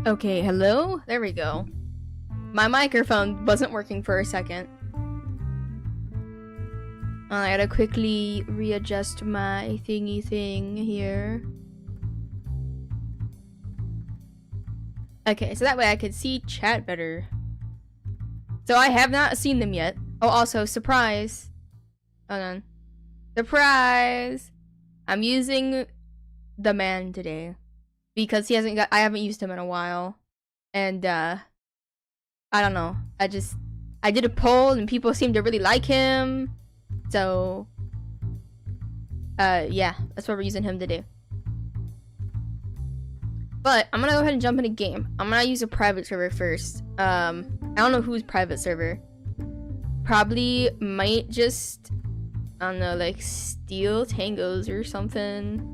Okay, hello? There we go. My microphone wasn't working for a second. I gotta quickly readjust my thingy thing here. Okay, so that way I could see chat better. So I have not seen them yet. Oh, also, surprise. Hold on. Surprise! I'm using the man today. Because I haven't used him in a while. And, I don't know. I did a poll and people seem to really like him. So, yeah, that's what we're using him to do. But I'm gonna go ahead and jump in a game. I'm gonna use a private server first. I don't know whose private server. Probably might just, I don't know, like steal Tangos or something.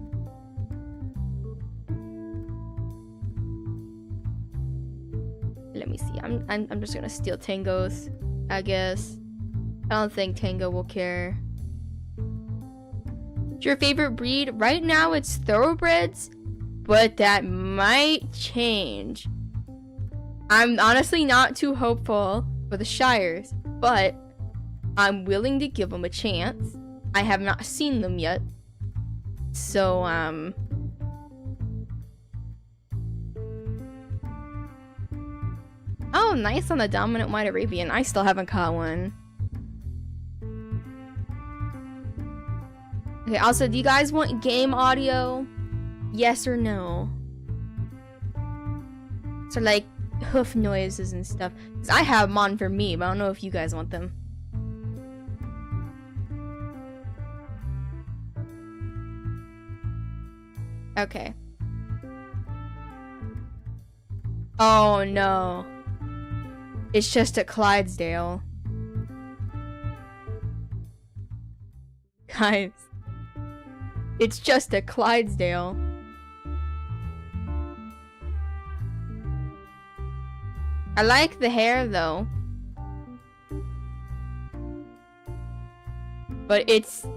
Let me see. I'm just gonna steal Tangos, I guess. I don't think Tango will care. What's your favorite breed? Right now it's thoroughbreds, but that might change. I'm honestly not too hopeful for the Shires, but I'm willing to give them a chance. I have not seen them yet. So, oh, nice on the dominant white Arabian. I still haven't caught one. Okay, also, do you guys want game audio? Yes or no? So, like, hoof noises and stuff. Because I have them on for me, but I don't know if you guys want them. Okay. Oh, no. It's just a Clydesdale. Guys. It's just a Clydesdale. I like the hair though. But it's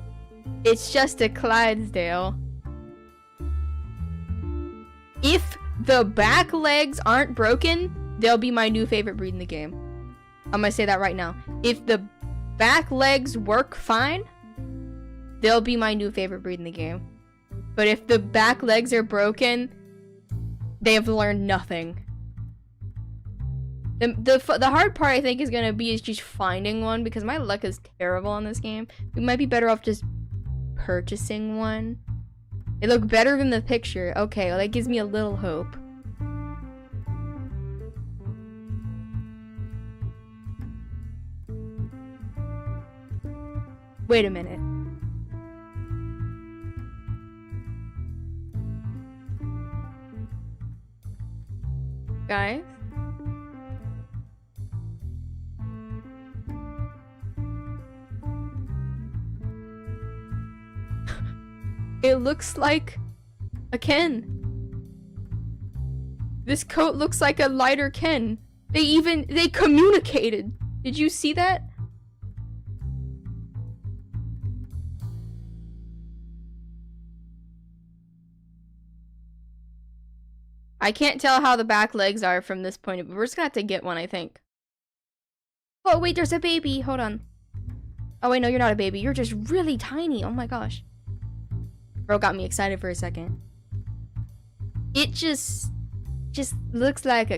just a Clydesdale. If the back legs aren't broken, they'll be my new favorite breed in the game. I'm gonna say that right now. If the back legs work fine, they'll be my new favorite breed in the game. But if the back legs are broken, they have learned nothing. The hard part I think is gonna be just finding one, because my luck is terrible on this game. We might be better off just purchasing one. They look better than the picture. Okay, well that gives me a little hope. Wait a minute. Guys? It looks like a Ken. This coat looks like a lighter Ken. They communicated. Did you see that? I can't tell how the back legs are from this point of view. We're just gonna have to get one, I think. Oh, wait, there's a baby. Hold on. Oh, wait, no, you're not a baby. You're just really tiny. Oh my gosh. Bro got me excited for a second. It just looks like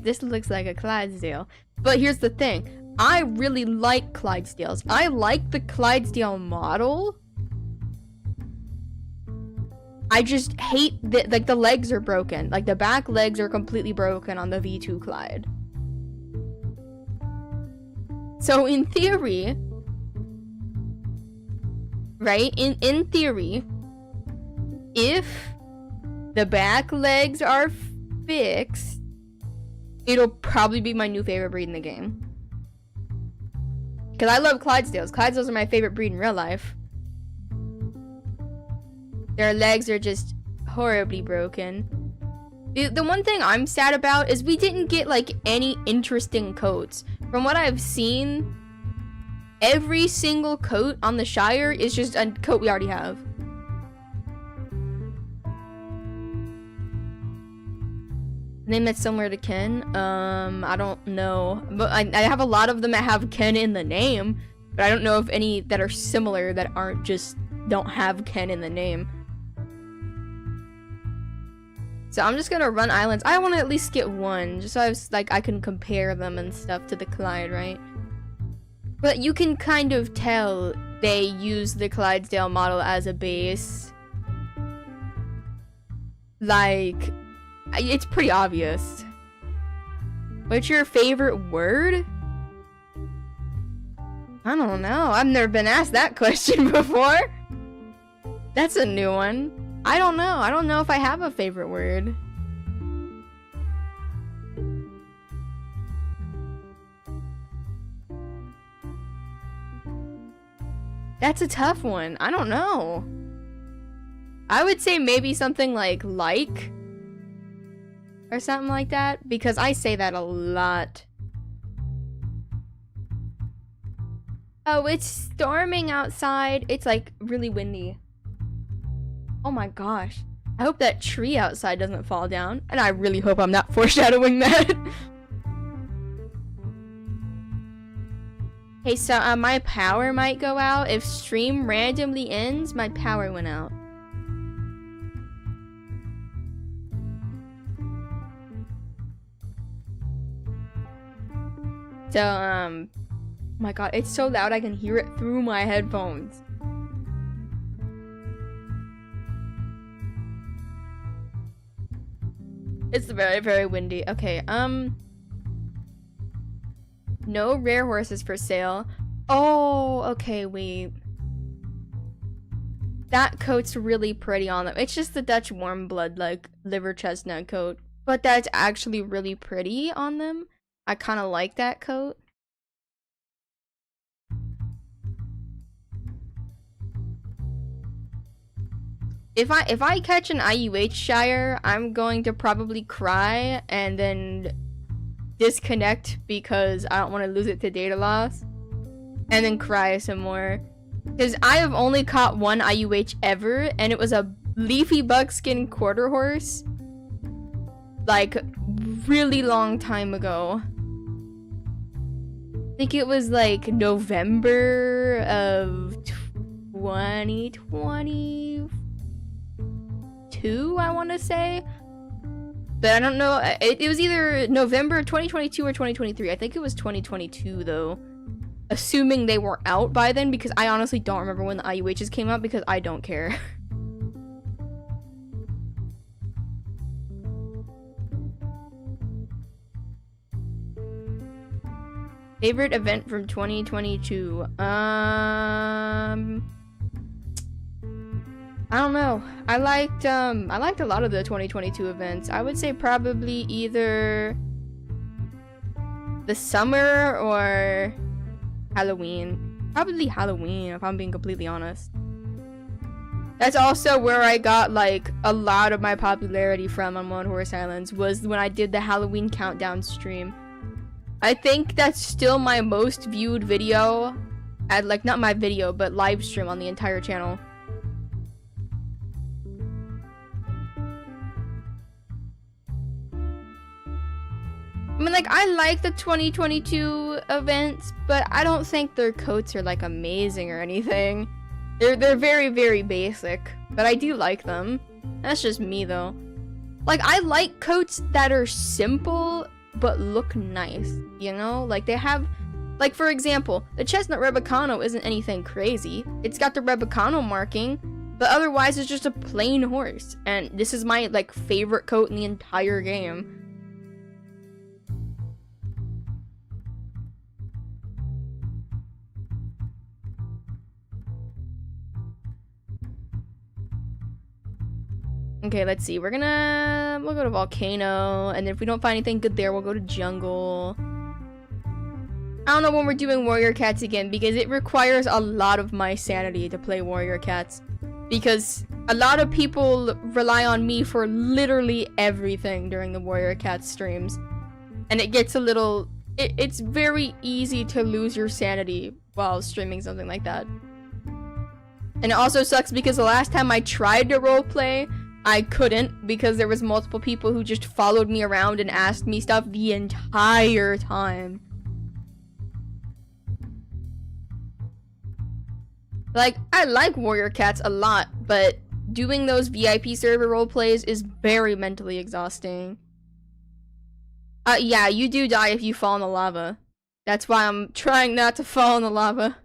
this looks like a Clydesdale. But here's the thing. I really like Clydesdales. I like the Clydesdale model. I just hate that, like, the legs are broken. Like, the back legs are completely broken on the V2 Clyde. So, in theory, right? In theory, if the back legs are fixed, it'll probably be my new favorite breed in the game. Because I love Clydesdales. Clydesdales are my favorite breed in real life. Their legs are just horribly broken. The one thing I'm sad about is we didn't get, like, any interesting coats. From what I've seen, every single coat on the Shire is just a coat we already have. Name that's similar to Ken? I don't know. But I have a lot of them that have Ken in the name, but I don't know if any that are similar that aren't just don't have Ken in the name. So I'm just gonna run islands. I want to at least get one, just so I can compare them and stuff to the Clyde, right? But you can kind of tell they use the Clydesdale model as a base. Like, it's pretty obvious. What's your favorite word? I don't know. I've never been asked that question before. That's a new one. I don't know. I don't know if I have a favorite word. That's a tough one. I don't know. I would say maybe something like or something like that, because I say that a lot. Oh, it's storming outside. It's like really windy. Oh my gosh. I hope that tree outside doesn't fall down, and I really hope I'm not foreshadowing that. Hey, so my power might go out. If stream randomly ends, my power went out. So, oh my god, it's so loud I can hear it through my headphones. It's very, very windy. Okay, no rare horses for sale. Oh, okay, wait. That coat's really pretty on them. It's just the Dutch warm blood, like, liver chestnut coat. But that's actually really pretty on them. I kind of like that coat. If I catch an IUH Shire, I'm going to probably cry and then disconnect because I don't want to lose it to data loss, and then cry some more. Because I have only caught one IUH ever, and it was a leafy buckskin quarter horse, like really long time ago. I think it was like November of 2022, I want to say. But I don't know. It was either November 2022 or 2023. I think it was 2022 though. Assuming they were out by then, because I honestly don't remember when the IUHs came out because I don't care. Favorite event from 2022? I don't know. I liked a lot of the 2022 events. I would say probably either the summer or Halloween. Probably Halloween, if I'm being completely honest. That's also where I got like a lot of my popularity from on Wild Horse Islands, was when I did the Halloween countdown stream. I think that's still my most viewed video, at like not my video, but live stream on the entire channel. I mean, like, I like the 2022 events, but I don't think their coats are like amazing or anything. They're very, very basic, but I do like them. That's just me though. Like, I like coats that are simple but look nice, you know? Like, they have, like, for example, the Chestnut Rebecano isn't anything crazy. It's got the Rebecano marking, but otherwise it's just a plain horse. And this is my, like, favorite coat in the entire game. Okay, let's see. We'll go to Volcano, and then if we don't find anything good there, we'll go to Jungle. I don't know when we're doing Warrior Cats again, because it requires a lot of my sanity to play Warrior Cats. Because a lot of people rely on me for literally everything during the Warrior Cats streams. And it gets a little... It's very easy to lose your sanity while streaming something like that. And it also sucks because the last time I tried to roleplay I couldn't because there was multiple people who just followed me around and asked me stuff the entire time. Like, I like warrior cats a lot, but doing those VIP server roleplays is very mentally exhausting. Yeah, you do die if you fall in the lava. That's why I'm trying not to fall in the lava.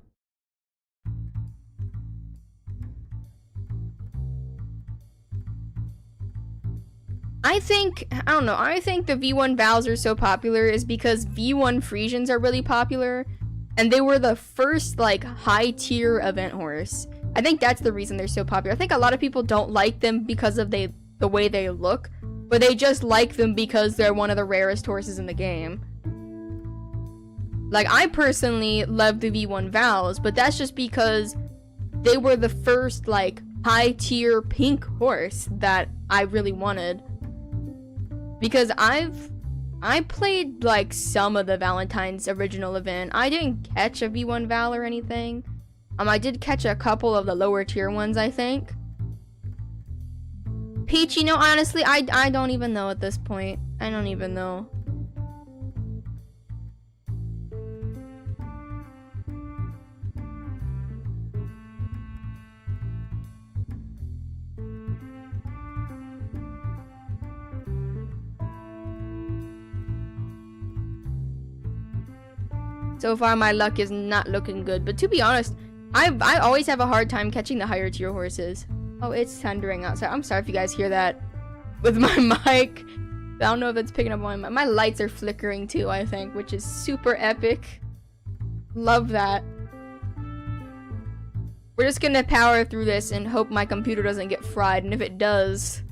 I think the V1 Vals are so popular is because V1 Frisians are really popular, and they were the first, like, high-tier event horse. I think that's the reason they're so popular. I think a lot of people don't like them because of the way they look, but they just like them because they're one of the rarest horses in the game. Like, I personally love the V1 Vals, but that's just because they were the first, like, high-tier pink horse that I really wanted. Because I played, like, some of the Valentine's original event. I didn't catch a V1 Val or anything. I did catch a couple of the lower tier ones, I think. Peach, you know, honestly, I don't even know at this point. I don't even know. So far, my luck is not looking good. But to be honest, I always have a hard time catching the higher tier horses. Oh, it's thundering outside. I'm sorry if you guys hear that with my mic. I don't know if it's picking up on my lights are flickering too, I think, which is super epic. Love that. We're just gonna power through this and hope my computer doesn't get fried. And if it does,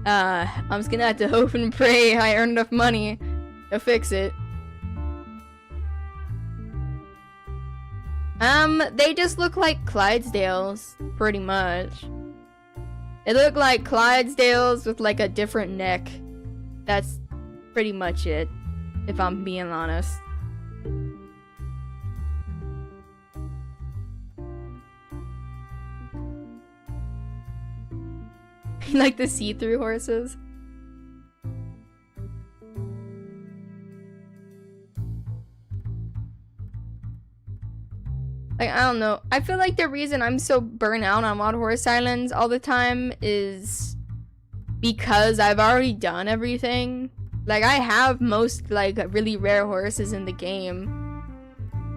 I'm just gonna have to hope and pray I earn enough money to fix it. They just look like Clydesdales, pretty much. They look like Clydesdales with, like, a different neck. That's pretty much it, if I'm being honest. You like the see-through horses? Like, I don't know. I feel like the reason I'm so burnt out on Wild Horse Islands all the time is because I've already done everything. Like, I have most, like, really rare horses in the game.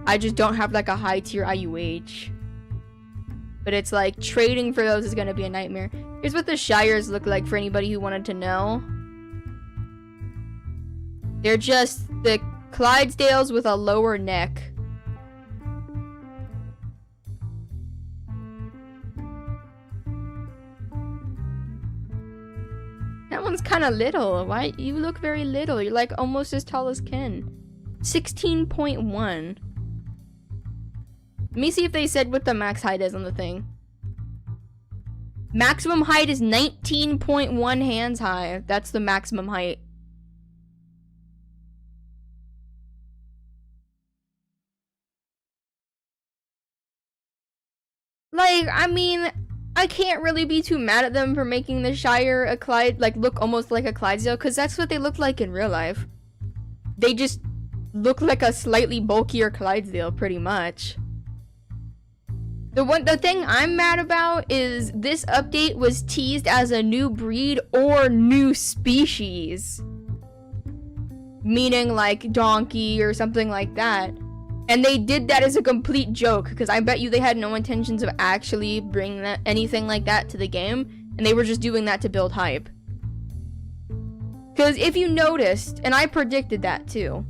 I just don't have, like, a high tier IUH. But it's like, trading for those is gonna be a nightmare. Here's what the Shires look like for anybody who wanted to know. They're just the Clydesdales with a lower neck. That one's kind of little. Why? You look very little. You're like almost as tall as Ken. 16.1. Let me see if they said what the max height is on the thing. Maximum height is 19.1 hands high. That's the maximum height. Like, I mean, I can't really be too mad at them for making the Shire a Clyde, like, look almost like a Clydesdale, because that's what they look like in real life. They just look like a slightly bulkier Clydesdale, pretty much. The thing I'm mad about is this update was teased as a new breed or new species. Meaning, like, donkey or something like that. And they did that as a complete joke, because I bet you they had no intentions of actually bringing anything like that to the game, and they were just doing that to build hype. Because if you noticed, and I predicted that too,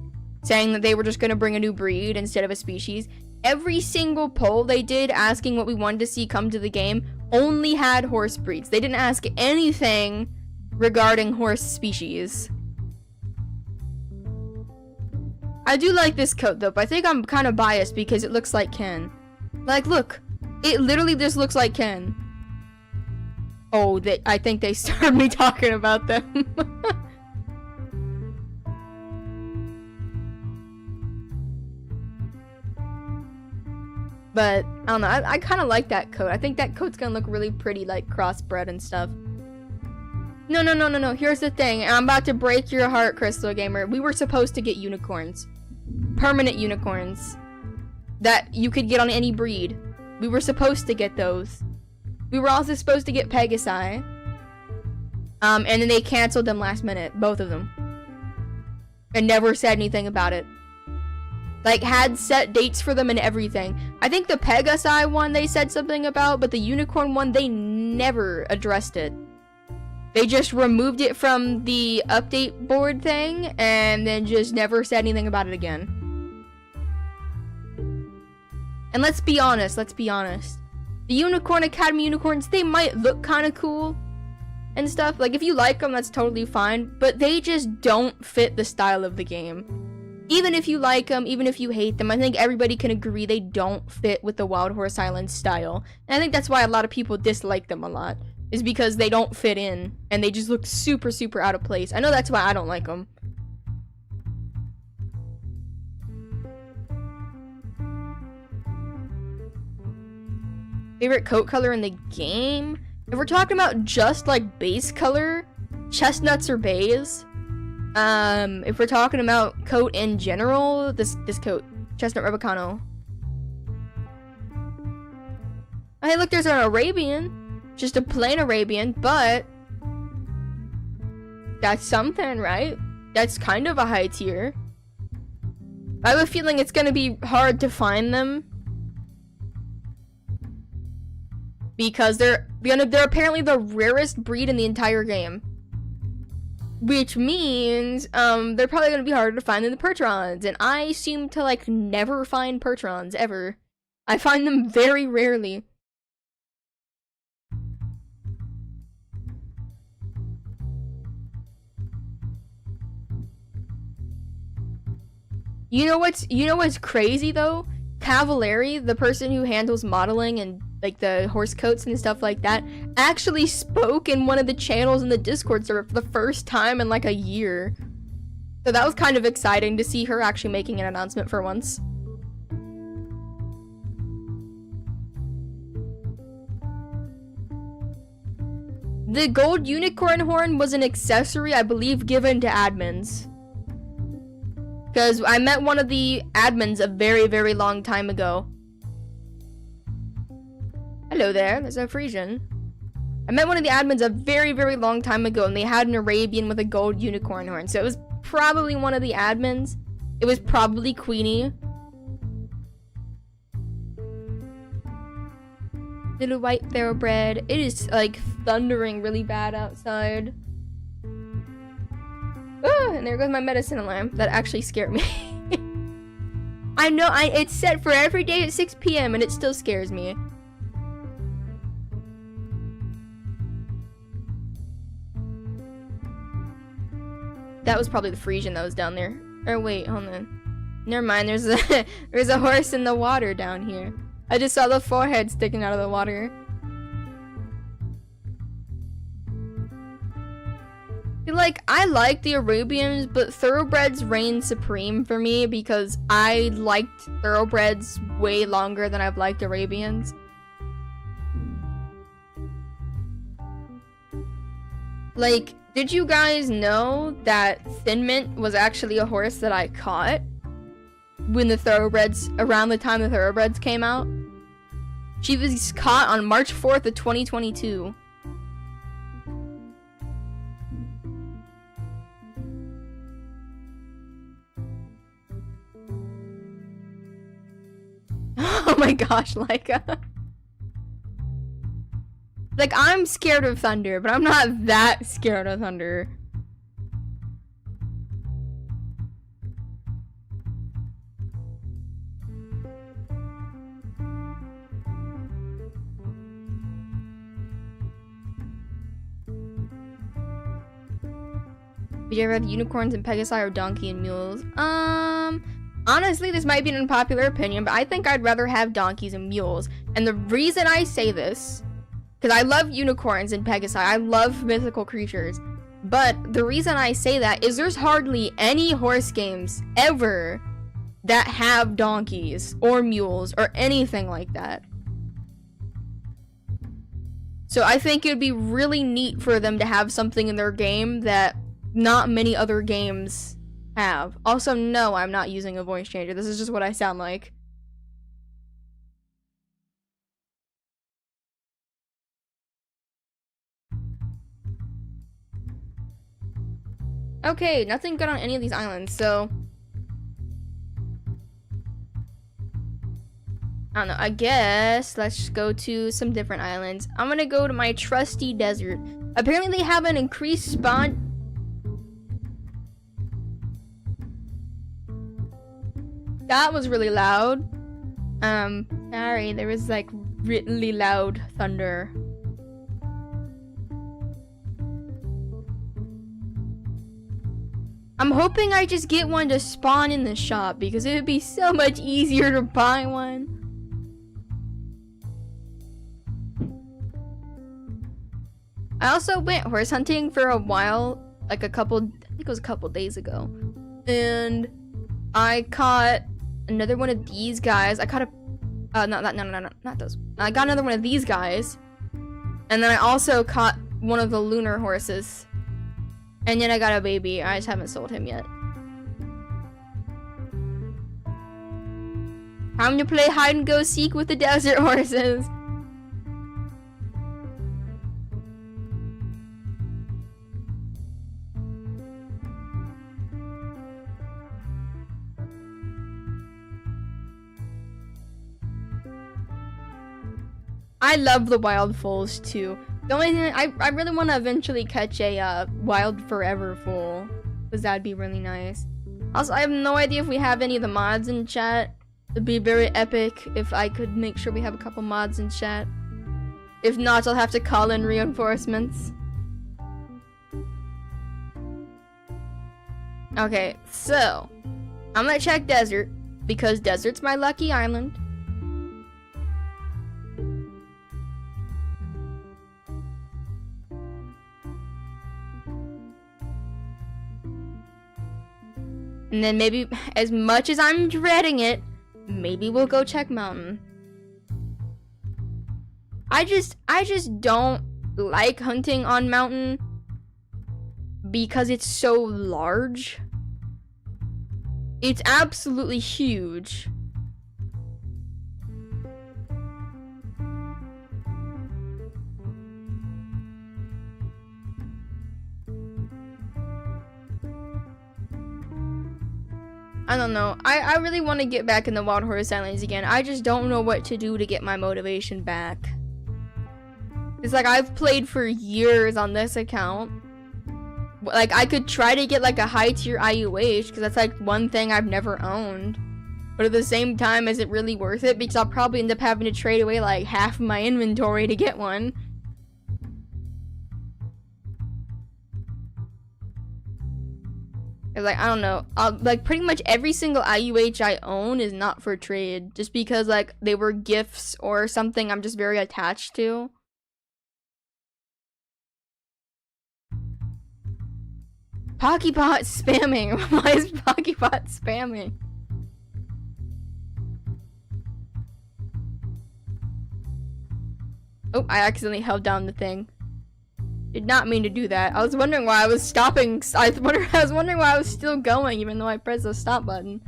saying that they were just going to bring a new breed instead of a species, every single poll they did asking what we wanted to see come to the game only had horse breeds. They didn't ask anything regarding horse species. I do like this coat though, but I think I'm kind of biased because it looks like Ken. Like, look. It literally just looks like Ken. Oh, I think they started me talking about them. But, I don't know. I kind of like that coat. I think that coat's gonna look really pretty, like, crossbred and stuff. No. Here's the thing. I'm about to break your heart, Crystal Gamer. We were supposed to get unicorns. Permanent unicorns. That you could get on any breed. We were supposed to get those. We were also supposed to get Pegasi. And then they canceled them last minute. Both of them. And never said anything about it. Like, had set dates for them and everything. I think the Pegasi one they said something about, but the unicorn one, they never addressed it. They just removed it from the update board thing, and then just never said anything about it again. And let's be honest. The Unicorn Academy unicorns, they might look kind of cool and stuff. Like, if you like them, that's totally fine. But they just don't fit the style of the game. Even if you like them, even if you hate them, I think everybody can agree they don't fit with the Wild Horse Islands style. And I think that's why a lot of people dislike them a lot. Is because they don't fit in. And they just look super, super out of place. I know that's why I don't like them. Favorite coat color in the game? If we're talking about just like base color, chestnuts or bays. If we're talking about coat in general, this coat, chestnut Rebecano. Oh, hey, look, there's an Arabian, just a plain Arabian, but that's something, right? That's kind of a high tier. I have a feeling it's gonna be hard to find them because they're apparently the rarest breed in the entire game. Which means, they're probably gonna be harder to find than the Percherons. And I seem to, like, never find Percherons, ever. I find them very rarely. You know what's crazy, though? Cavallari, the person who handles modeling and like the horse coats and stuff like that, actually spoke in one of the channels in the Discord server for the first time in like a year. So that was kind of exciting to see her actually making an announcement for once. The gold unicorn horn was an accessory, I believe, given to admins. Because I met one of the admins a very, very long time ago. Hello there, there's a Frisian. I met one of the admins a very, very long time ago, and they had an Arabian with a gold unicorn horn. So it was probably one of the admins. It was probably Queenie. Little white thoroughbred. It is, like, thundering really bad outside. Oh, and there goes my medicine alarm. That actually scared me. I know, it's set for every day at 6 p.m. and it still scares me. That was probably the Frisian that was down there. Or wait, hold on. Never mind, there's a horse in the water down here. I just saw the forehead sticking out of the water. Like, I like the Arabians, but thoroughbreds reign supreme for me because I liked thoroughbreds way longer than I've liked Arabians. Like, did you guys know that Thin Mint was actually a horse that I caught when the thoroughbreds, around the time the thoroughbreds came out? She was caught on March 4th of 2022. Oh my gosh, Laika. Like, I'm scared of thunder, but I'm not that scared of thunder. Would you ever have unicorns and Pegasi or donkey and mules? Honestly, this might be an unpopular opinion, but I think I'd rather have donkeys and mules. And the reason I say this, because I love unicorns and Pegasi, I love mythical creatures. But the reason I say that is there's hardly any horse games ever that have donkeys or mules or anything like that. So I think it would be really neat for them to have something in their game that not many other games have. Also, no, I'm not using a voice changer. This is just what I sound like. Okay, nothing good on any of these islands, so I don't know, I guess let's go to some different islands. I'm gonna go to my trusty desert. Apparently they have an increased spawn. That was really loud. Sorry, there was like really loud thunder. I'm hoping I just get one to spawn in the shop because it would be so much easier to buy one. I also went horse hunting for a while, like I think it was a couple days ago. And I caught another one of these guys. I caught a, not those. I got another one of these guys. And then I also caught one of the lunar horses. And then I got a baby. I just haven't sold him yet. Time to play hide and go seek with the desert horses. I love the wild foals too. The only thing I really want to eventually catch a wild forever foal, because that'd be really nice. Also, I have no idea if we have any of the mods in chat. It'd be very epic if I could make sure we have a couple mods in chat. If not, I'll have to call in reinforcements. Okay, so I'm gonna check desert because desert's my lucky island. And then maybe, as much as I'm dreading it, maybe we'll go check mountain. I just don't like hunting on mountain because it's so large. It's absolutely huge. I don't know. I really want to get back in the Wild Horse Islands again. I just don't know what to do to get my motivation back. It's like I've played for years on this account. Like I could try to get like a high tier IUH because that's like one thing I've never owned. But at the same time, is it really worth it? Because I'll probably end up having to trade away like half of my inventory to get one. Like, I don't know. Like, pretty much every single IUH I own is not for trade. Just because, like, they were gifts or something I'm just very attached to. Pokebot spamming. Why is Pokebot spamming? Oh, I accidentally held down the thing. Did not mean to do that. I was wondering why I was stopping. I was wondering why I was still going even though I pressed the stop button.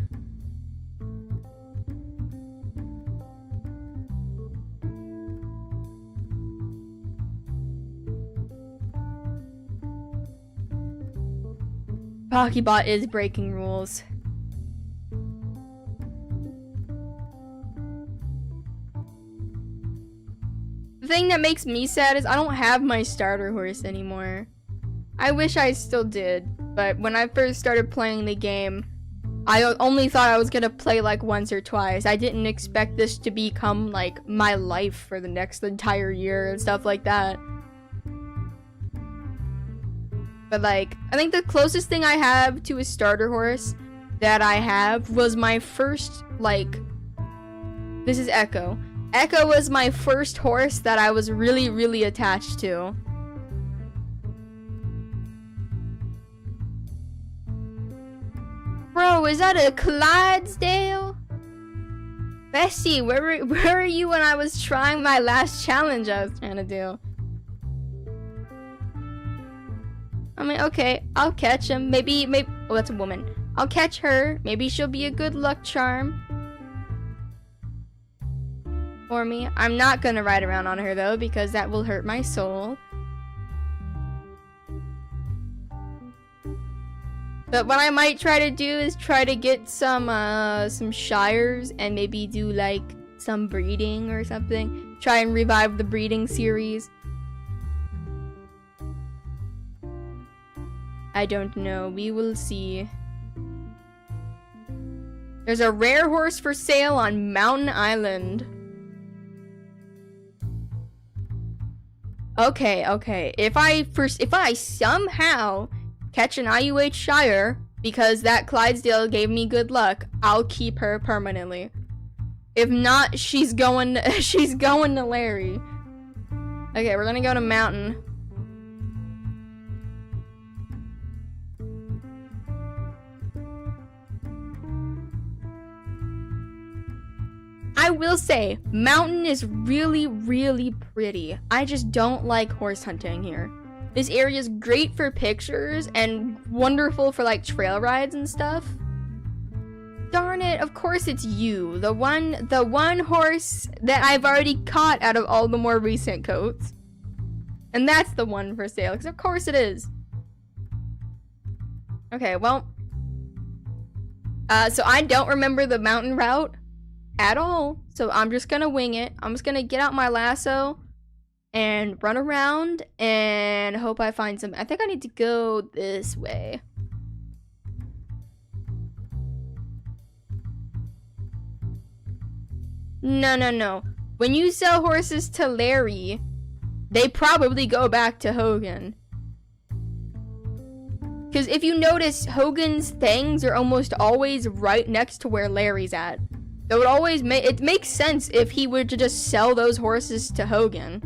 Pokebot is breaking rules. The thing that makes me sad is I don't have my starter horse anymore. I wish I still did, but when I first started playing the game, I only thought I was gonna play like once or twice. I didn't expect this to become like my life for the next entire year and stuff like that. But like, I think the closest thing I have to a starter horse that I have was my first, like, this is Echo. Echo was my first horse that I was really, really attached to. Bro, is that a Clydesdale? Bessie, where were you when I was trying my last challenge I was trying to do? mean, okay, I'll catch him. Maybe, oh, that's a woman. I'll catch her. Maybe she'll be a good luck charm for me. I'm not gonna ride around on her though, because that will hurt my soul. But what I might try to do is try to get some shires and maybe do like some breeding or something. Try and revive the breeding series. I don't know. We will see. There's a rare horse for sale on Mountain Island. Okay. If I somehow catch an IUH Shire because that Clydesdale gave me good luck, I'll keep her permanently. If not, she's going to Larry. Okay, we're gonna go to Mountain. I will say, Mountain is really, really pretty. I just don't like horse hunting here. This area is great for pictures and wonderful for like trail rides and stuff. Darn it, of course it's you. The one horse that I've already caught out of all the more recent coats. And that's the one for sale, because of course it is. Okay, well. So I don't remember the mountain route at all, so I'm just gonna wing it. I'm just gonna get out my lasso and run around and hope I find some. I think I need to go this way. No. When you sell horses to Larry, they probably go back to Hogan. Because if you notice, Hogan's things are almost always right next to where Larry's at. So it always it makes sense if he were to just sell those horses to Hogan.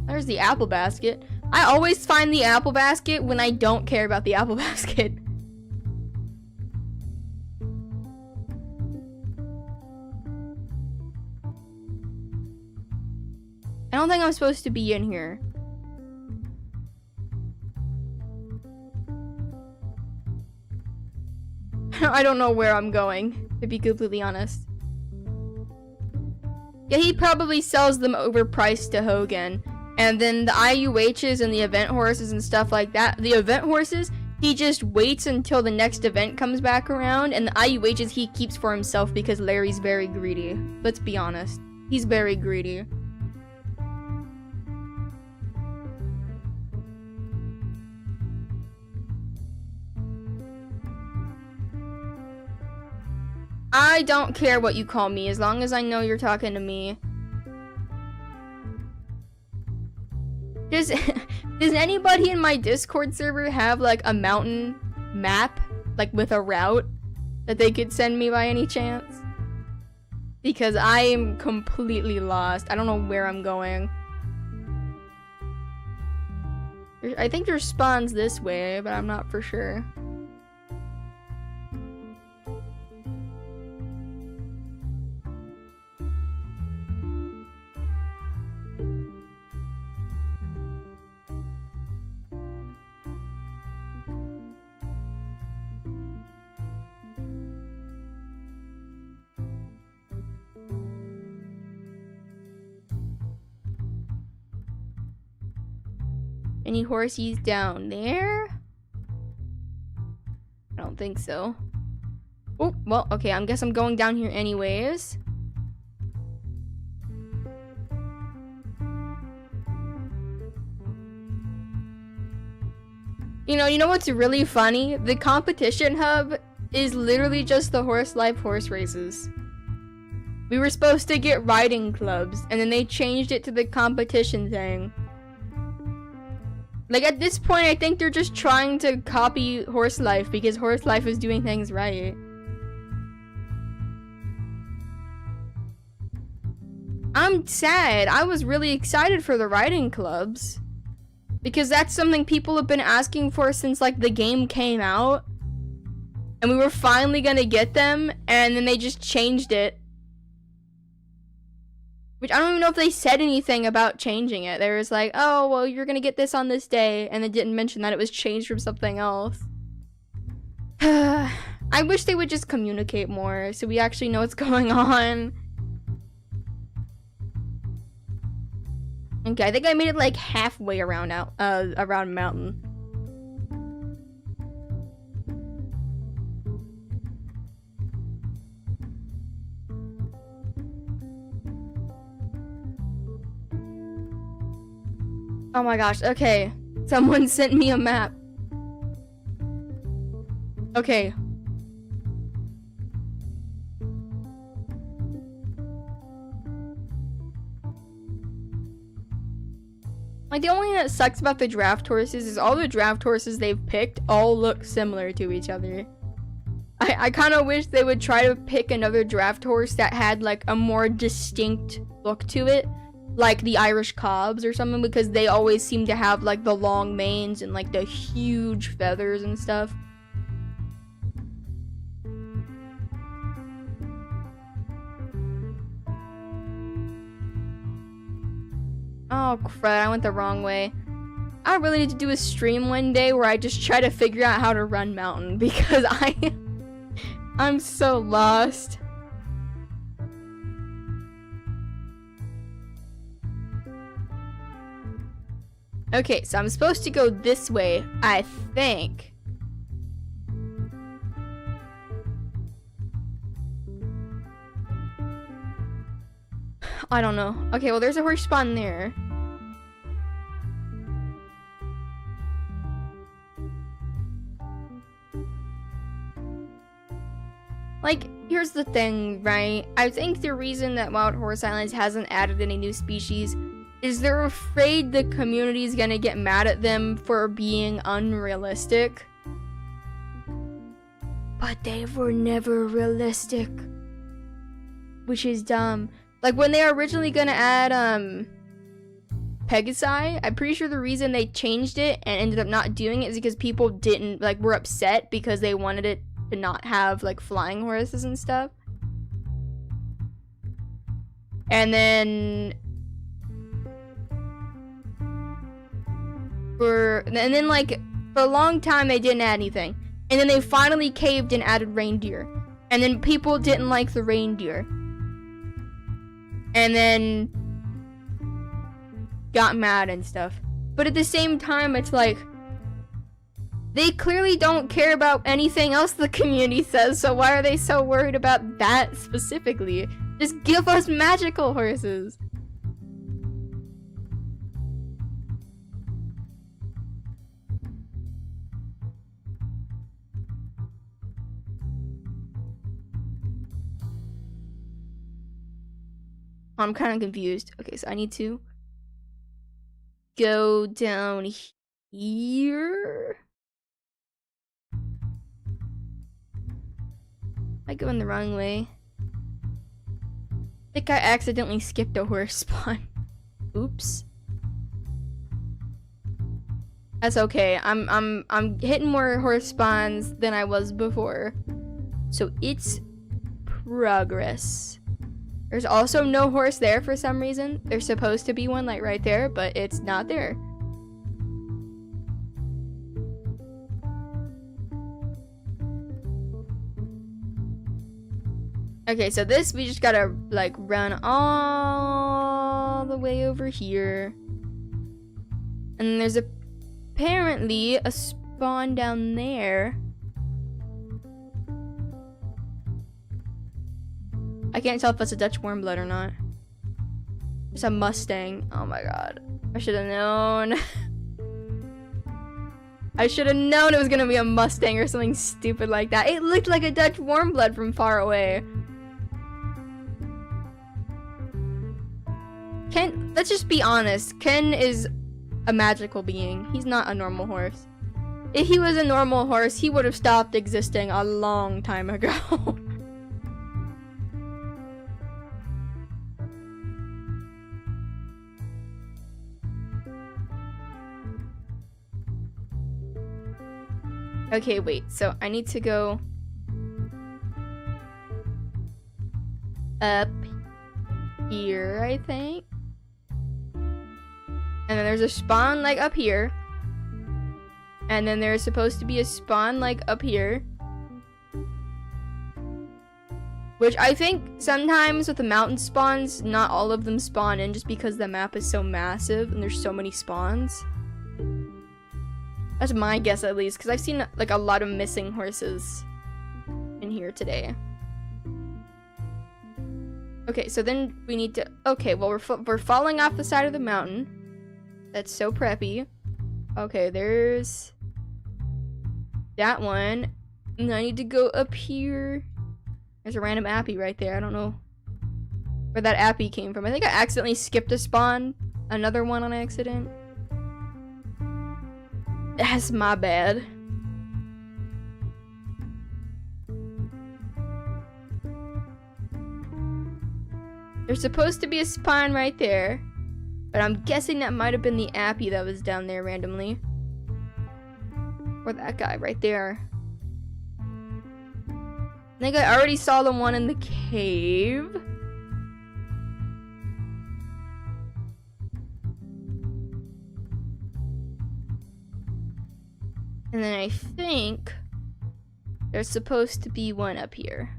There's the apple basket. I always find the apple basket when I don't care about the apple basket. I don't think I'm supposed to be in here. I don't know where I'm going, to be completely honest. Yeah, he probably sells them overpriced to Hogan. And then the IUHs and the event horses and stuff like that. The event horses, he just waits until the next event comes back around. And the IUHs he keeps for himself because Larry's very greedy. Let's be honest. He's very greedy. I don't care what you call me as long as I know you're talking to me. Does anybody in my Discord server have like a mountain map, like with a route that they could send me by any chance? Because I am completely lost. I don't know where I'm going. I think there's spawns this way, but I'm not for sure. Any horsies down there? I don't think so. Oh, well, okay, I guess I'm going down here anyways. You know what's really funny? The competition hub is literally just the horse life horse races. We were supposed to get riding clubs, and then they changed it to the competition thing. Like, at this point, I think they're just trying to copy Horse Life because Horse Life is doing things right. I'm sad. I was really excited for the riding clubs. Because that's something people have been asking for since, like, the game came out. And we were finally gonna get them, and then they just changed it. Which I don't even know if they said anything about changing it. They was like, oh, well, you're gonna get this on this day, and they didn't mention that it was changed from something else. I wish they would just communicate more so we actually know what's going on. Okay, I think I made it like halfway around around mountain. Oh my gosh, okay. Someone sent me a map. Okay. Like, the only thing that sucks about the draft horses is all the draft horses they've picked all look similar to each other. I kind of wish they would try to pick another draft horse that had, like, a more distinct look to it. Like the Irish cobs or something, because they always seem to have, like, the long manes and, like, the huge feathers and stuff. Oh crap, I went the wrong way. I really need to do a stream one day where I just try to figure out how to run mountain, because I'm so lost. Okay, so I'm supposed to go this way, I think. I don't know. Okay, well, there's a horse spawn there. Like, here's the thing, right? I think the reason that Wild Horse Islands hasn't added any new species is they're afraid the community's gonna get mad at them for being unrealistic. But they were never realistic. Which is dumb. Like, when they were originally gonna add, Pegasi, I'm pretty sure the reason they changed it and ended up not doing it is because people didn't, like, were upset because they wanted it to not have, like, flying horses and stuff. And then... for a long time they didn't add anything. And then they finally caved and added reindeer. And then people didn't like the reindeer. And then got mad and stuff. But at the same time, it's like, they clearly don't care about anything else the community says, so why are they so worried about that specifically? Just give us magical horses. I'm kind of confused. Okay, so I need to go down here. I go in the wrong way. I think I accidentally skipped a horse spawn. Oops. That's okay. I'm hitting more horse spawns than I was before. So it's progress. There's also no horse there for some reason. There's supposed to be one, like, right there, but it's not there. Okay, so this, we just gotta, like, run all the way over here. And there's apparently a spawn down there. I can't tell if that's a Dutch warmblood or not. It's a Mustang. Oh my god. I should have known. I should have known it was gonna be a Mustang or something stupid like that. It looked like a Dutch warmblood from far away. Let's just be honest. Ken is a magical being. He's not a normal horse. If he was a normal horse, he would have stopped existing a long time ago. Okay, wait, so I need to go up here, I think. And then there's a spawn like up here. And then there's supposed to be a spawn like up here. Which I think sometimes with the mountain spawns, not all of them spawn in just because the map is so massive and there's so many spawns. That's my guess at least, because I've seen like a lot of missing horses in here today. Okay, so then we need to... Okay, well we're falling off the side of the mountain. That's so preppy. Okay, there's that one. And I need to go up here. There's a random appy right there. I don't know where that appy came from. I think I accidentally skipped a spawn. Another one on accident. That's my bad. There's supposed to be a spawn right there. But I'm guessing that might have been the appy that was down there randomly. Or that guy right there. I think I already saw the one in the cave. And then I think there's supposed to be one up here.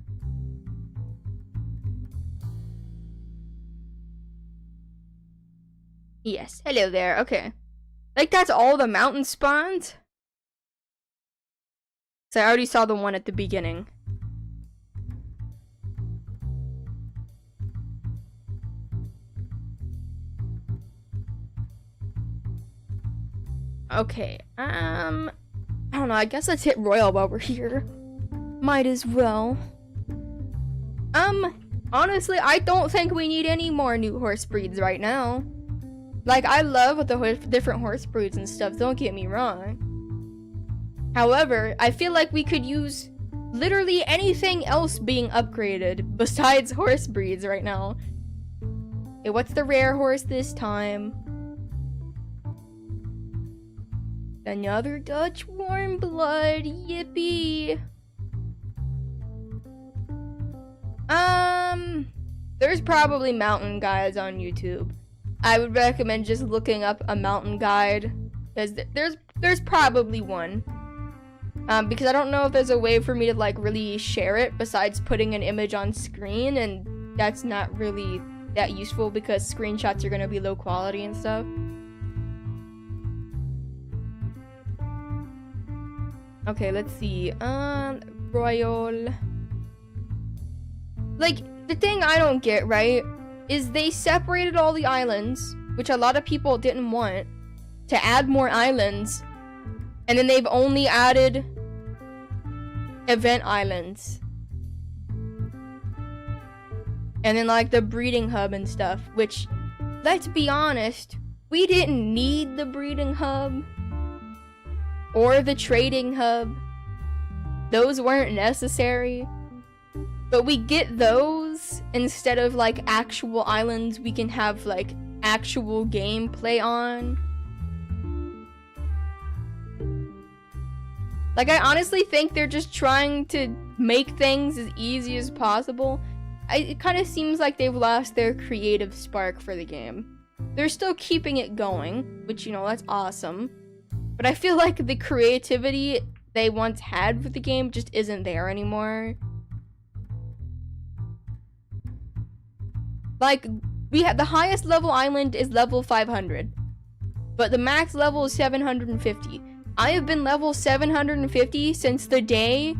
Yes, hello there, okay. Like that's all the mountain spawns? So I already saw the one at the beginning. Okay, I don't know, I guess let's hit Royal while we're here. Might as well. Honestly, I don't think we need any more new horse breeds right now. Like, I love the different horse breeds and stuff, don't get me wrong. However, I feel like we could use literally anything else being upgraded besides horse breeds right now. Okay, what's the rare horse this time? Another Dutch warm blood, yippee. There's probably mountain guides on YouTube. I would recommend just looking up a mountain guide, because there's probably one. Because I don't know if there's a way for me to like really share it besides putting an image on screen, and that's not really that useful because screenshots are gonna be low quality and stuff. Okay, let's see. Royal. Like, the thing I don't get, right, is they separated all the islands, which a lot of people didn't want, to add more islands, and then they've only added event islands. And then, like, the breeding hub and stuff, which, let's be honest, we didn't need the breeding hub or the trading hub. Those weren't necessary. But we get those instead of like actual islands we can have like actual gameplay on. Like, I honestly think they're just trying to make things as easy as possible. It kind of seems like they've lost their creative spark for the game. They're still keeping it going, which, you know, that's awesome. But I feel like the creativity they once had for the game just isn't there anymore. Like, we have the highest level island is level 500, but the max level is 750. I have been level 750 since the day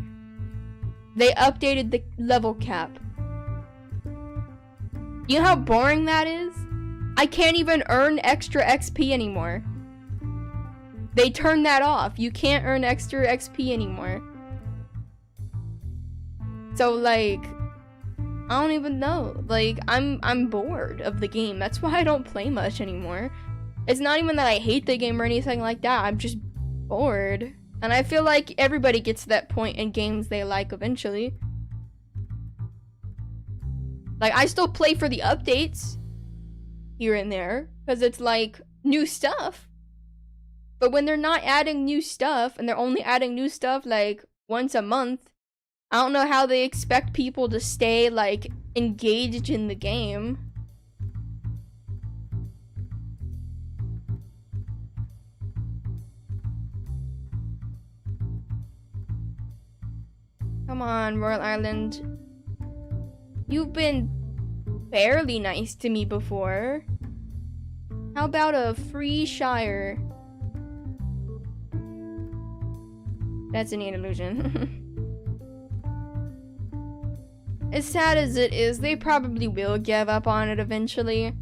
they updated the level cap. You know how boring that is? I can't even earn extra XP anymore. They turned that off. You can't earn extra XP anymore. So, like, I don't even know. Like, I'm bored of the game. That's why I don't play much anymore. It's not even that I hate the game or anything like that. I'm just bored. And I feel like everybody gets to that point in games they like eventually. Like, I still play for the updates here and there, because it's like new stuff. But when they're not adding new stuff, and they're only adding new stuff like once a month, I don't know how they expect people to stay like engaged in the game. Come on, Royal Island. You've been fairly nice to me before. How about a free Shire? That's an illusion. As sad as it is, they probably will give up on it eventually.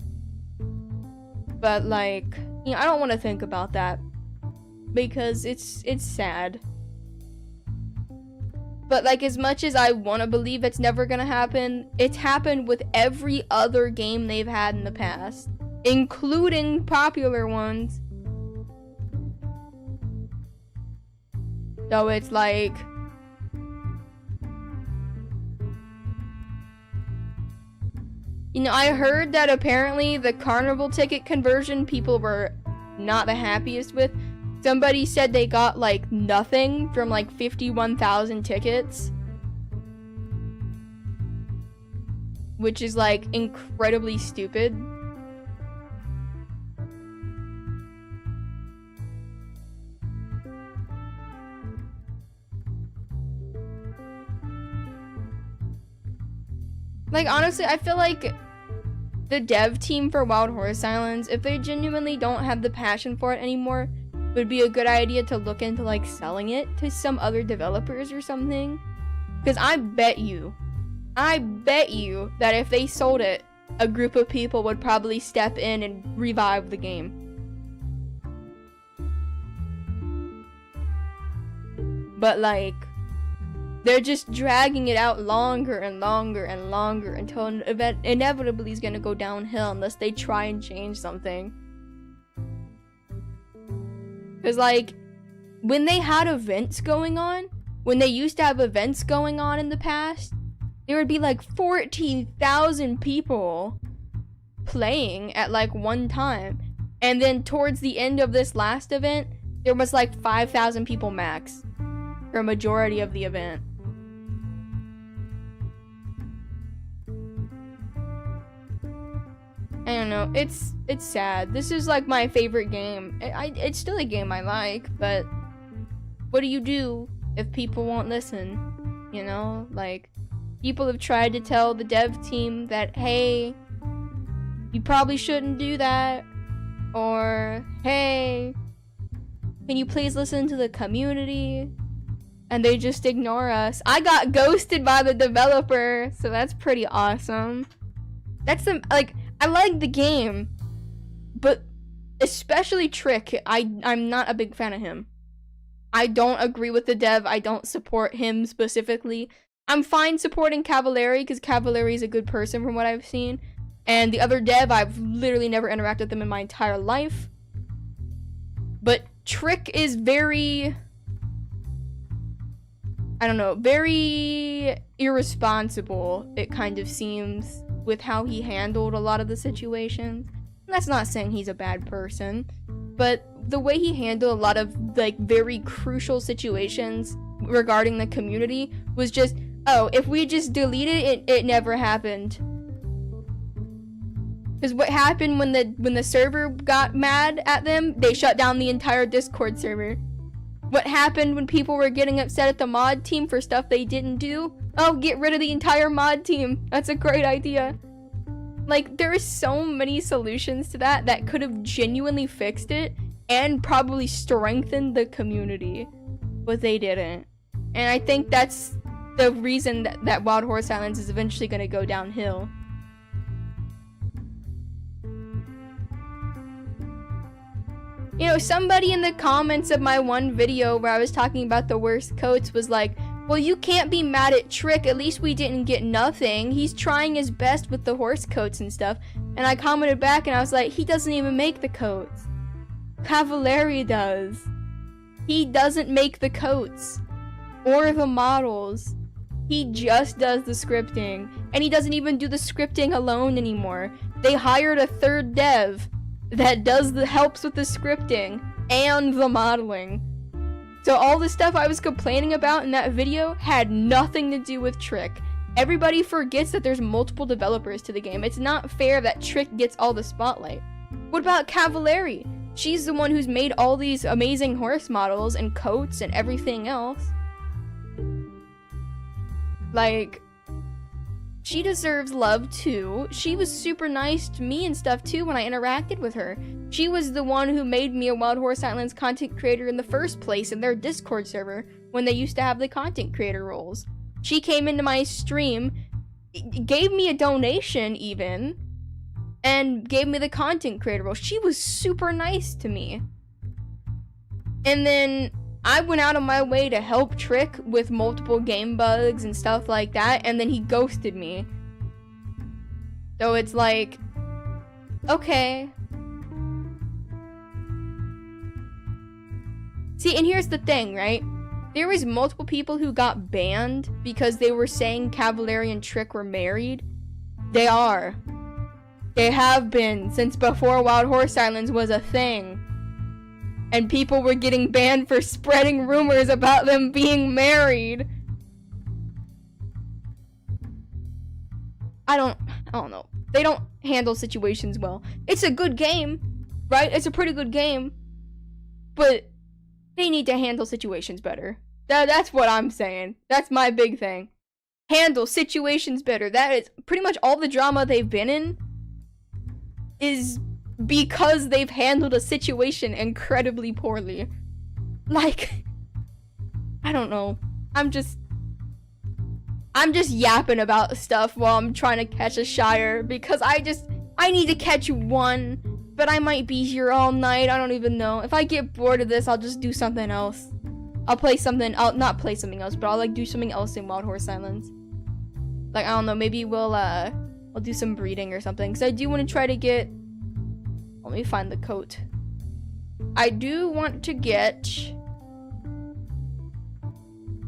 But like, you know, I don't want to think about that because it's sad. But like, as much as I want to believe it's never gonna happen, it's happened with every other game they've had in the past, including popular ones. So it's like, you know, I heard that apparently the carnival ticket conversion people were not the happiest with. Somebody said they got like nothing from like 51,000 tickets. Which is like incredibly stupid. Like, honestly, I feel like the dev team for Wild Horse Islands, if they genuinely don't have the passion for it anymore, it would be a good idea to look into, like, selling it to some other developers or something. Because I bet you that if they sold it, a group of people would probably step in and revive the game. But, like, they're just dragging it out longer and longer and longer until an event inevitably is gonna go downhill unless they try and change something. Because, like, when they had events going on, when they used to have events going on in the past, there would be like 14,000 people playing at like one time. And then towards the end of this last event, there was like 5,000 people max for a majority of the event. I don't know, it's sad. This is like my favorite game. It's still a game I like, but what do you do if people won't listen? You know, like, people have tried to tell the dev team that, hey, you probably shouldn't do that, or hey, can you please listen to the community? And they just ignore us. I got ghosted by the developer, so that's pretty awesome. That's some, like, I like the game, but especially Trick, I'm not a big fan of him. I don't agree with the dev. I don't support him specifically. I'm fine supporting Cavallari because Cavallari is a good person from what I've seen. And the other dev, I've literally never interacted with them in my entire life. But Trick is very, I don't know, very irresponsible, it kind of seems, with how he handled a lot of the situations. And that's not saying he's a bad person, but the way he handled a lot of, like, very crucial situations regarding the community was just, oh, if we just deleted it, it never happened. Because what happened when the server got mad at them, they shut down the entire Discord server. What happened when people were getting upset at the mod team for stuff they didn't do? Oh, get rid of the entire mod team. That's a great idea. Like, there are so many solutions to that could have genuinely fixed it and probably strengthened the community, but they didn't. And I think that's the reason that Wild Horse Islands is eventually going to go downhill. You know, somebody in the comments of my one video where I was talking about the worst coats was like, well, you can't be mad at Trick, at least we didn't get nothing. He's trying his best with the horse coats and stuff. And I commented back and I was like, he doesn't even make the coats. Cavallari does. He doesn't make the coats or the models. He just does the scripting. And he doesn't even do the scripting alone anymore. They hired a third dev that helps with the scripting and the modeling. So all the stuff I was complaining about in that video had nothing to do with Trick. Everybody forgets that there's multiple developers to the game. It's not fair that Trick gets all the spotlight. What about Cavallari? She's the one who's made all these amazing horse models and coats and everything else. Like, she deserves love too. She was super nice to me and stuff too when I interacted with her. She was the one who made me a Wild Horse Islands content creator in the first place in their Discord server when they used to have the content creator roles. She came into my stream, gave me a donation even, and gave me the content creator role. She was super nice to me. And then I went out of my way to help Trick with multiple game bugs and stuff like that, and then he ghosted me. So it's like, okay. See, and here's the thing, right? There was multiple people who got banned because they were saying Cavallari and Trick were married. They are. They have been since before Wild Horse Islands was a thing. And people were getting banned for spreading rumors about them being married. I don't know. They don't handle situations well. It's a good game, right? It's a pretty good game. But they need to handle situations better. That's what I'm saying. That's my big thing. Handle situations better. That is pretty much all the drama they've been in is because they've handled a situation incredibly poorly. Like, I don't know. I'm just yapping about stuff while I'm trying to catch a Shire because I need to catch one, but I might be here all night. I don't even know. If I get bored of this, I'll just do something else. I'll not play something else, but I'll like do something else in Wild Horse Islands. Like, I don't know, maybe we'll do some breeding or something. Cause I do want to try to get, let me find the coat. I do want to get,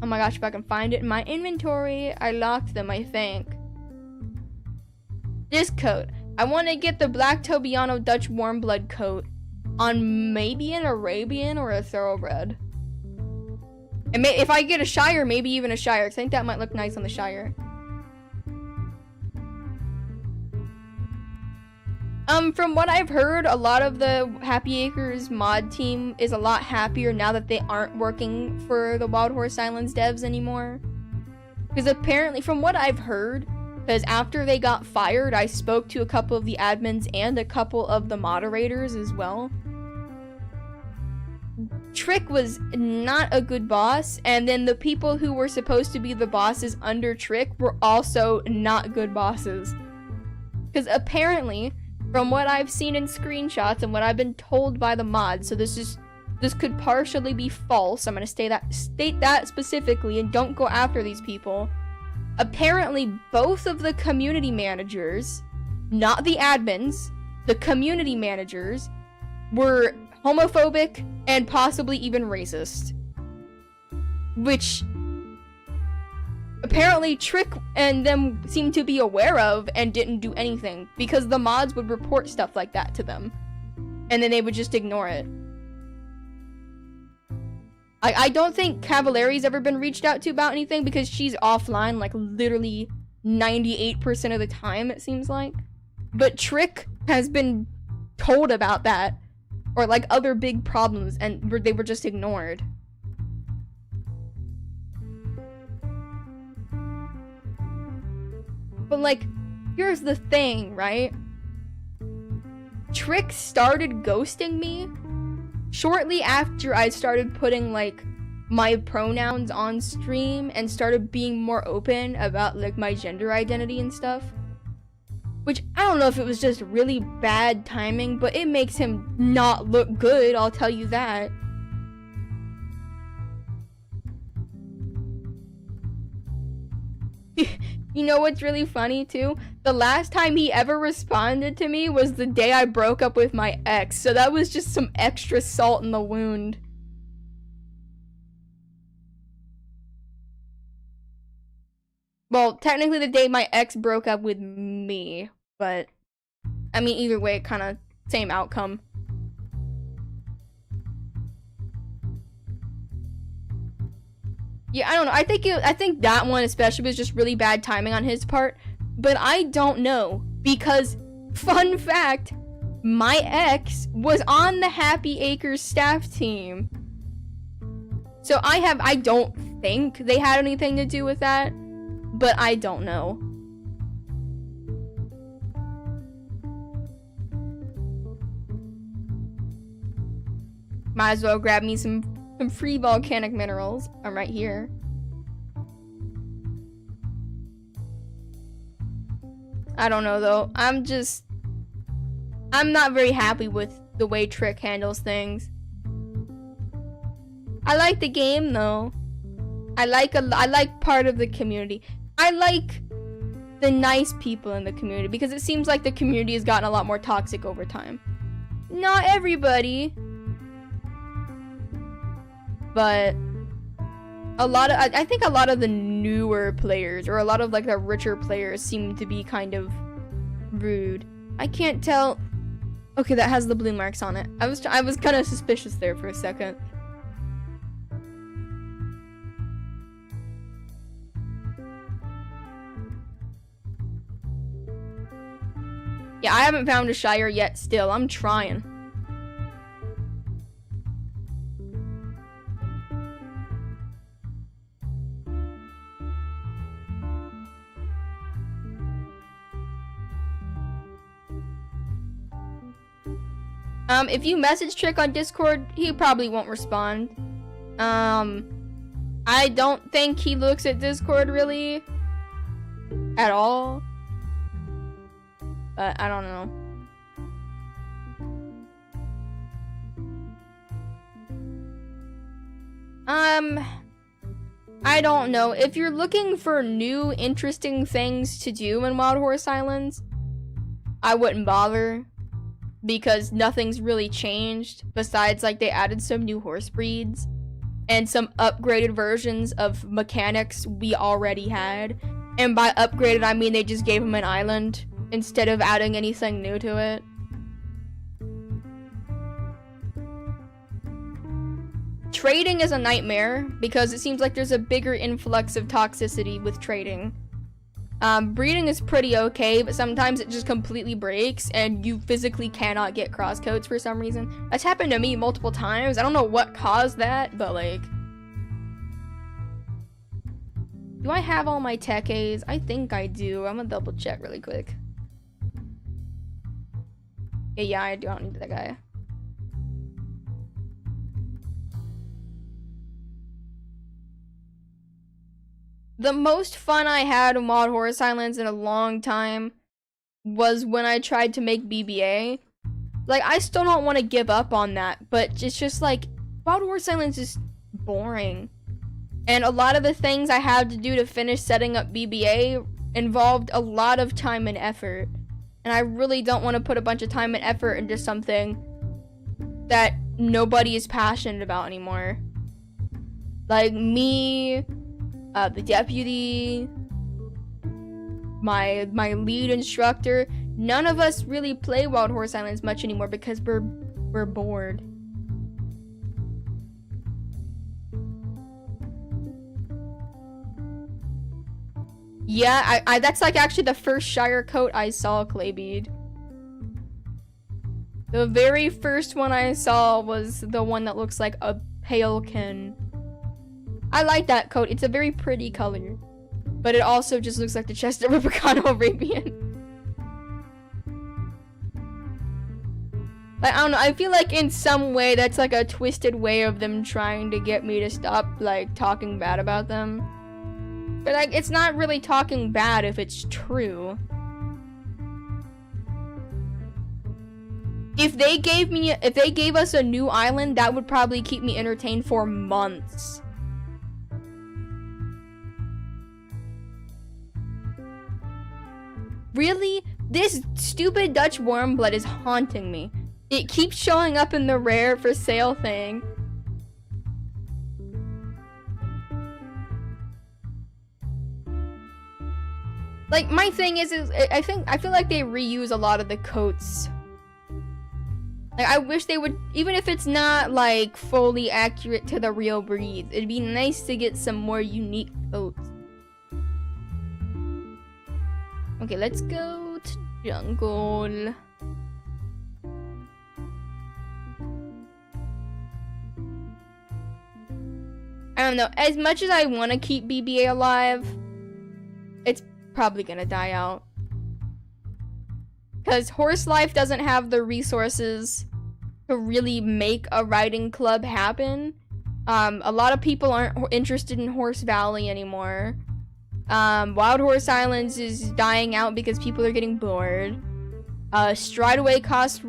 oh my gosh, if I can find it in my inventory. I locked them, I think. This coat. I want to get the Black Tobiano Dutch Warm Blood coat on maybe an Arabian or a Thoroughbred. And if I get a Shire, maybe even a Shire. I think that might look nice on the Shire. From what I've heard, a lot of the Happy Acres mod team is a lot happier now that they aren't working for the Wild Horse Islands devs anymore. Because apparently, from what I've heard, because after they got fired, I spoke to a couple of the admins and a couple of the moderators as well. Trick was not a good boss, and then the people who were supposed to be the bosses under Trick were also not good bosses. Because apparently, from what I've seen in screenshots and what I've been told by the mods, so this could partially be false. I'm gonna state that specifically and don't go after these people. Apparently, both of the community managers, not the admins, the community managers, were homophobic and possibly even racist. Which apparently Trick and them seemed to be aware of and didn't do anything because the mods would report stuff like that to them and then they would just ignore it. I don't think Cavallari's ever been reached out to about anything because she's offline like literally 98% of the time, it seems like. But Trick has been told about that or like other big problems and they were just ignored. But like, here's the thing, right? Trick started ghosting me shortly after I started putting like my pronouns on stream and started being more open about like my gender identity and stuff. Which I don't know if it was just really bad timing, but it makes him not look good, I'll tell you that. You know what's really funny too? The last time he ever responded to me was the day I broke up with my ex, so that was just some extra salt in the wound. Well, technically the day my ex broke up with me, but I mean either way, kind of same outcome. Yeah, I don't know. I think that one especially was just really bad timing on his part, but I don't know because fun fact, my ex was on the Happy Acres staff team. So I don't think they had anything to do with that, but I don't know. Might as well grab me some free volcanic minerals. I'm right here. I don't know though. I'm not very happy with the way Trick handles things. I like the game though. I like part of the community. I like the nice people in the community because it seems like the community has gotten a lot more toxic over time. Not everybody, but I think a lot of the newer players or a lot of like the richer players seem to be kind of rude. I can't tell. Okay, that has the blue marks on it. I was kind of suspicious there for a second. Yeah, I haven't found a Shire yet still. I'm trying. If you message Trick on Discord, he probably won't respond. I don't think he looks at Discord really at all. But I don't know. I don't know. If you're looking for new interesting things to do in Wild Horse Islands, I wouldn't bother. Because nothing's really changed besides like they added some new horse breeds and some upgraded versions of mechanics we already had. And by upgraded, I mean they just gave them an island instead of adding anything new to it. Trading is a nightmare because it seems like there's a bigger influx of toxicity with trading. Breeding is pretty okay, but sometimes it just completely breaks and you physically cannot get crosscoats for some reason. That's happened to me multiple times. I don't know what caused that, but like... Do I have all my tech A's? I think I do. I'm gonna double check really quick. Yeah, I don't need that guy. The most fun I had in Wild Horse Islands in a long time was when I tried to make BBA. Like, I still don't want to give up on that, but it's just like, Wild Horse Islands is boring. And a lot of the things I had to do to finish setting up BBA involved a lot of time and effort. And I really don't want to put a bunch of time and effort into something that nobody is passionate about anymore. Like me, the deputy, my lead instructor, none of us really play Wild Horse Islands much anymore because we're bored. Yeah, I that's like actually the first Shire coat I saw, Claybead. The very first one I saw was the one that looks like a palekin. I like that coat. It's a very pretty color. But it also just looks like the chest of Rubicano Arabian. Like, I don't know. I feel like in some way that's like a twisted way of them trying to get me to stop like talking bad about them. But like, it's not really talking bad if it's true. If they gave us a new island, that would probably keep me entertained for months. Really? This stupid Dutch warm blood is haunting me. It keeps showing up in the rare for sale thing. Like, my thing is I feel like they reuse a lot of the coats. Like, I wish they would, even if it's not like fully accurate to the real breed, it'd be nice to get some more unique coats. Okay, let's go to jungle. I don't know, as much as I want to keep BBA alive, probably gonna die out. Because Horse Life doesn't have the resources to really make a riding club happen. A lot of people aren't interested in Horse Valley anymore. Wild Horse Islands is dying out because people are getting bored. Strideway costs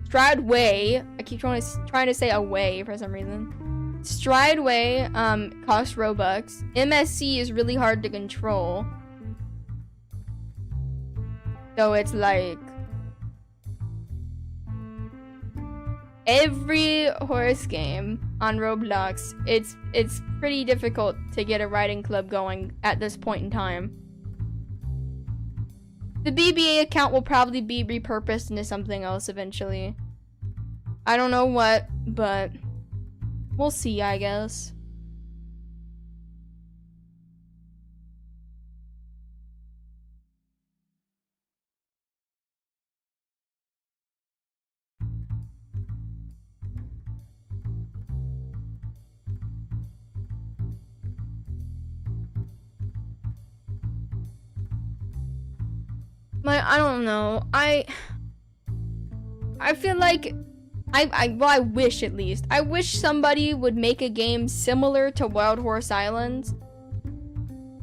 Strideway, I keep trying to say away for some reason. Strideway costs Robux. MSC is really hard to control. So it's like every horse game on Roblox, it's pretty difficult to get a riding club going at this point in time. The BBA account will probably be repurposed into something else eventually. I don't know what, but we'll see, I guess. I don't know. I feel like well, I wish at least. I wish somebody would make a game similar to Wild Horse Islands,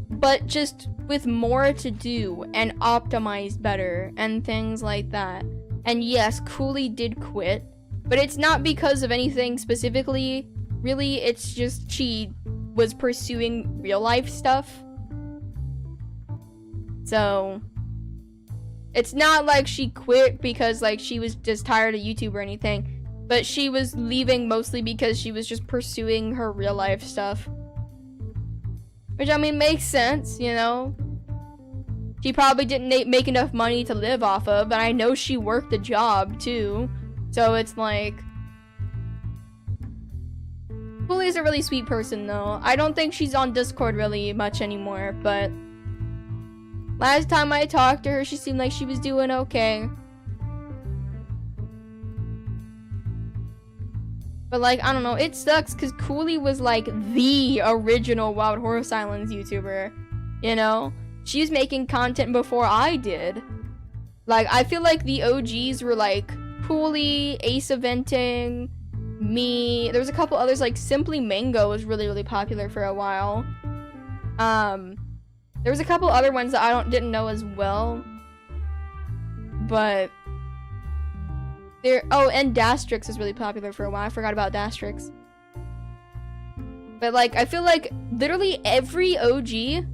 but just with more to do and optimized better and things like that. And yes, Cooley did quit, but it's not because of anything specifically. Really, it's just she was pursuing real life stuff. So it's not like she quit because like she was just tired of YouTube or anything, but she was leaving mostly because she was just pursuing her real life stuff. Which, I mean, makes sense, you know? She probably didn't make enough money to live off of, and I know she worked a job too. So it's like, Cooley's a really sweet person though. I don't think she's on Discord really much anymore, but last time I talked to her, she seemed like she was doing okay. But like, I don't know, it sucks because Cooley was like the original Wild Horse Islands YouTuber, you know? She was making content before I did. Like, I feel like the OGs were like Cooley, Ace Eventing, me. There was a couple others, like Simply Mango was really, really popular for a while. There was a couple other ones that I didn't know as well. But and Dastrix was really popular for a while. I forgot about Dastrix. But like, I feel like literally every OG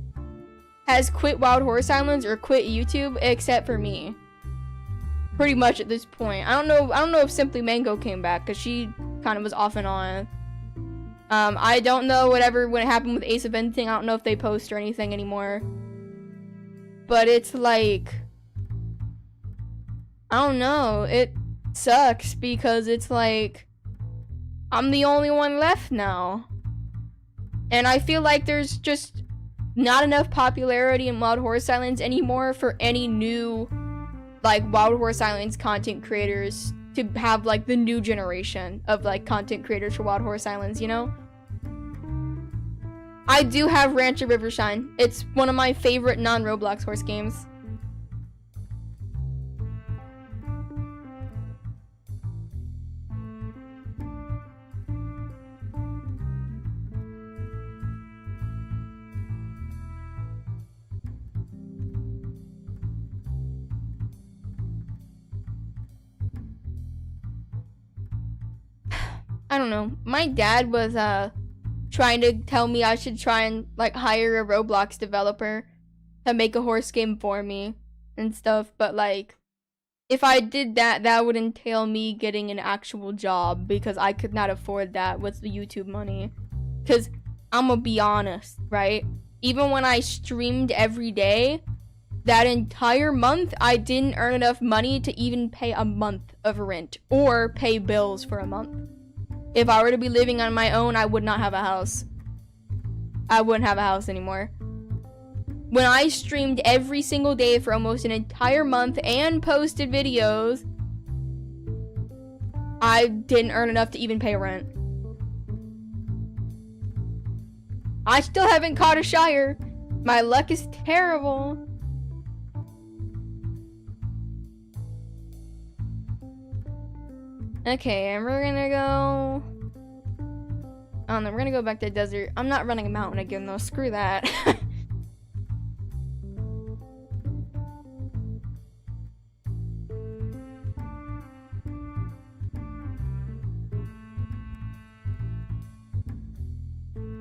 has quit Wild Horse Islands or quit YouTube except for me. Pretty much at this point. I don't know if Simply Mango came back because she kind of was off and on. I don't know when it happened with Ace Eventing. I don't know if they post or anything anymore. But it's like, I don't know. It sucks because it's like, I'm the only one left now. And I feel like there's just not enough popularity in Wild Horse Islands anymore for any new, like, Wild Horse Islands content creators to have, like, the new generation of, like, content creators for Wild Horse Islands, you know? I do have Rancher Rivershine. It's one of my favorite non-Roblox horse games. I don't know. My dad was trying to tell me I should try and like hire a Roblox developer to make a horse game for me and stuff, but like if I did that, that would entail me getting an actual job because I could not afford that with the YouTube money. Cause I'm gonna be honest, right? Even when I streamed every day, that entire month I didn't earn enough money to even pay a month of rent or pay bills for a month. If I were to be living on my own, I would not have a house. I wouldn't have a house anymore. When I streamed every single day for almost an entire month and posted videos, I didn't earn enough to even pay rent. I still haven't caught a Shire. My luck is terrible. Okay, and we're gonna go... Oh no, we're gonna go back to the desert. I'm not running a mountain again though, screw that.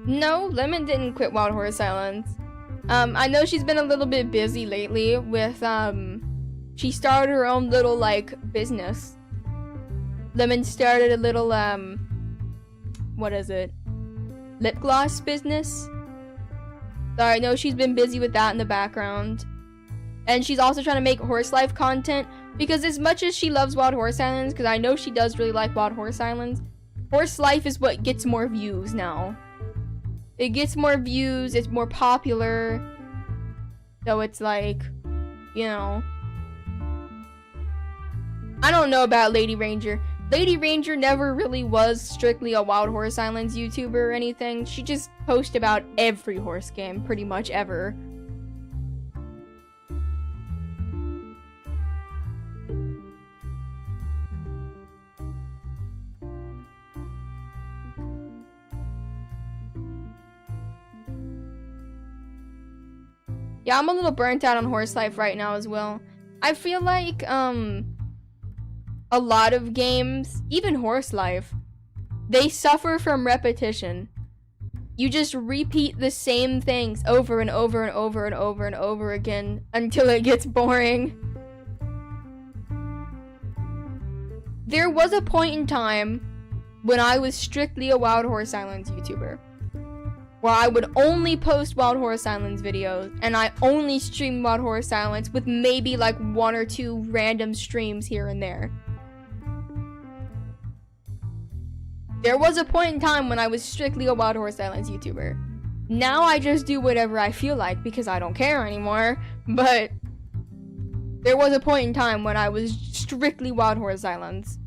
No, Lemon didn't quit Wild Horse Islands. I know she's been a little bit busy lately with, she started her own little, like, business. Lemon started a little, what is it? Lip gloss business. So I know she's been busy with that in the background. And she's also trying to make horse life content, because as much as she loves Wild Horse Islands, because I know she does really like Wild Horse Islands, horse life is what gets more views now. It gets more views, it's more popular. So it's like, you know. I don't know about Lady Ranger. Lady Ranger never really was strictly a Wild Horse Islands YouTuber or anything. She just posts about every horse game, pretty much ever. Yeah, I'm a little burnt out on horse life right now as well. I feel like, a lot of games, even horse life, they suffer from repetition. You just repeat the same things over and over and over and over and over again until it gets boring. There was a point in time when I was strictly a Wild Horse Islands YouTuber, where I would only post Wild Horse Islands videos, and I only stream Wild Horse Islands with maybe like 1 or 2 random streams here and there. There was a point in time when I was strictly a Wild Horse Islands YouTuber. Now I just do whatever I feel like because I don't care anymore, but there was a point in time when I was strictly Wild Horse Islands.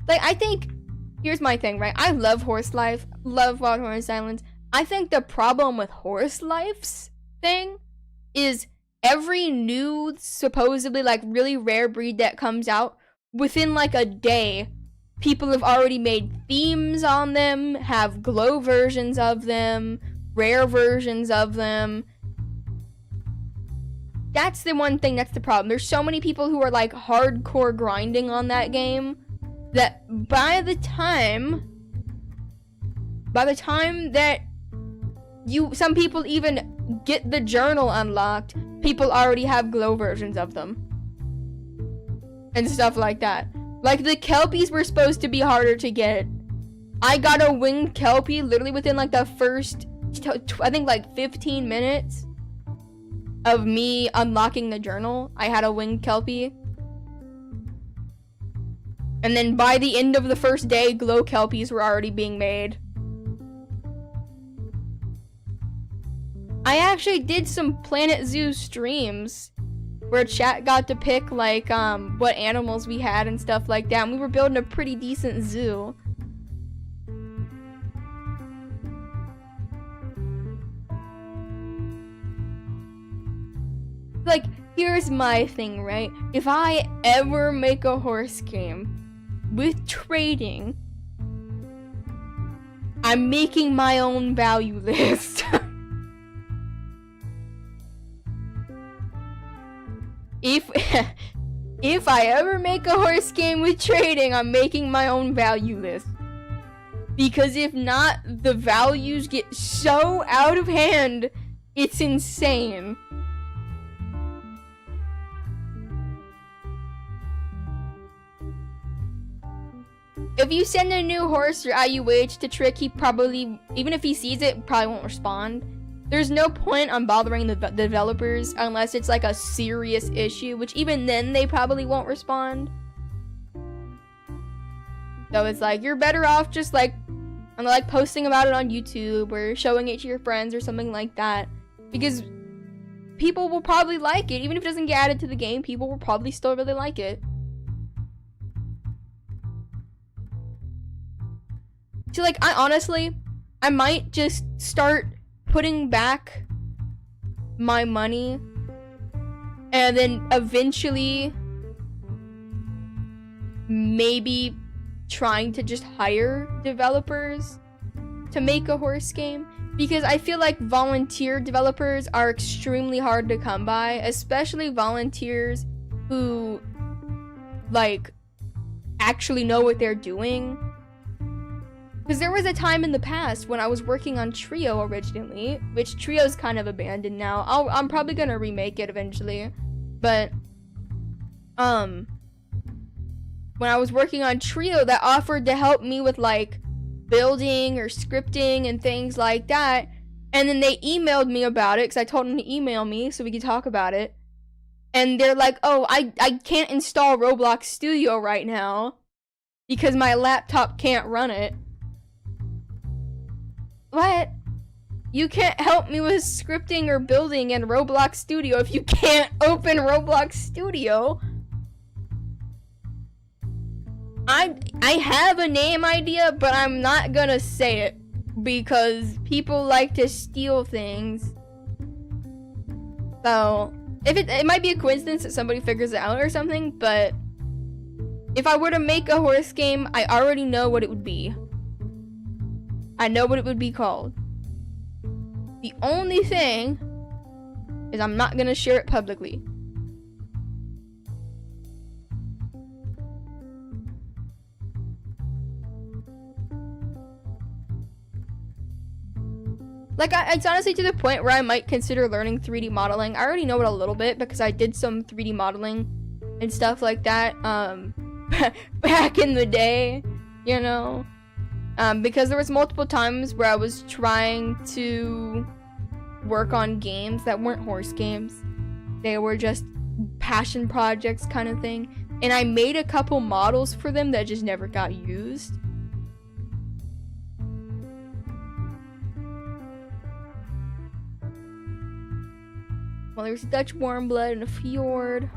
Like, I think, here's my thing, right? I love horse life, love Wild Horse Islands. I think the problem with horse life's thing is every new, supposedly, like, really rare breed that comes out, within, like, a day, people have already made themes on them, have glow versions of them, rare versions of them. That's the one thing that's the problem. There's so many people who are, like, hardcore grinding on that game that by the time that some people even get the journal unlocked, people already have glow versions of them and stuff like that. Like, the kelpies were supposed to be harder to get. I got a winged kelpie literally within like the first I think like 15 minutes of me unlocking the journal. I had a winged kelpie. And then by the end of the first day, glow kelpies were already being made. I actually did some Planet Zoo streams where chat got to pick like what animals we had and stuff like that, and we were building a pretty decent zoo. Like, here's my thing, right? If I ever make a horse game with trading, I'm making my own value list. If I ever make a horse game with trading, I'm making my own value list. Because if not, the values get so out of hand, it's insane. If you send a new horse or IUH to Trick, he probably, even if he sees it, probably won't respond. There's no point on bothering the developers unless it's like a serious issue, which even then they probably won't respond. So it's like, you're better off just like posting about it on YouTube or showing it to your friends or something like that, because people will probably like it. Even if it doesn't get added to the game, people will probably still really like it. So like, I honestly, I might just start putting back my money and then eventually maybe trying to just hire developers to make a horse game, because I feel like volunteer developers are extremely hard to come by, especially volunteers who like actually know what they're doing. Because there was a time in the past when I was working on Trio originally, which Trio's kind of abandoned now. I'm probably gonna remake it eventually, but when I was working on Trio, that offered to help me with like building or scripting and things like that, and then they emailed me about it because I told them to email me so we could talk about it, and they're like, oh, I can't install Roblox Studio right now because my laptop can't run it. What? You can't help me with scripting or building in Roblox Studio if you can't open Roblox Studio? I have a name idea, but I'm not gonna say it because people like to steal things. So, if it might be a coincidence that somebody figures it out or something, but if I were to make a horse game, I already know what it would be. I know what it would be called. The only thing is I'm not gonna share it publicly. Like, it's honestly to the point where I might consider learning 3D modeling. I already know it a little bit because I did some 3D modeling and stuff like that back in the day, you know? Because there was multiple times where I was trying to work on games that weren't horse games. They were just passion projects kind of thing. And I made a couple models for them that just never got used. Well, there's Dutch warm blood and a fjord.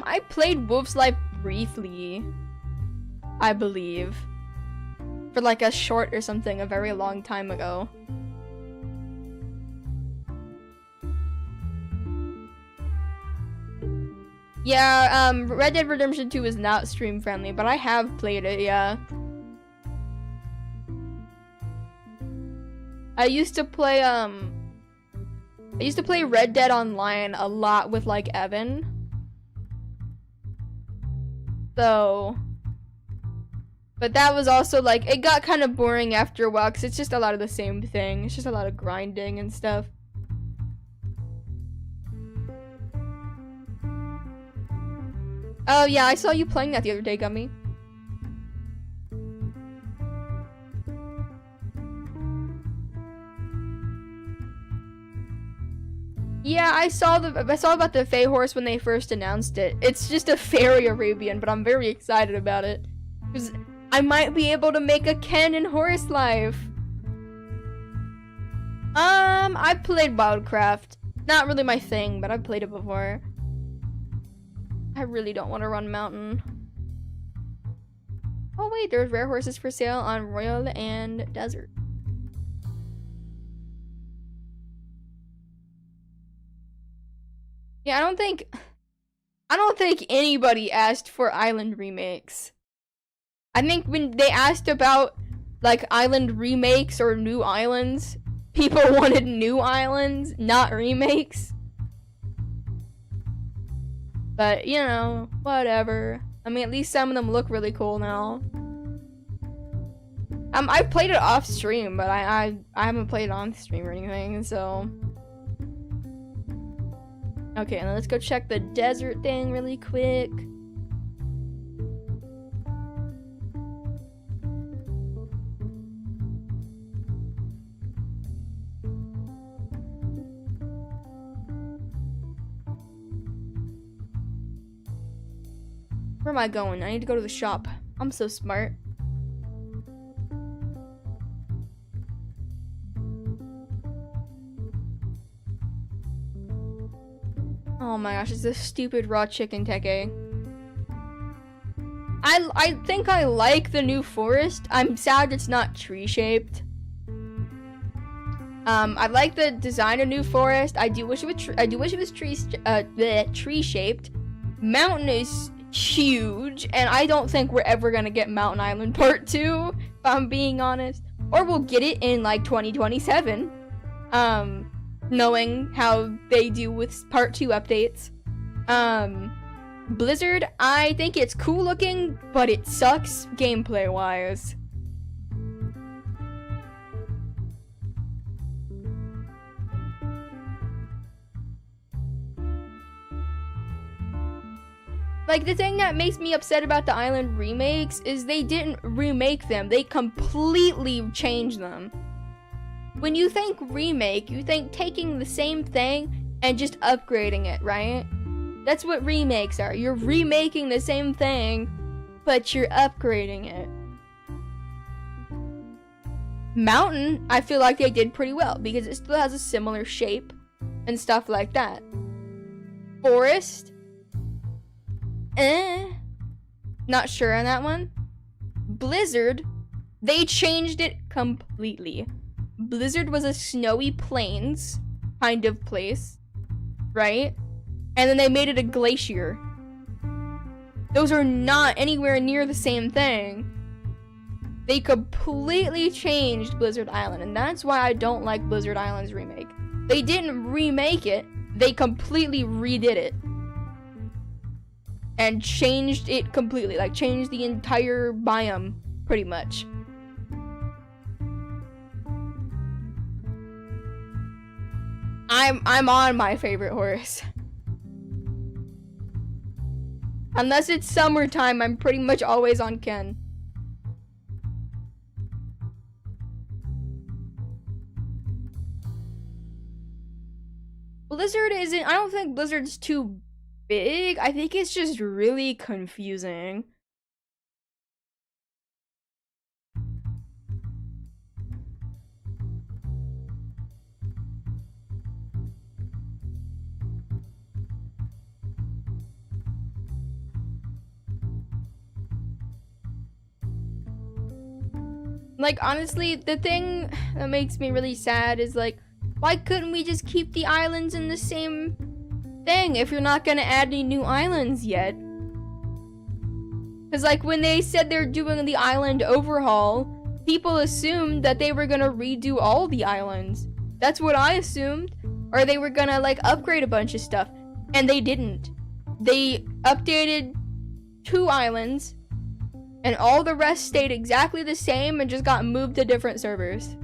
I played Wolf's Life briefly, I believe, for like a short or something a very long time ago. Yeah, Red Dead Redemption 2 is not stream friendly, but I have played it, yeah. I used to play Red Dead Online a lot with like Evan. So, but that was also like, it got kind of boring after a while because it's just a lot of the same thing. It's just a lot of grinding and stuff. Oh yeah, I saw you playing that the other day, Gummy. Yeah, I saw about the Fey horse when they first announced it. It's just a fairy Arabian, but I'm very excited about it. Because I might be able to make a Ken in Horse Life. I played Wildcraft. Not really my thing, but I've played it before. I really don't want to run mountain. Oh wait, there's rare horses for sale on Royal and Desert. Yeah, I don't think anybody asked for island remakes. I think when they asked about like island remakes or new islands, people wanted new islands, not remakes. But, you know, whatever. I mean, at least some of them look really cool now. I've played it off stream, but I haven't played it on stream or anything, so. Okay, now let's go check the desert thing really quick. Where am I going? I need to go to the shop. I'm so smart. Oh my gosh, it's this stupid raw chicken teke. I think I like the new forest. I'm sad it's not tree-shaped. I like the design of New Forest. I do wish it was tree-shaped. Mountain is huge, and I don't think we're ever gonna get Mountain Island Part 2, if I'm being honest. Or we'll get it in like 2027. Knowing how they do with Part 2 updates. Blizzard, I think it's cool looking, but it sucks gameplay-wise. Like, the thing that makes me upset about the Island remakes is they didn't remake them. They completely changed them. When you think remake, you think taking the same thing and just upgrading it, right? That's what remakes are. You're remaking the same thing, but you're upgrading it. Mountain, I feel like they did pretty well because it still has a similar shape and stuff like that. Forest, not sure on that one. Blizzard, they changed it completely. Blizzard was a snowy plains kind of place, right? And then they made it a glacier. Those are not anywhere near the same thing. They completely changed Blizzard Island, and that's why I don't like Blizzard Island's remake. They didn't remake it, they completely redid it. And changed it completely, like changed the entire biome, pretty much. I'm on my favorite horse. Unless it's summertime, I'm pretty much always on Ken. Blizzard isn't, I don't think Blizzard's too big. I think it's just really confusing. Like, honestly, the thing that makes me really sad is, like, why couldn't we just keep the islands in the same thing if you're not gonna add any new islands yet? Because, like, when they said they're doing the island overhaul, people assumed that they were gonna redo all the islands. That's what I assumed. Or they were gonna, like, upgrade a bunch of stuff. And they didn't. They updated 2 islands, and all the rest stayed exactly the same and just got moved to different servers.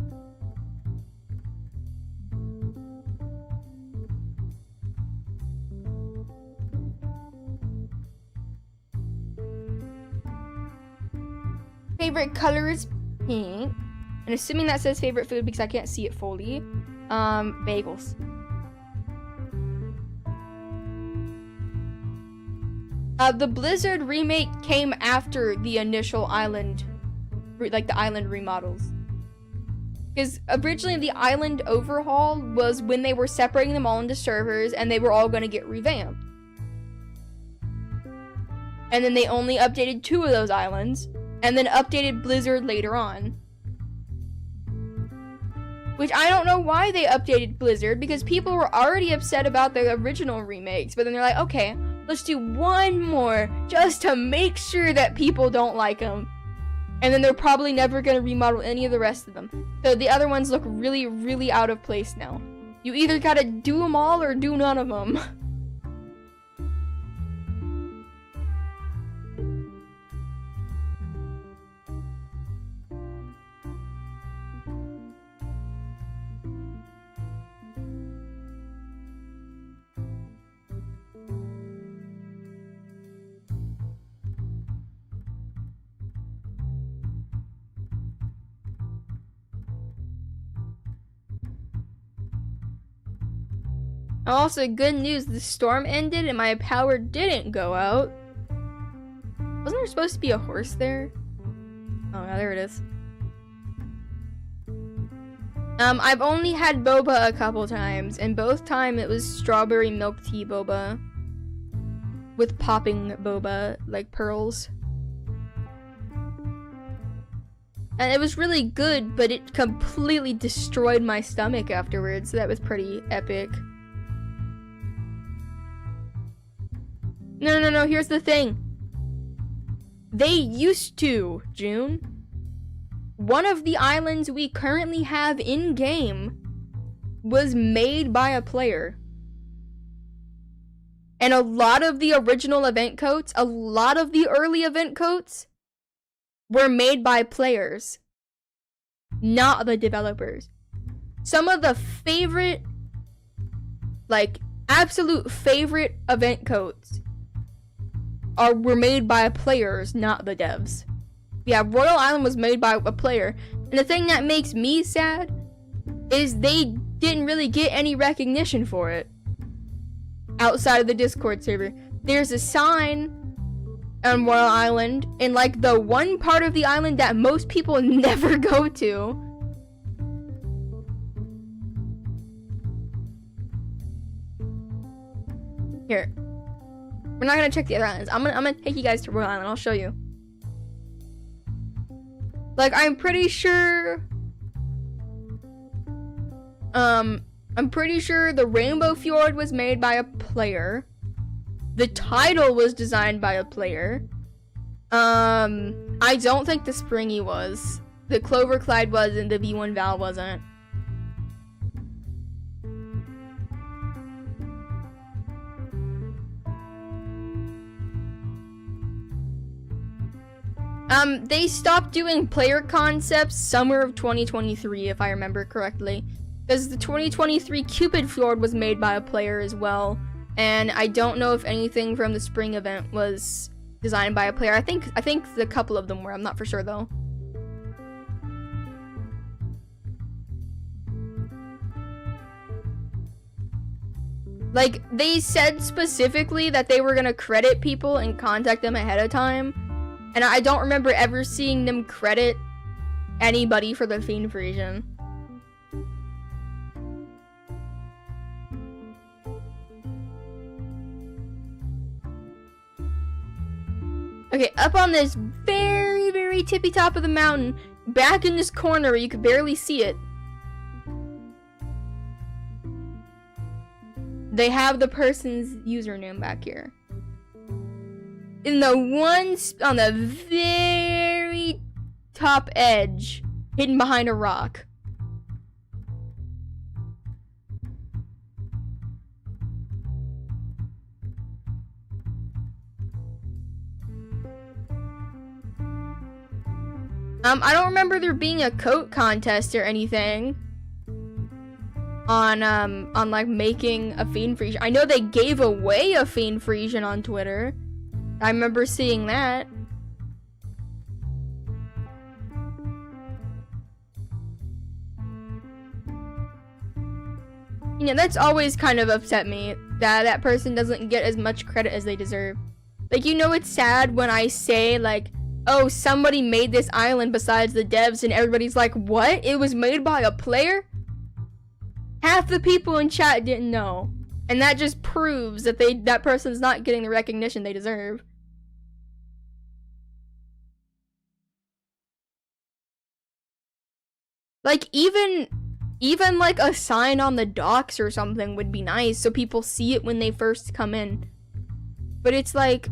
Favorite color is pink. And assuming that says favorite food because I can't see it fully. Bagels. The Blizzard remake came after the initial island, like the island remodels. Because originally the island overhaul was when they were separating them all into servers and they were all going to get revamped. And then they only updated 2 of those islands and then updated Blizzard later on. Which I don't know why they updated Blizzard because people were already upset about the original remakes. But then they're like, okay, let's do one more just to make sure that people don't like them. And then they're probably never going to remodel any of the rest of them. So the other ones look really, really out of place now. You either got to do them all or do none of them. Also, good news, the storm ended and my power didn't go out. Wasn't there supposed to be a horse there? Oh, yeah, there it is. I've only had boba a couple times, and both time it was strawberry milk tea boba with popping boba, like pearls. And it was really good, but it completely destroyed my stomach afterwards, so that was pretty epic. No, here's the thing. They used to, June. One of the islands we currently have in-game was made by a player. And a lot of the original event codes, a lot of the early event codes were made by players, not the developers. Some of the favorite, like, absolute favorite event codes were made by players, not the devs. Yeah, Royal Island was made by a player. And the thing that makes me sad is they didn't really get any recognition for it outside of the Discord server. There's a sign on Royal Island in like the one part of the island that most people never go to. Here. We're not gonna check the other islands. I'm gonna take you guys to Royal Island. I'll show you. Like, I'm pretty sure the Rainbow Fjord was made by a player. The title was designed by a player. I don't think the Springy was. The Cloverclyde was, and the V1 Val wasn't. They stopped doing player concepts summer of 2023, if I remember correctly. Because the 2023 Cupid Fjord was made by a player as well. And I don't know if anything from the spring event was designed by a player. I think a couple of them were. I'm not for sure though. Like, they said specifically that they were gonna credit people and contact them ahead of time. And I don't remember ever seeing them credit anybody for the Fiend Frisian. Okay, up on this very, very tippy top of the mountain, back in this corner where you could barely see it, they have the person's username back here. In the one on the very top edge, hidden behind a rock. I don't remember there being a coat contest or anything on like making a Fiend Frisian. I know they gave away a Fiend Frisian on Twitter. I remember seeing that. You know, that's always kind of upset me, that that person doesn't get as much credit as they deserve. Like, you know, it's sad when I say, like, oh, somebody made this island besides the devs, and everybody's like, what? It was made by a player? Half the people in chat didn't know. And that just proves that that person's not getting the recognition they deserve. Like, even like a sign on the docks or something would be nice so people see it when they first come in. But it's like,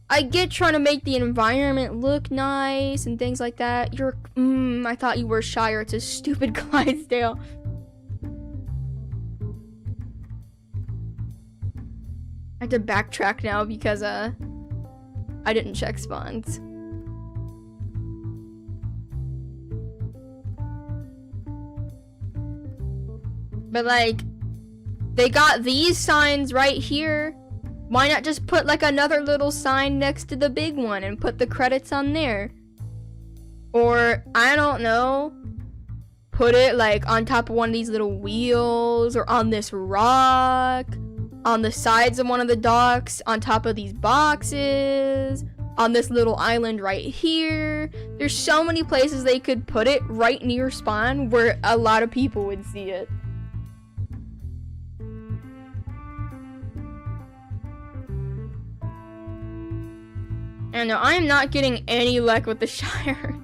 I get trying to make the environment look nice and things like that. I thought you were Shire. It's a stupid Clydesdale. I have to backtrack now because, I didn't check spawns. But, like, they got these signs right here. Why not just put, like, another little sign next to the big one and put the credits on there? Or, I don't know, put it, like, on top of one of these little wheels, or on this rock, on the sides of one of the docks, on top of these boxes, on this little island right here. There's so many places they could put it right near spawn where a lot of people would see it. And no, I am not getting any luck with the Shire.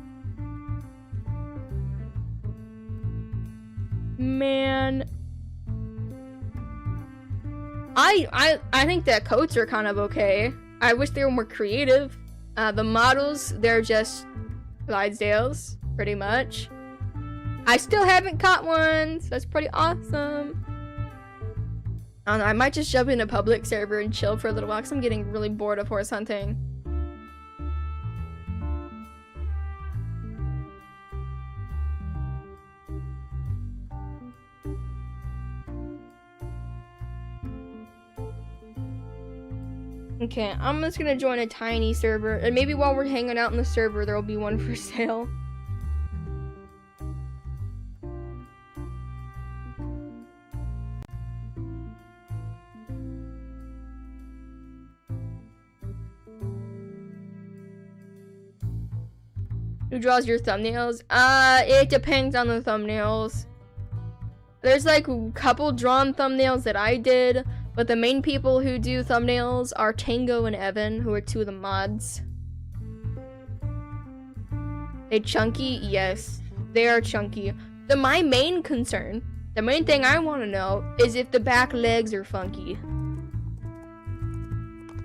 Man. I think that coats are kind of okay. I wish they were more creative. The models, they're just Clydesdales, pretty much. I still haven't caught one, so that's pretty awesome. I don't know, I might just jump in a public server and chill for a little while because I'm getting really bored of horse hunting. Okay, I'm just gonna join a tiny server, and maybe while we're hanging out in the server, there will be one for sale. Who draws your thumbnails? It depends on the thumbnails. There's like a couple drawn thumbnails that I did. But the main people who do thumbnails are Tango and Evan, who are two of the mods. They chunky? Yes, they are chunky. My main concern, the main thing I want to know, is if the back legs are funky.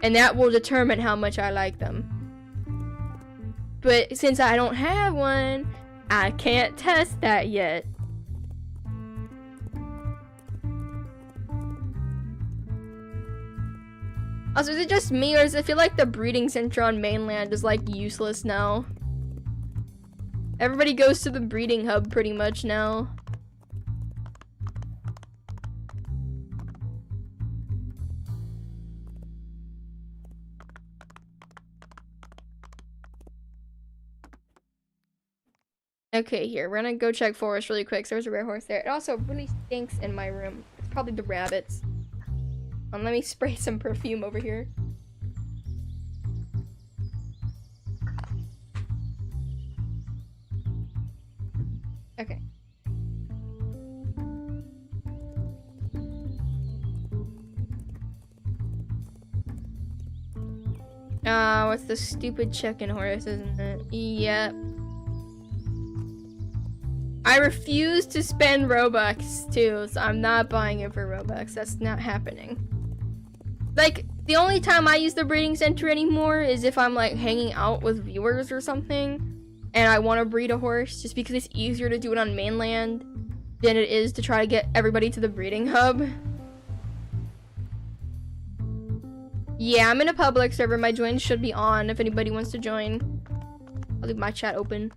And that will determine how much I like them. But since I don't have one, I can't test that yet. Also, is it just me, or does it feel like the breeding center on mainland is like useless now? Everybody goes to the breeding hub pretty much now. Okay, here, we're gonna go check forest really quick. So there's a rare horse there. It also really stinks in my room. It's probably the rabbits. Let me spray some perfume over here. Okay. What's the stupid chicken horse, isn't it? Yep. I refuse to spend Robux too, so I'm not buying it for Robux. That's not happening. Like, the only time I use the breeding center anymore is if I'm like hanging out with viewers or something and I want to breed a horse, just because it's easier to do it on mainland than it is to try to get everybody to the breeding hub. Yeah, I'm in a public server. My join should be on if anybody wants to join. I'll leave my chat open.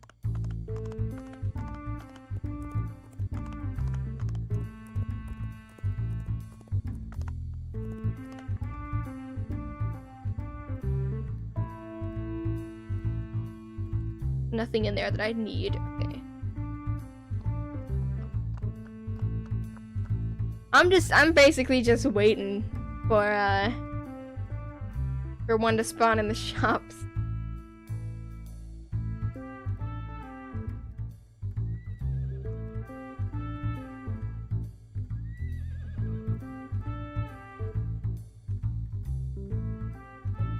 Nothing in there that I need. Okay. I'm basically just waiting for one to spawn in the shops.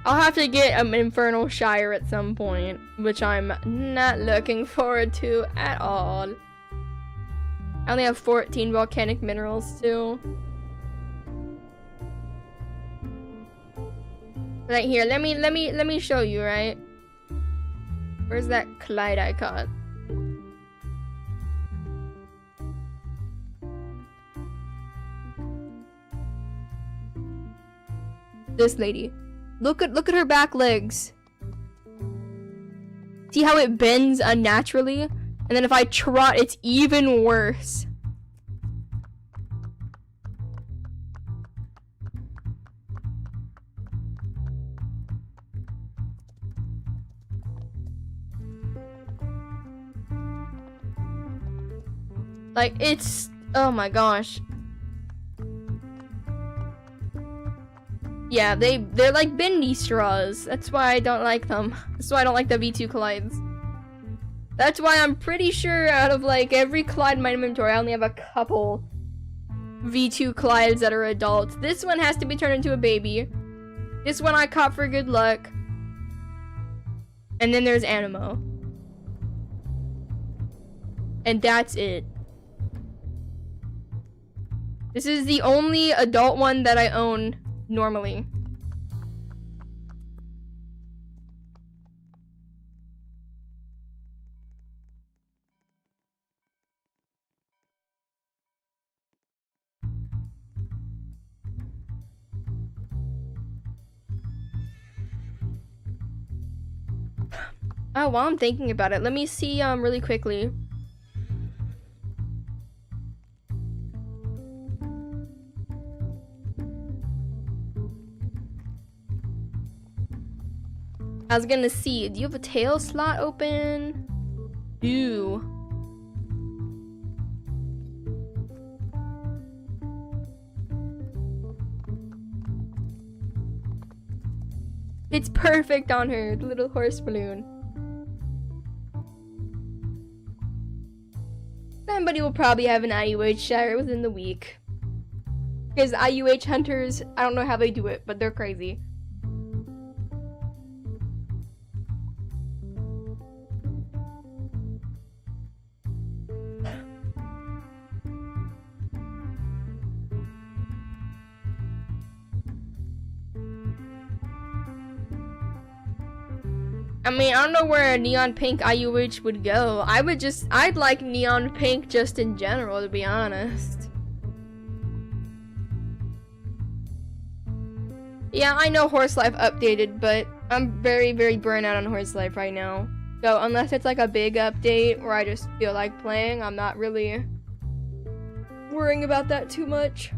I'll have to get an infernal Shire at some point, which I'm not looking forward to at all. I only have 14 volcanic minerals too. Right here, let me show you, right? Where's that Clyde I caught? This lady. Look at her back legs. See how it bends unnaturally? And then if I trot, it's even worse. Like, it's... oh my gosh. Yeah, they're like bendy straws. That's why I don't like them. That's why I don't like the V2 collides. That's why I'm pretty sure out of like every collide in my inventory, I only have a couple V2 collides that are adults. This one has to be turned into a baby. This one I caught for good luck. And then there's Animo. And that's it. This is the only adult one that I own normally. Oh, while I'm thinking about it, let me see really quickly. I was gonna see, do you have a tail slot open? Ew. It's perfect on her, the little horse balloon. Somebody will probably have an IUH Shire within the week. Because IUH hunters, I don't know how they do it, but they're crazy. I mean, I don't know where a neon pink IUH would go. I'd like neon pink just in general, to be honest. Yeah, I know Horse Life updated, but I'm very, very burnt out on Horse Life right now. So unless it's like a big update where I just feel like playing, I'm not really worrying about that too much.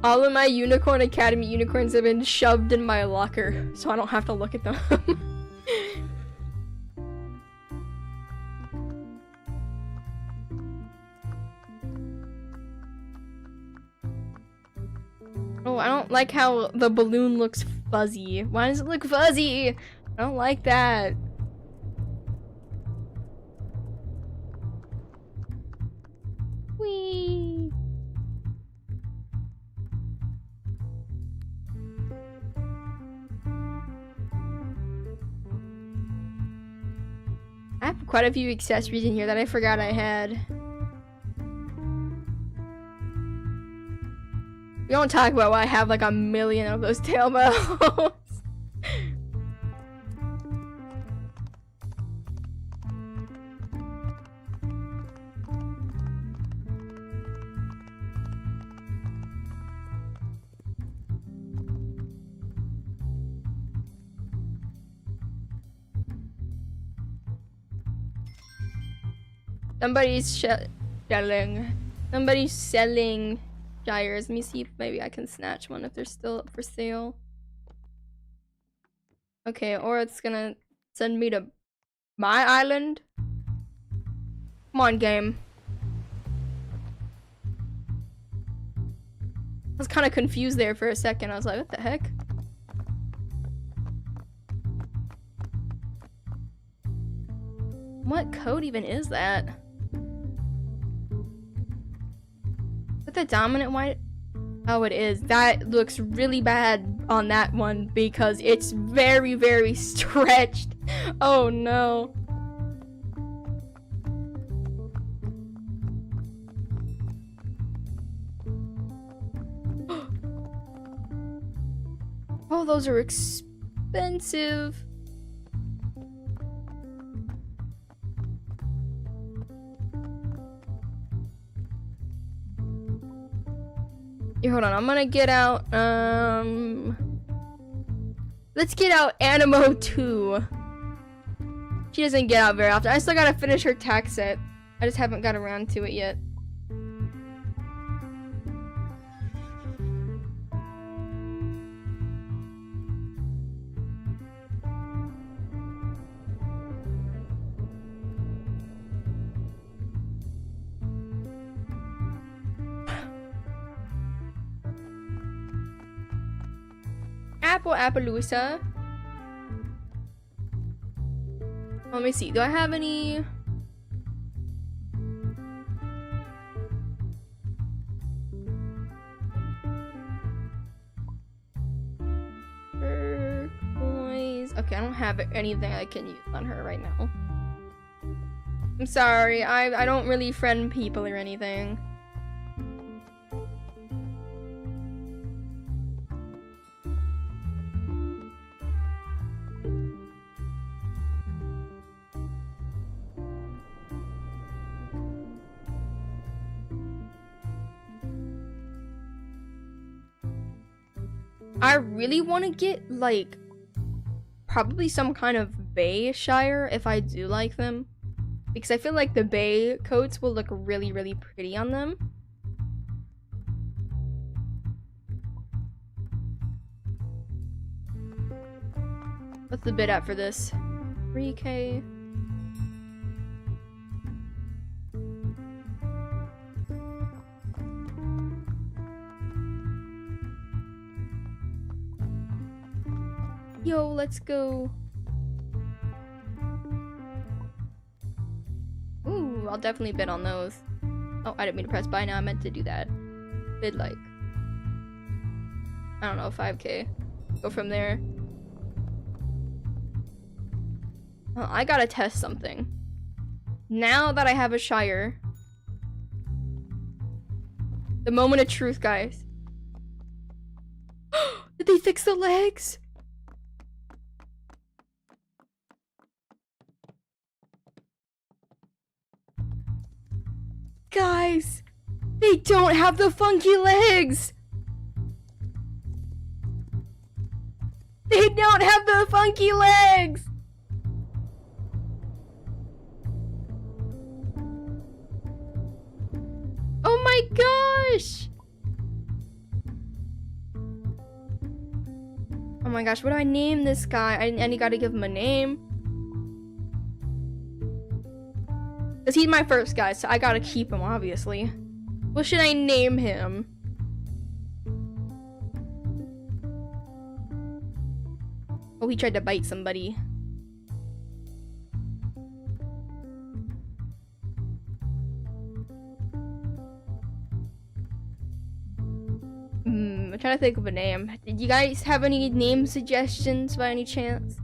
All of my Unicorn Academy unicorns have been shoved in my locker, so I don't have to look at them. Oh, I don't like how the balloon looks fuzzy. Why does it look fuzzy? I don't like that. Whee! I have quite a few accessories in here that I forgot I had. We don't talk about why I have like a million of those tail bows. Somebody's selling Shires. Let me see if maybe I can snatch one if they're still up for sale. Okay, or it's gonna send me to my island. Come on, game. I was kind of confused there for a second. I was like, what the heck? What code even is that? Is that the dominant white? Oh, it is. That looks really bad on that one because it's very, very stretched. Oh no. Oh, those are expensive. Here, hold on, I'm gonna get out, let's get out Animo 2. She doesn't get out very often. I still gotta finish her tack set. I just haven't got around to it yet. Appaloosa. Let me see. Do I have any? Turquoise. Okay, I don't have anything I can use on her right now. I'm sorry. I don't really friend people or anything. I really want to get, like, probably some kind of bay Shire if I do like them. Because I feel like the bay coats will look really, really pretty on them. What's the bid at for this? 3K. Yo, let's go. Ooh, I'll definitely bid on those. Oh, I didn't mean to press buy now. I meant to do that. Bid like, I don't know, 5K. Go from there. Well, I gotta test something. Now that I have a Shire. The moment of truth, guys. Did they fix the legs? Guys, they don't have the funky legs. They don't have the funky legs. Oh my gosh. Oh my gosh, what do I name this guy? I gotta give him a name. Because he's my first guy, so I gotta keep him, obviously. What should I name him? Oh, he tried to bite somebody. I'm trying to think of a name. Did you guys have any name suggestions by any chance?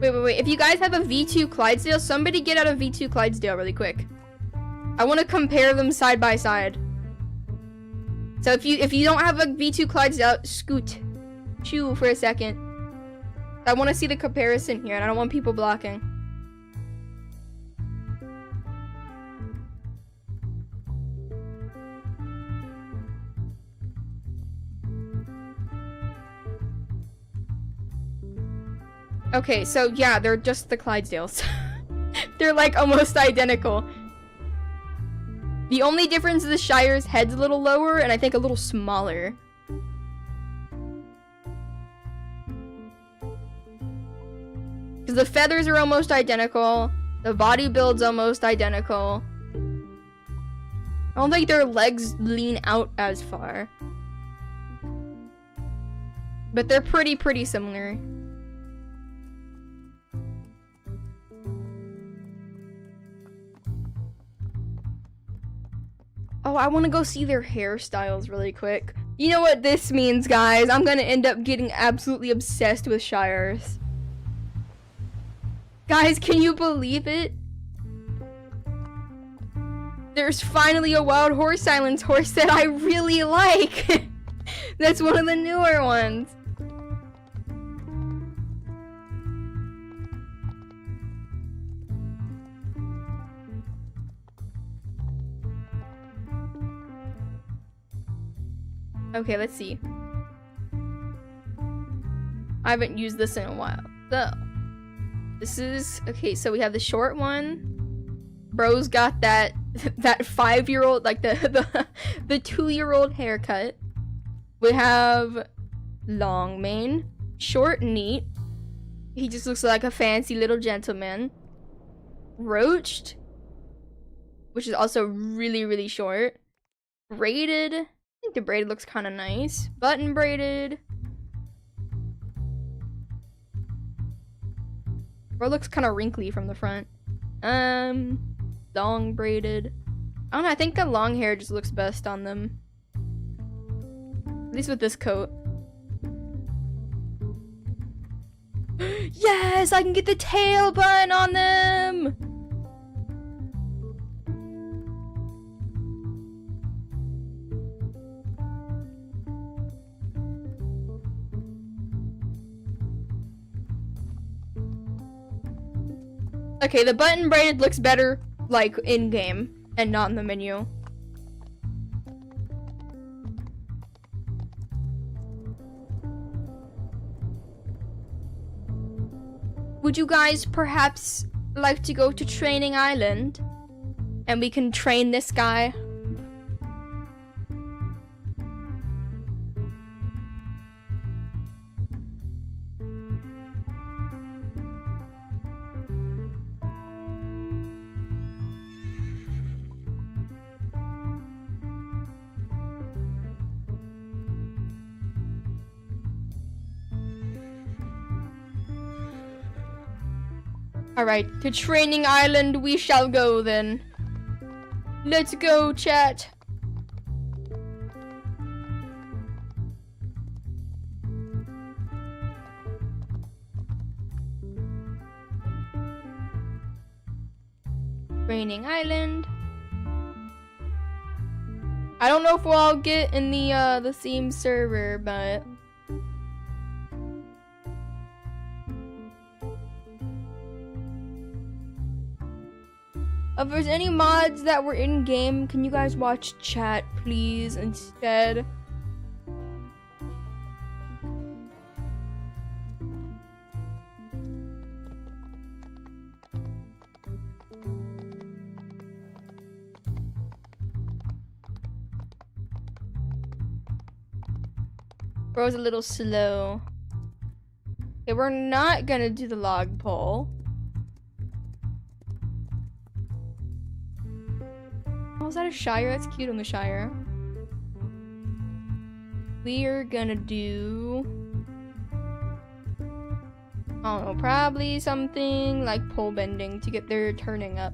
Wait. If you guys have a V2 Clydesdale, somebody get out a V2 Clydesdale really quick. I want to compare them side by side. So if you don't have a V2 Clydesdale, chew for a second. I want to see the comparison here, and I don't want people blocking. Okay, so yeah, they're just the Clydesdales. They're like almost identical. The only difference is the Shire's head's a little lower and I think a little smaller. Because the feathers are almost identical. The body build's almost identical. I don't think their legs lean out as far. But they're pretty similar. Oh, I want to go see their hairstyles really quick. You know what this means, guys? I'm gonna end up getting absolutely obsessed with Shires. Guys, can you believe it? There's finally a Wild Horse Islands horse that I really like. That's one of the newer ones. Okay, let's see. I haven't used this in a while. So, this is... Okay, so we have the short one. Bro's got that 5-year-old, like the 2-year-old haircut. We have long mane, short neat. He just looks like a fancy little gentleman. Roached, which is also really, really short. Braided. I think the braided looks kind of nice. Button braided. Bro looks kind of wrinkly from the front. Long braided. I don't know, I think the long hair just looks best on them. At least with this coat. Yes, I can get the tail bun on them! Okay, the button braided looks better, like, in-game, and not in the menu. Would you guys perhaps like to go to Training Island? And we can train this guy? Alright, to Training Island we shall go then. Let's go, chat. Training Island. I don't know if we'll all get in the same server, but if there's any mods that were in game, can you guys watch chat, please, instead? Bro's a little slow. Okay, we're not gonna do the log pull. Oh, is that a Shire? That's cute on the Shire. We're gonna do... I don't know, probably something like pole bending to get their turning up.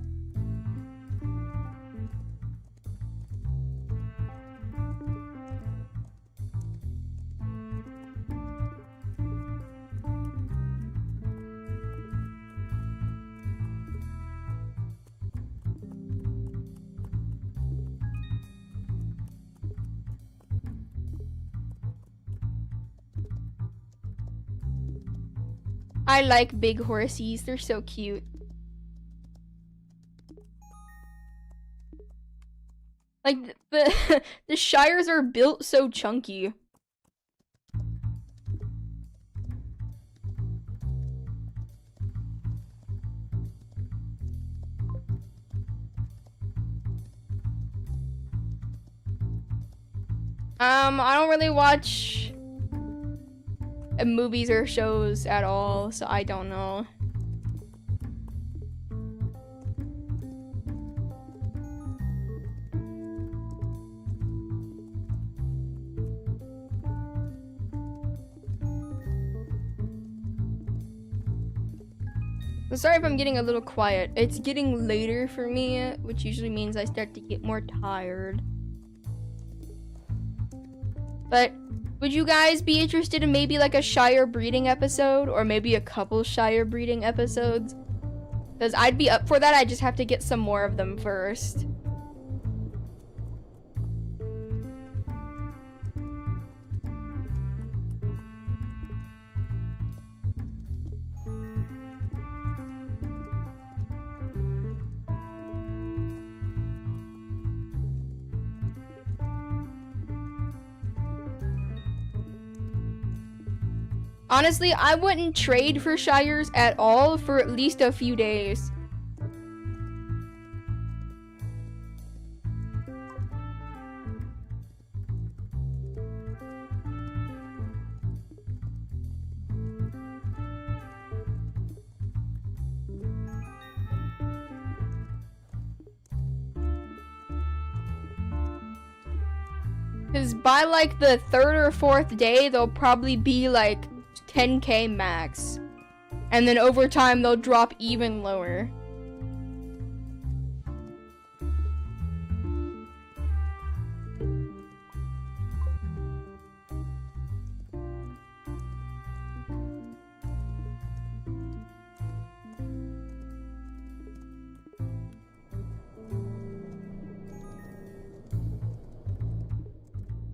I like big horsies, they're so cute. Like, the Shires are built so chunky. I don't really watch movies or shows at all, so I don't know. I'm sorry if I'm getting a little quiet. It's getting later for me, which usually means I start to get more tired. But would you guys be interested in maybe like a Shire breeding episode, or maybe a couple Shire breeding episodes? Because I'd be up for that, I just have to get some more of them first. Honestly, I wouldn't trade for Shires at all for at least a few days. Because by like the 3rd or 4th day, they'll probably be like 10k max. And then over time, they'll drop even lower.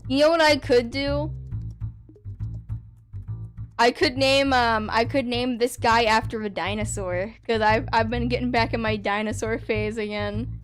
You know what I could do? I could name this guy after a dinosaur, because I've been getting back in my dinosaur phase again.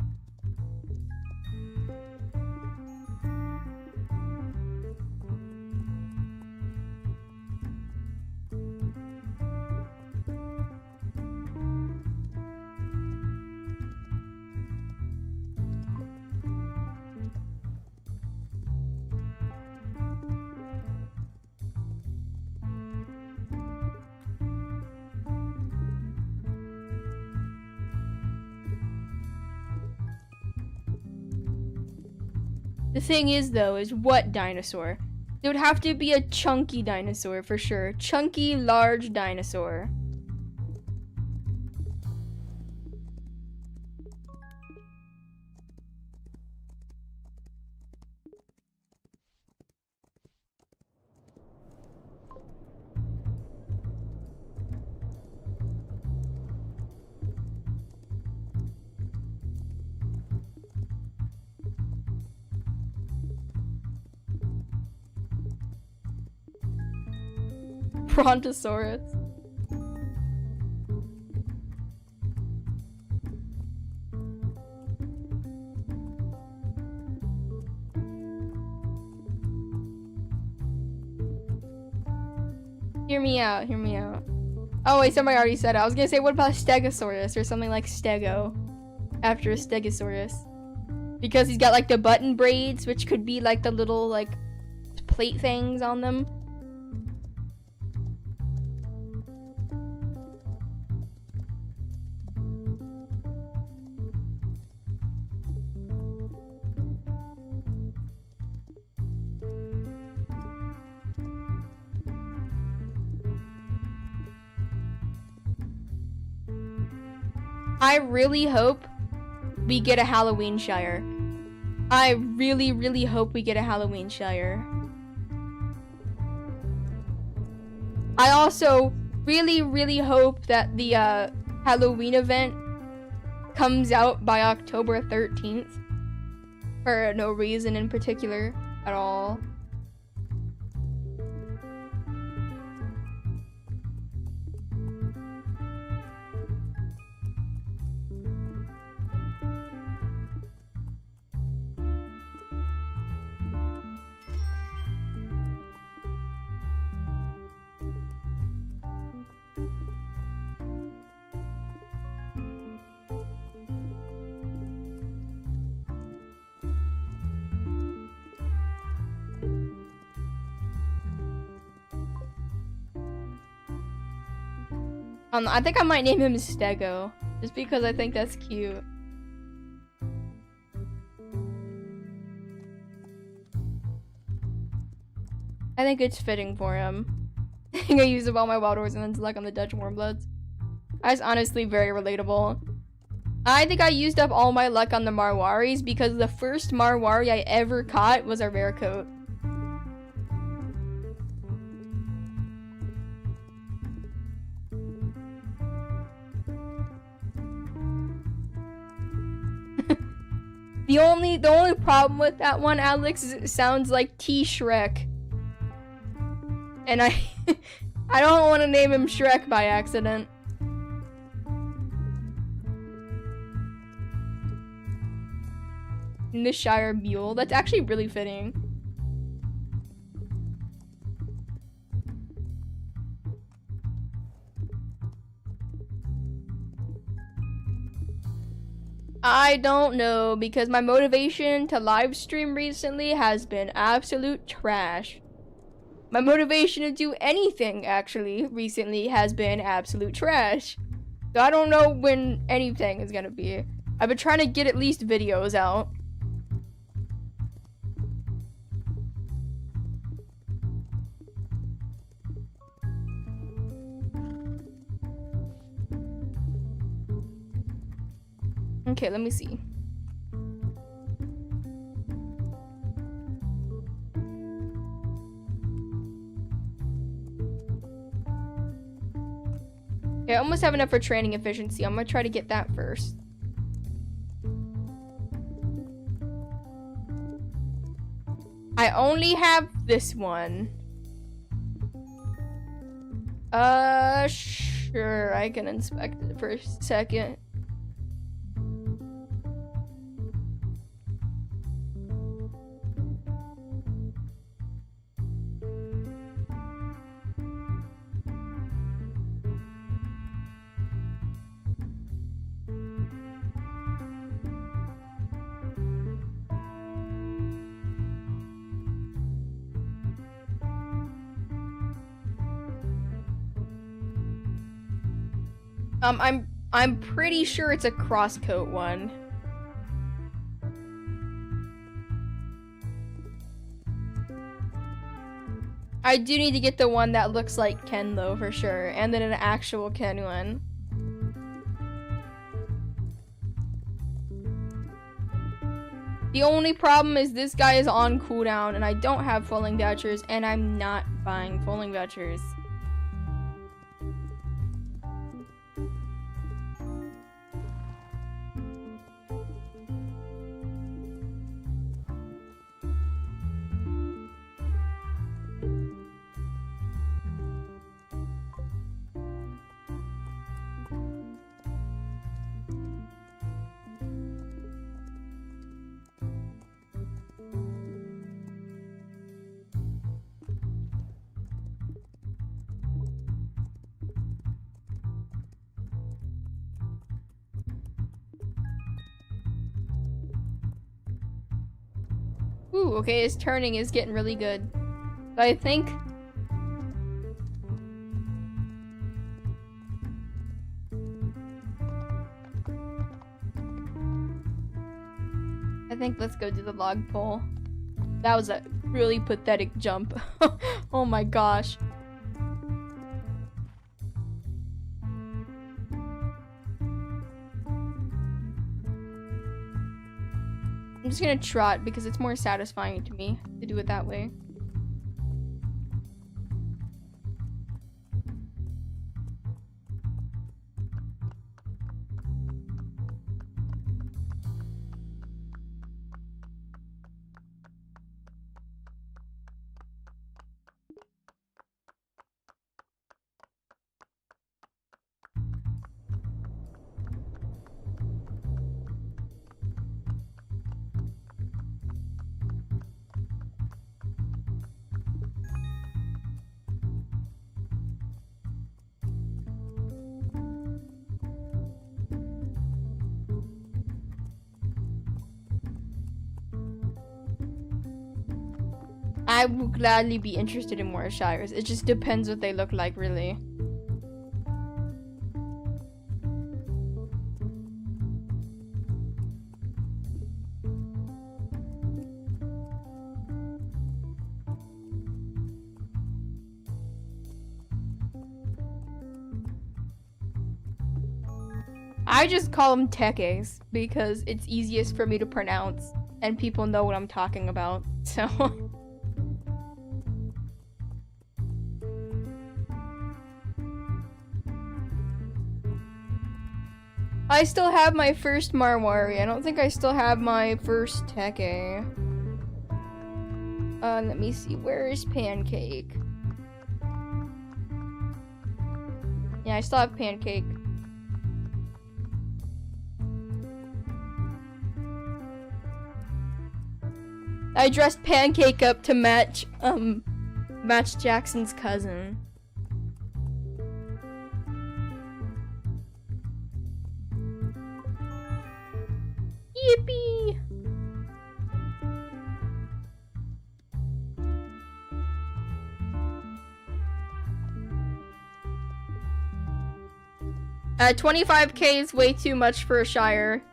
The thing is, though, is what dinosaur? It would have to be a chunky dinosaur for sure. Chunky, large dinosaur. Brontosaurus. Hear me out, hear me out. Oh wait, somebody already said it. I was gonna say, what about Stegosaurus or something like Stego after a Stegosaurus? Because he's got like the button braids, which could be like the little like plate things on them. I really hope we get a Halloween Shire. I really, really hope we get a Halloween Shire. I also really, really hope that the Halloween event comes out by October 13th. For no reason in particular at all. I think I might name him Stego, just because I think that's cute. I think it's fitting for him. I think I used up all my Wild Horse and then select on the Dutch Warmbloods. That's honestly very relatable. I think I used up all my luck on the Marwaris because the first Marwari I ever caught was a rare coat. The only problem with that one, Alex, is it sounds like T-Shrek. And I don't want to name him Shrek by accident. And the Shire Mule, that's actually really fitting. I don't know, because my motivation to live stream recently has been absolute trash. My motivation to do anything, actually, recently has been absolute trash. So I don't know when anything is gonna be. I've been trying to get at least videos out. Okay, let me see. Okay, I almost have enough for training efficiency. I'm gonna try to get that first. I only have this one. Sure, I can inspect it for a second. I'm pretty sure it's a crosscoat one. I do need to get the one that looks like Ken though, for sure, and then an actual Ken one. The only problem is this guy is on cooldown and I don't have falling vouchers and I'm not buying falling vouchers. Ooh, okay, his turning is getting really good. But I think... let's go do the log pull. That was a really pathetic jump. Oh my gosh. I'm just gonna trot because it's more satisfying to me to do it that way. I would gladly be interested in more Shires. It just depends what they look like, really. I just call them tekes because it's easiest for me to pronounce and people know what I'm talking about, so... I still have my first Marwari. I don't think I still have my first Teke. Let me see. Where is Pancake? Yeah, I still have Pancake. I dressed Pancake up to match Jackson's cousin. Yippee! $25K is way too much for a Shire.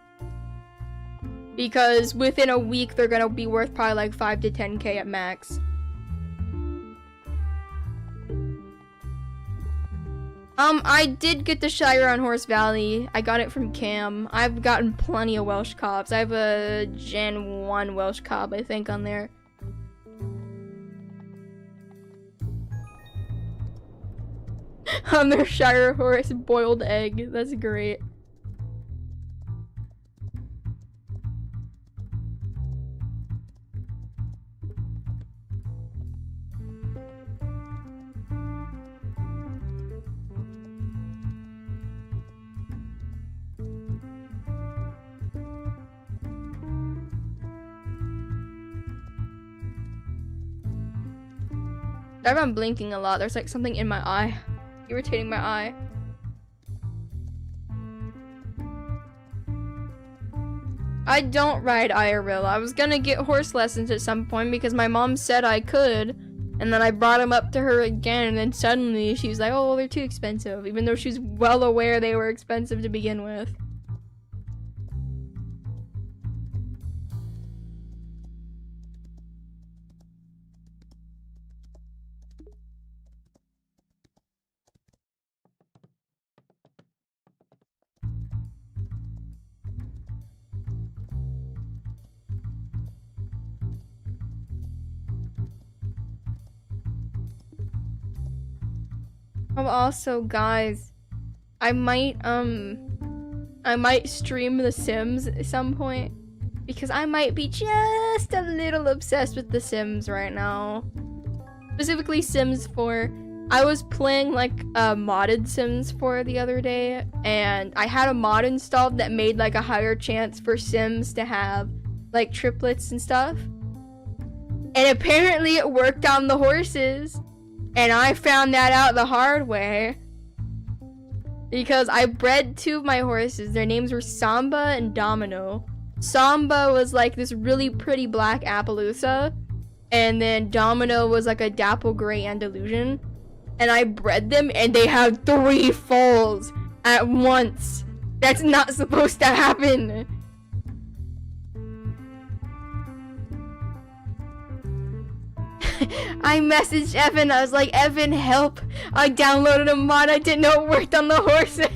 Because within a week, they're gonna be worth probably like 5 to 10K at max. I did get the Shire on Horse Valley. I got it from Cam. I've gotten plenty of Welsh Cobs. I have a Gen 1 Welsh Cob, I think, on there. On their Shire horse boiled egg. That's great. I'm blinking a lot. There's like something in my eye. Irritating my eye. I don't ride IRL. I was gonna get horse lessons at some point because my mom said I could. And then I brought them up to her again, and then suddenly she's like, oh, they're too expensive. Even though she's well aware they were expensive to begin with. Oh, also, guys, I might stream The Sims at some point because I might be just a little obsessed with The Sims right now. Specifically Sims 4. I was playing like modded Sims 4 the other day, and I had a mod installed that made like a higher chance for Sims to have like triplets and stuff. And apparently it worked on the horses. And I found that out the hard way. Because I bred 2 of my horses. Their names were Samba and Domino. Samba was like this really pretty black Appaloosa. And then Domino was like a dapple gray Andalusian. And I bred them and they had 3 foals at once. That's not supposed to happen. I messaged Evan. I was like, Evan, help. I downloaded a mod. I didn't know it worked on the horses.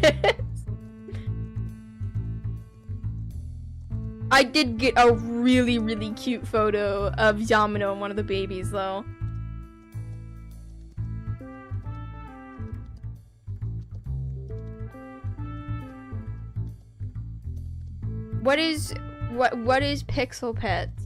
I did get a really, really cute photo of Domino and one of the babies, though. What is Pixel Pets?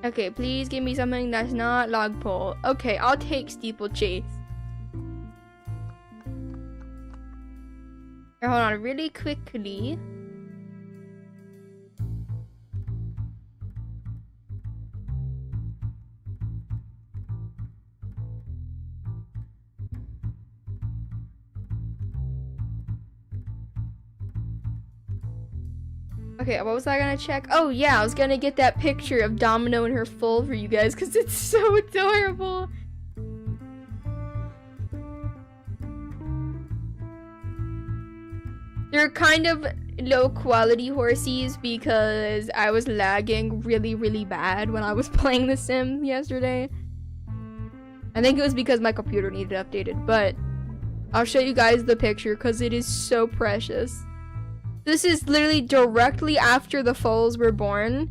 Okay, please give me something that's not logpole. Okay, I'll take steeplechase. Here, hold on, really quickly. Okay, what was I gonna check? Oh yeah, I was gonna get that picture of Domino and her foal for you guys because it's so adorable. They're kind of low quality horsies because I was lagging really, really bad when I was playing The Sims yesterday. I think it was because my computer needed updated, but I'll show you guys the picture because it is so precious. This is literally directly after the foals were born.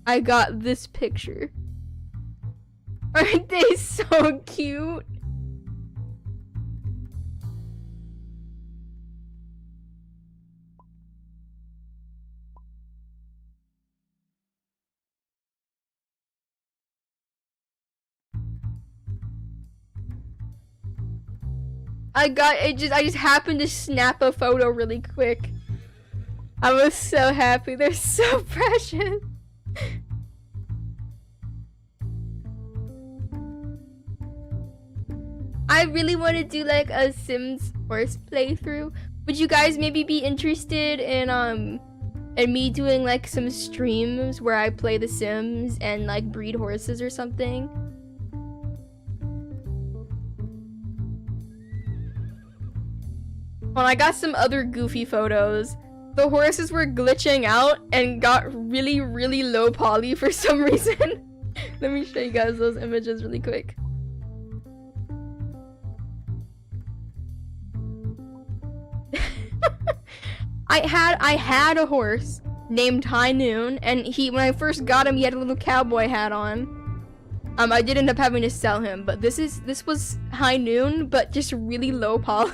I got this picture. Aren't they so cute? I just happened to snap a photo really quick. I was so happy. They're so precious. I really want to do like a Sims horse playthrough. Would you guys maybe be interested in me doing like some streams where I play the Sims and like breed horses or something? Well, I got some other goofy photos. The horses were glitching out and got really, really low poly for some reason. Let me show you guys those images really quick. I had a horse named High Noon, and when I first got him, he had a little cowboy hat on. I did end up having to sell him, but this was High Noon, but just really low poly.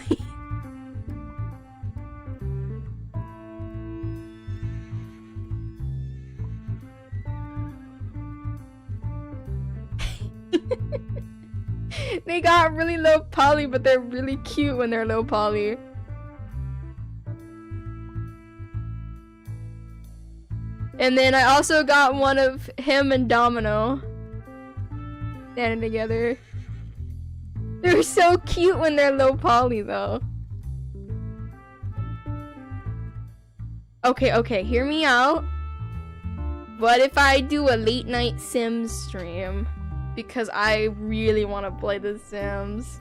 They got really low poly, but they're really cute when they're low poly. And then I also got one of him and Domino standing together. They're so cute when they're low poly though. Okay, hear me out. What if I do a late night Sims stream? Because I really want to play The Sims.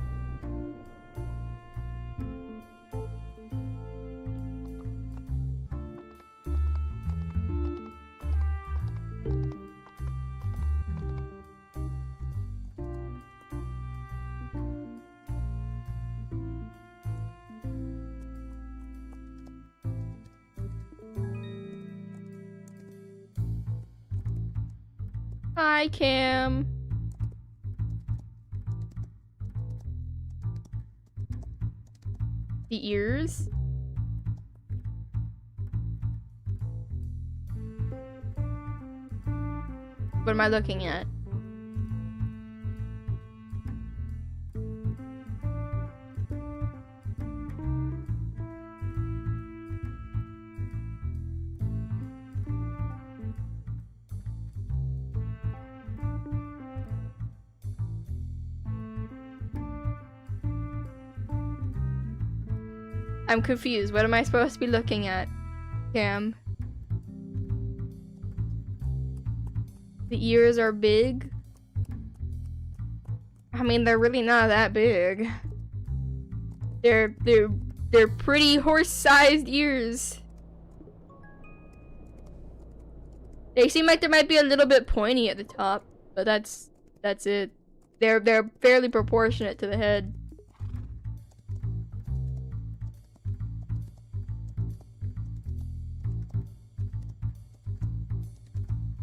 Hi, Cam. The ears? What am I looking at? I'm confused. What am I supposed to be looking at, Cam? The ears are big. I mean, they're really not that big. They're pretty horse-sized ears. They seem like they might be a little bit pointy at the top, but that's it. They're fairly proportionate to the head.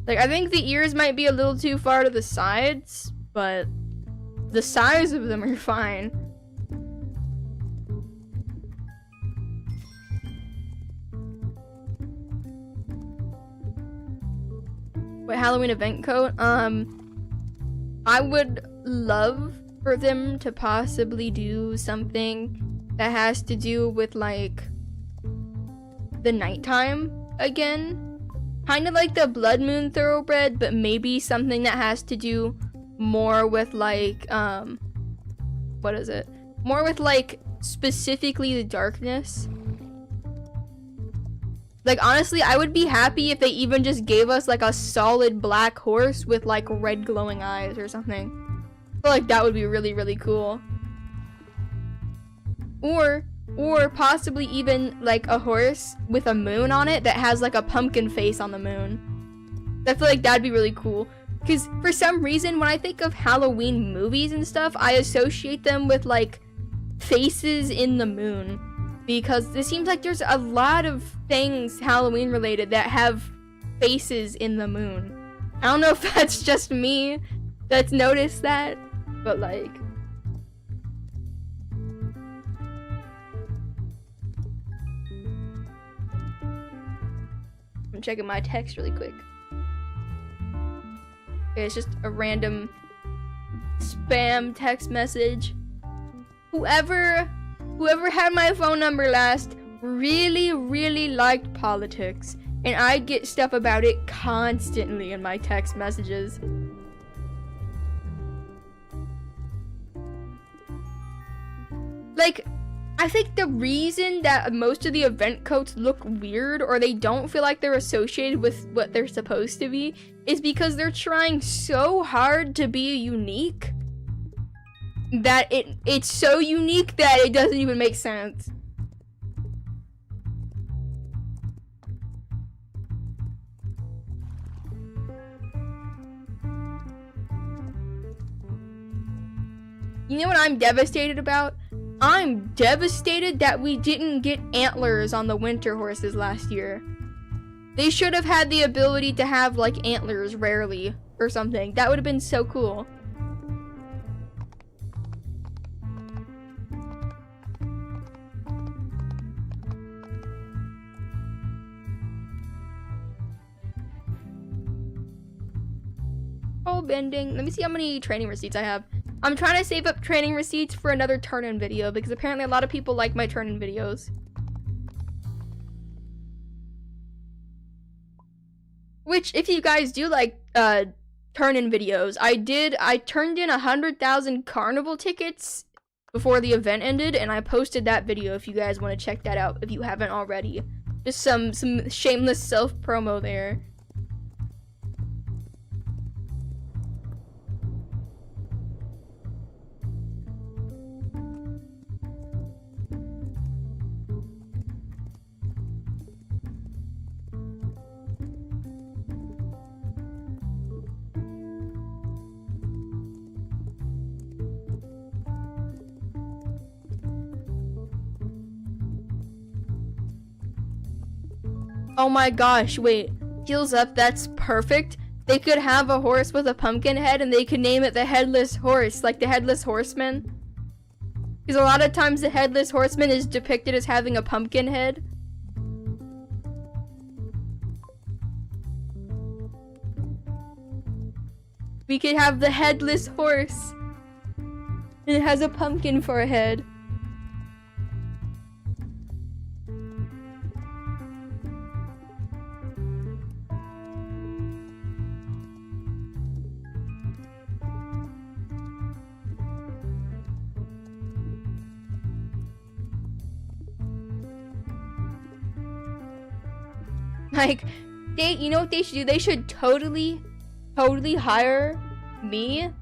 Like, I think the ears might be a little too far to the sides, but the size of them are fine. Wait, Halloween event coat? I would love for them to possibly do something that has to do with, like, the nighttime again. Kind of like the Blood Moon Thoroughbred, but maybe something that has to do more with like, what is it? More with like, specifically the darkness. Like, honestly, I would be happy if they even just gave us like a solid black horse with like red glowing eyes or something. I feel like that would be really, really cool. Or possibly even like a horse with a moon on it that has like a pumpkin face on the moon. I feel like that'd be really cool. Because for some reason, when I think of Halloween movies and stuff, I associate them with like faces in the moon. Because it seems like there's a lot of things Halloween related that have faces in the moon. I don't know if that's just me that's noticed that, but like... I'm checking my text really quick. Okay, it's just a random spam text message. Whoever whoever had my phone number last really liked politics, and I'd get stuff about it constantly in my text messages. Like, I think the reason that most of the event coats look weird, or they don't feel like they're associated with what they're supposed to be, is because they're trying so hard to be unique that it's so unique that it doesn't even make sense. You know what I'm devastated about? I'm devastated that we didn't get antlers on the winter horses last year. They should have had the ability to have, like, antlers rarely or something. That would have been so cool. Oh, bending. Let me see how many training receipts I have. I'm trying to save up training receipts for another turn-in video because apparently a lot of people like my turn-in videos. Which, if you guys do like turn-in videos, I turned in 100,000 carnival tickets before the event ended, and I posted that video if you guys want to check that out if you haven't already. Just some shameless self-promo there. Oh my gosh, wait. Heels up, that's perfect. They could have a horse with a pumpkin head and they could name it the Headless Horse, like the Headless Horseman. Because a lot of times the Headless Horseman is depicted as having a pumpkin head. We could have the Headless Horse. And it has a pumpkin for a head. Like, you know what they should do? They should totally hire me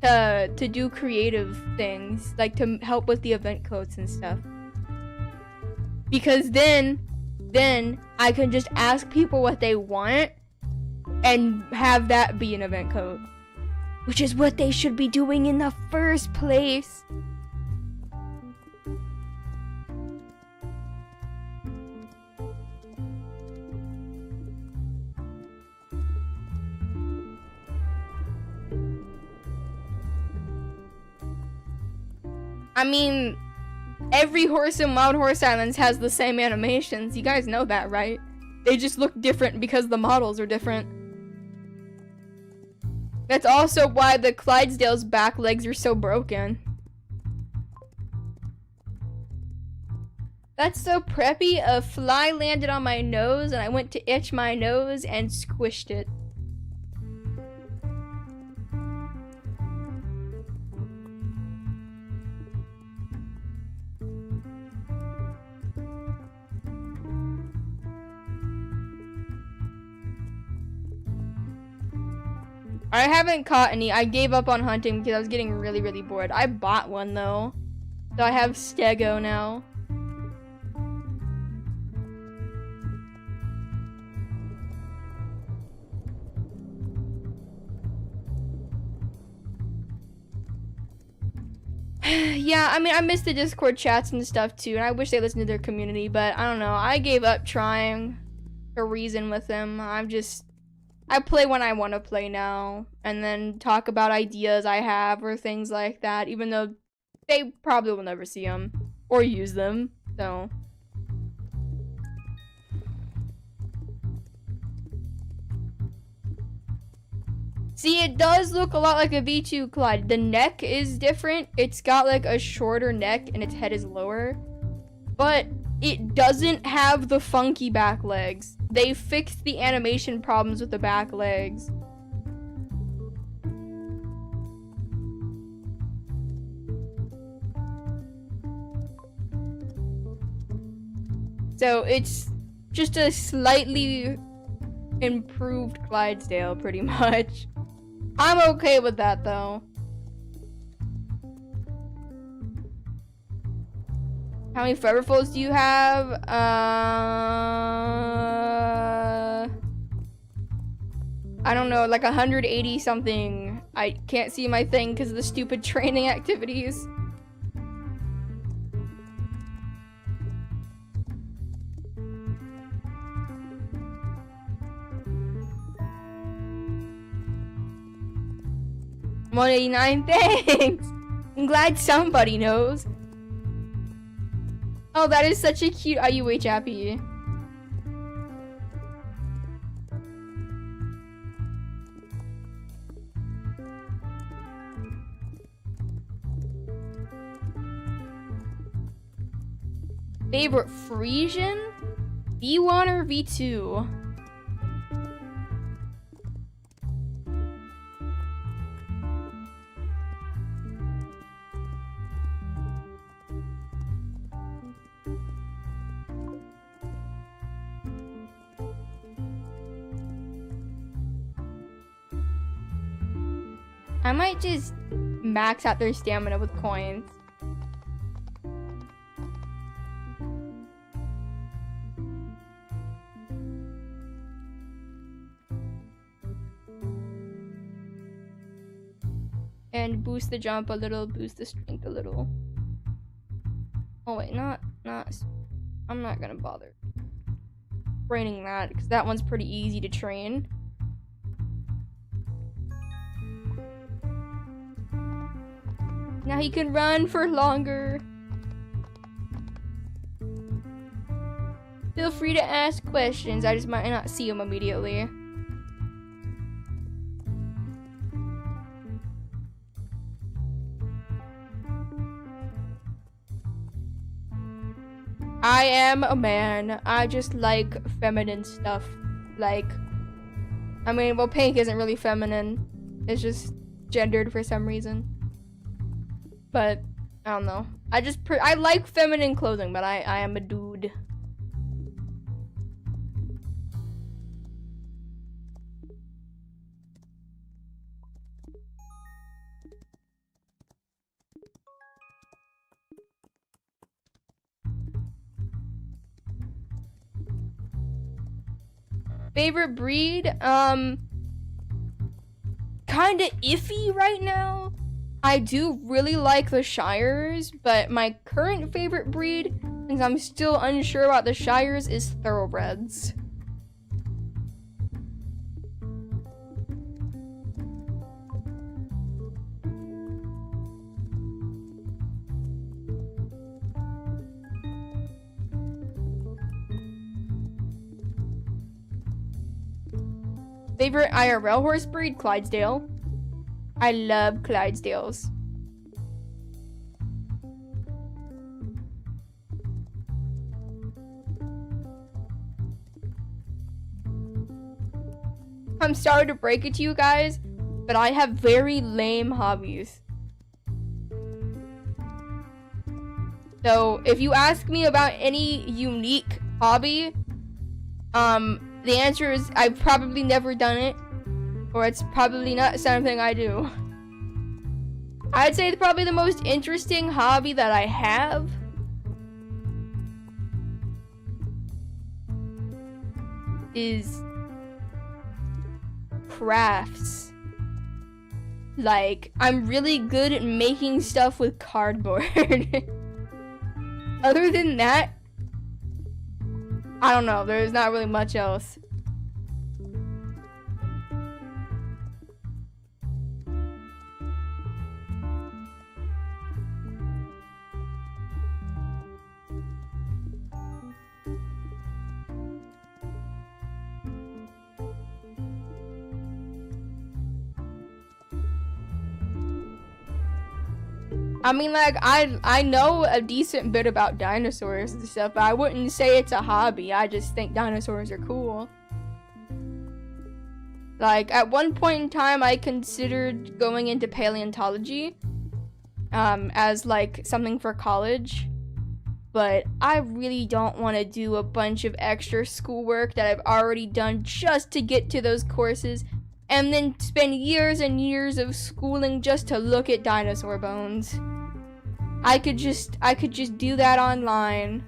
to do creative things, like to help with the event codes and stuff. Because then I can just ask people what they want and have that be an event code, which is what they should be doing in the first place. I mean, every horse in Wild Horse Islands has the same animations. You guys know that, right? They just look different because the models are different. That's also why the Clydesdale's back legs are so broken. That's so preppy. A fly landed on my nose and I went to itch my nose and squished it. I haven't caught any. I gave up on hunting because I was getting really bored. I bought one though. So I have Stego now. Yeah, I mean, I miss the Discord chats and stuff too, and I wish they listened to their community, but I don't know. I gave up trying to reason with them. I play when I want to play now, and then talk about ideas I have or things like that, even though they probably will never see them or use them, so. See, it does look a lot like a V2 Clyde. The neck is different. It's got like a shorter neck and its head is lower. But it doesn't have the funky back legs. They fixed the animation problems with the back legs. So it's just a slightly improved Clydesdale, pretty much. I'm okay with that, though. How many forever folds do you have? I don't know, like 180 something. I can't see my thing because of the stupid training activities. $189, thanks! I'm glad somebody knows. Oh, that is such a cute IUH happy. Favorite Frisian? V1 or V2? I might just max out their stamina with coins. And boost the jump a little, boost the strength a little. Oh wait, not, I'm not gonna bother training that, because that one's pretty easy to train. Now he can run for longer. Feel free to ask questions, I just might not see them immediately. I am a man. I just like feminine stuff. Like, I mean, well, pink isn't really feminine. It's just gendered for some reason. But, I don't know. I like feminine clothing, but I am a dude. Favorite breed? Kinda iffy right now. I do really like the Shires, but my current favorite breed, since I'm still unsure about the Shires, is thoroughbreds. Favorite IRL horse breed? Clydesdale. I love Clydesdales. I'm sorry to break it to you guys, but I have very lame hobbies. So if you ask me about any unique hobby, the answer is I've probably never done it, or it's probably not something I do. I'd say probably the most interesting hobby that I have is crafts. Like, I'm really good at making stuff with cardboard. Other than that, I don't know, there's not really much else. I mean, like, I know a decent bit about dinosaurs and stuff, but I wouldn't say it's a hobby. I just think dinosaurs are cool. Like, at one point in time, I considered going into paleontology, as, like, something for college. But I really don't want to do a bunch of extra schoolwork that I've already done just to get to those courses, and then spend years and years of schooling just to look at dinosaur bones. I could just do that online.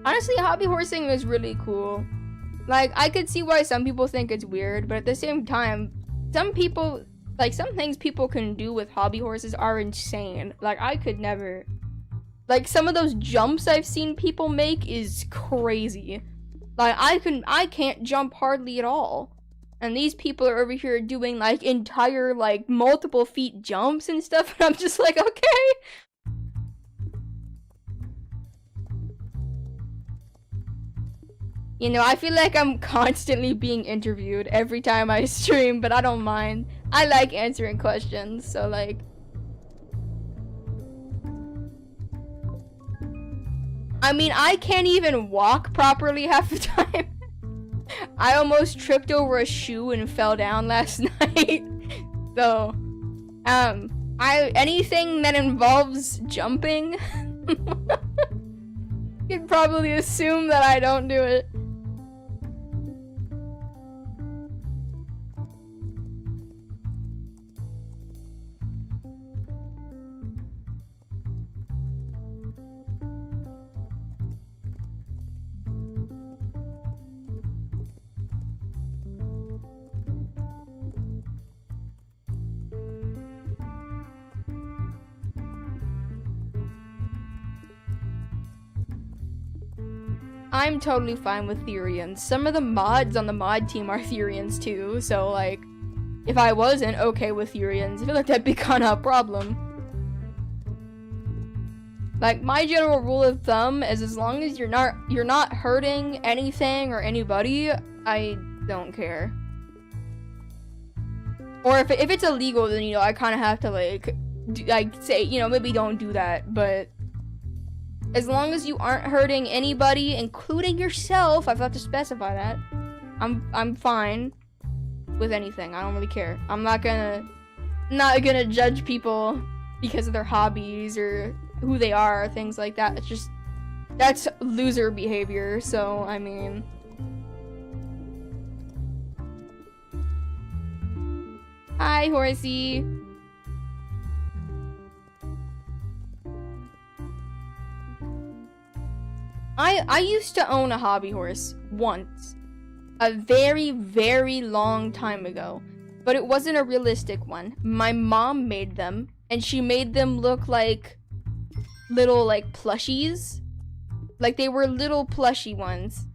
Honestly, hobby horsing is really cool. Like, I could see why some people think it's weird, but at the same time, some things people can do with hobby horses are insane. Like, I could never. Like, some of those jumps I've seen people make is crazy. Like, I can't jump hardly at all. And these people are over here doing, like, entire, like, multiple feet jumps and stuff, and I'm just like, okay. You know, I feel like I'm constantly being interviewed every time I stream, but I don't mind. I like answering questions, so like... I mean, I can't even walk properly half the time. I almost tripped over a shoe and fell down last night. So, anything that involves jumping, you can probably assume that I don't do it. I'm totally fine with Therians. Some of the mods on the mod team are Therians too, so like, if I wasn't okay with Therians, I feel like that'd be kinda a problem. Like, my general rule of thumb is as long as you're not hurting anything or anybody, I don't care. Or if it's illegal, then, you know, I kinda have to like say, you know, maybe don't do that, but as long as you aren't hurting anybody, including yourself, I've got to specify that, I'm fine with anything. I don't really care. I'm not gonna judge people because of their hobbies or who they are, or things like that. It's just, that's loser behavior, so, I mean... Hi, horsey. I used to own a hobby horse once, a very, very long time ago, but it wasn't a realistic one. My mom made them, and she made them look like little, like, plushies. Like, they were little plushy ones.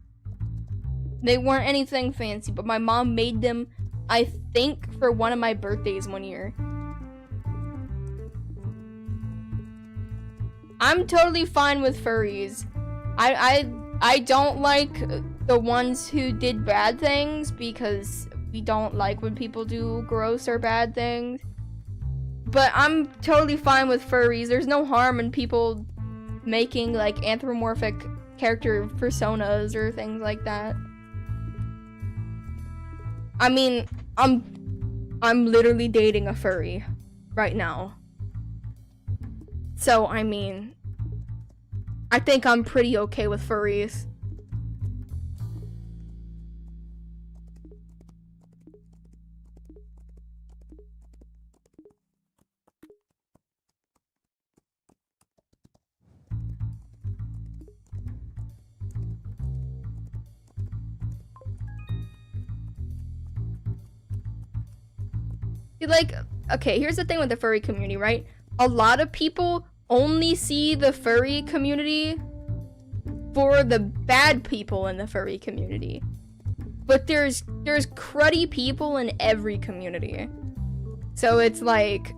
They weren't anything fancy, but my mom made them, I think, for one of my birthdays one year. I'm totally fine with furries. I don't like the ones who did bad things, because we don't like when people do gross or bad things. But I'm totally fine with furries. There's no harm in people making like anthropomorphic character personas or things like that. I mean, I'm literally dating a furry right now. So, I mean, I think I'm pretty okay with furries. Like, okay, here's the thing with the furry community, right? A lot of people only see the furry community for the bad people in the furry community. But there's cruddy people in every community. So it's like,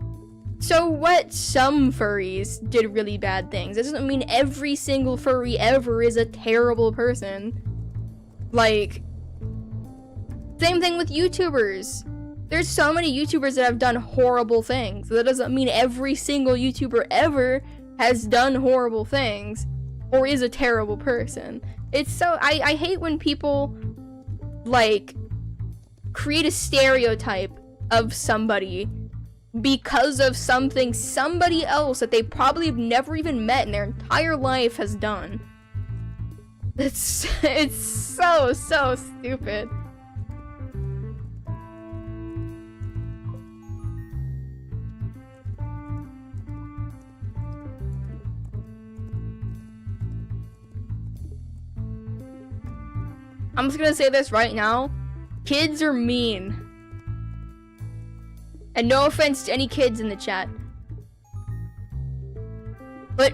so what? Some furries did really bad things. It doesn't mean every single furry ever is a terrible person. Like, same thing with YouTubers. There's so many YouTubers that have done horrible things. That doesn't mean every single YouTuber ever has done horrible things or is a terrible person. It's so, I hate when people, like, create a stereotype of somebody because of something somebody else that they probably have never even met in their entire life has done. It's so stupid. I'm just gonna say this right now. Kids are mean. And no offense to any kids in the chat. But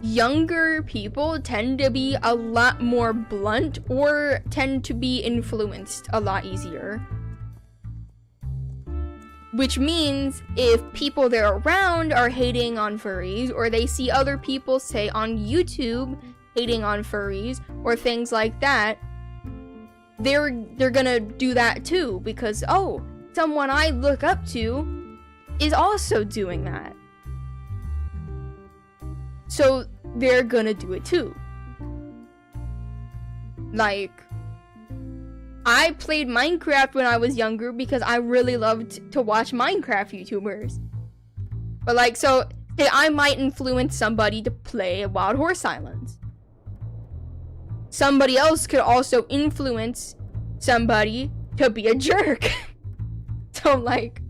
younger people tend to be a lot more blunt or tend to be influenced a lot easier. Which means if people they're around are hating on furries, or they see other people, say on YouTube, hating on furries, or things like that, they're gonna do that too, because, oh, someone I look up to is also doing that. So they're gonna do it too. Like, I played Minecraft when I was younger because I really loved to watch Minecraft YouTubers. But like, so, say I might influence somebody to play Wild Horse Islands. Somebody else could also influence somebody to be a jerk. So like,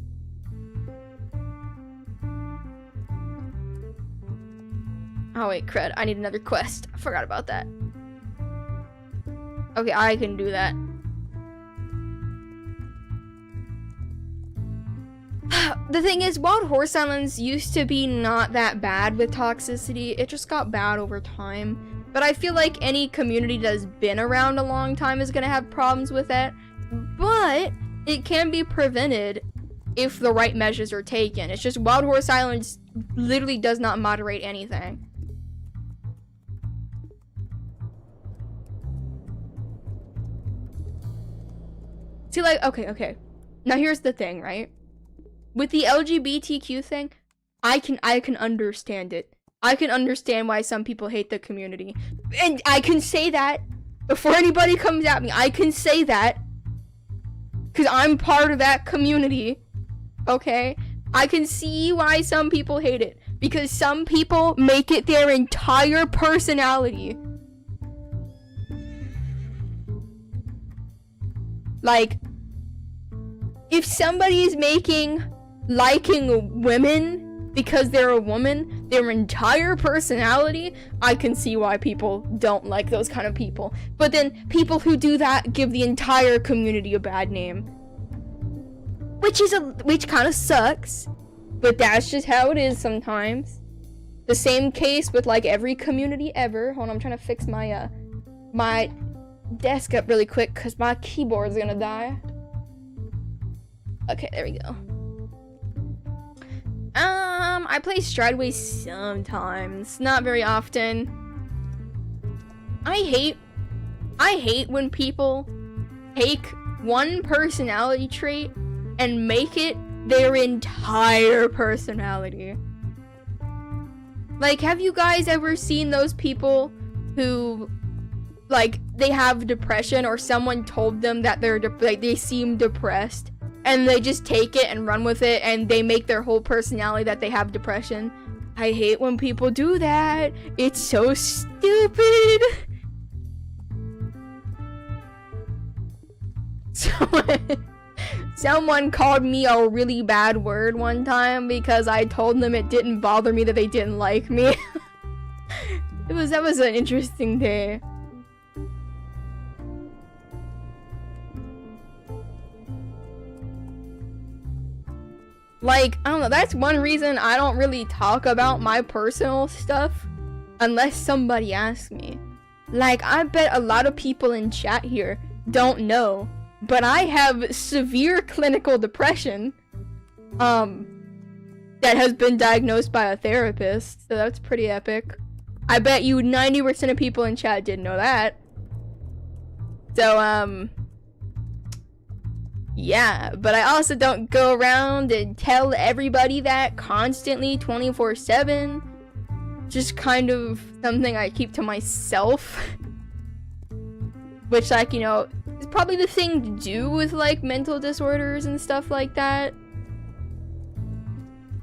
oh wait, crud, I need another quest. I forgot about that. Okay, I can do that. The thing is, Wild Horse Islands used to be not that bad with toxicity. It just got bad over time. But I feel like any community that's been around a long time is gonna have problems with it. But it can be prevented if the right measures are taken. It's just Wild Horse Islands literally does not moderate anything. See, like, okay. Now here's the thing, right? With the LGBTQ thing, I can understand it. I can understand why some people hate the community. And I can say that before anybody comes at me. I can say that because I'm part of that community. Okay? I can see why some people hate it. Because some people make it their entire personality. Like, if somebody is liking women because they're a woman, their entire personality, I can see why people don't like those kind of people. But then people who do that give the entire community a bad name. Which kind of sucks, but that's just how it is sometimes. The same case with like every community ever. Hold on, I'm trying to fix my my desk up really quick because my keyboard's gonna die. Okay, there we go. I play Strideways sometimes, not very often. I hate when people take one personality trait and make it their entire personality. Like, have you guys ever seen those people who, like, they have depression or someone told them that they seem depressed? And they just take it and run with it, and they make their whole personality that they have depression. I hate when people do that. It's so stupid. Someone called me a really bad word one time because I told them it didn't bother me that they didn't like me. That was an interesting day. Like, I don't know, that's one reason I don't really talk about my personal stuff unless somebody asks me. Like, I bet a lot of people in chat here don't know, but I have severe clinical depression. that has been diagnosed by a therapist, so that's pretty epic. I bet you 90% of people in chat didn't know that. So, yeah, but I also don't go around and tell everybody that constantly 24/7. Just kind of something I keep to myself. Which, like, you know, is probably the thing to do with, like, mental disorders and stuff like that.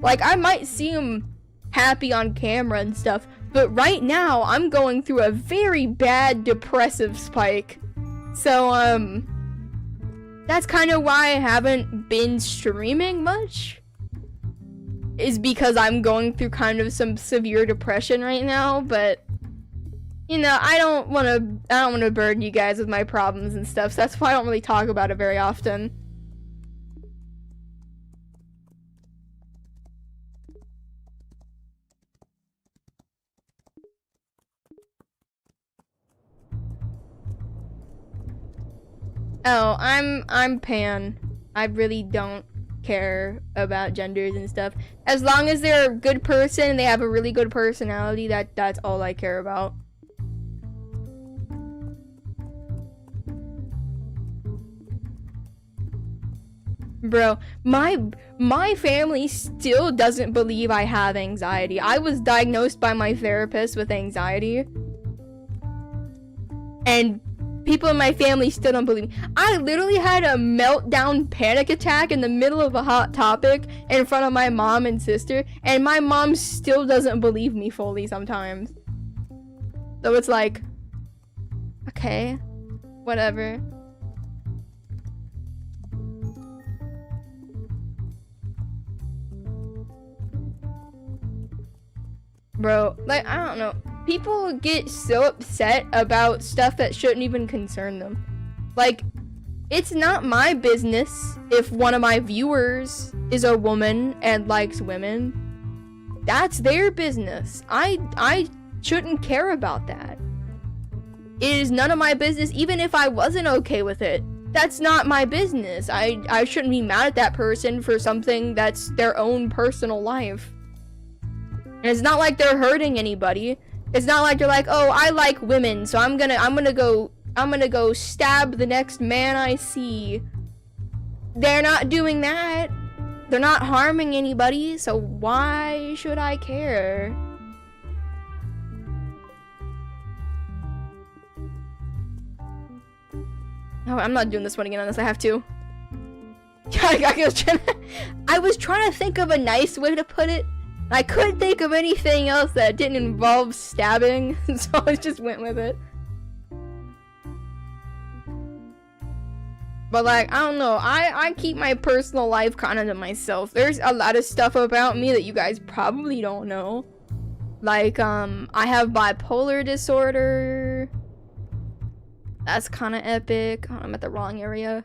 Like, I might seem happy on camera and stuff, but right now I'm going through a very bad depressive spike. So, that's kind of why I haven't been streaming much. Is because I'm going through kind of some severe depression right now, but you know, I don't want to burden you guys with my problems and stuff, so that's why I don't really talk about it very often. Oh, I'm pan. I really don't care about genders and stuff. As long as they're a good person and they have a really good personality, that's all I care about. Bro, my family still doesn't believe I have anxiety. I was diagnosed by my therapist with anxiety. And people in my family still don't believe me. I literally had a meltdown panic attack in the middle of a hot topic in front of my mom and sister, and my mom still doesn't believe me fully sometimes. So it's like, okay, whatever. Bro, like, I don't know. People get so upset about stuff that shouldn't even concern them. Like, it's not my business if one of my viewers is a woman and likes women. That's their business. I shouldn't care about that. It is none of my business, even if I wasn't okay with it. That's not my business. I shouldn't be mad at that person for something that's their own personal life. And it's not like they're hurting anybody. It's not like they're like, oh, I like women, so I'm gonna go stab the next man I see. They're not doing that. They're not harming anybody, so why should I care? No, I'm not doing this one again unless I have to. I was trying to think of a nice way to put it. I couldn't think of anything else that didn't involve stabbing, so I just went with it. But like, I don't know, I keep my personal life kind of to myself. There's a lot of stuff about me that you guys probably don't know. Like, I have bipolar disorder. That's kind of epic. Oh, I'm at the wrong area.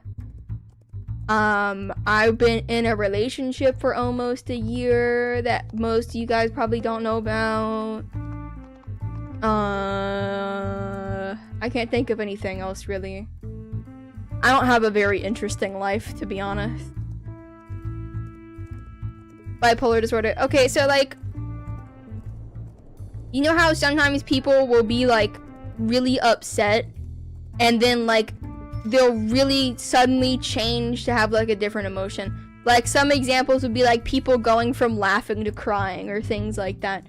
I've been in a relationship for almost a year that most of you guys probably don't know about. I can't think of anything else really. I don't have a very interesting life, to be honest. Bipolar disorder. Okay, so like, you know how sometimes people will be like really upset and then like they'll really suddenly change to have like a different emotion. Like some examples would be like people going from laughing to crying or things like that.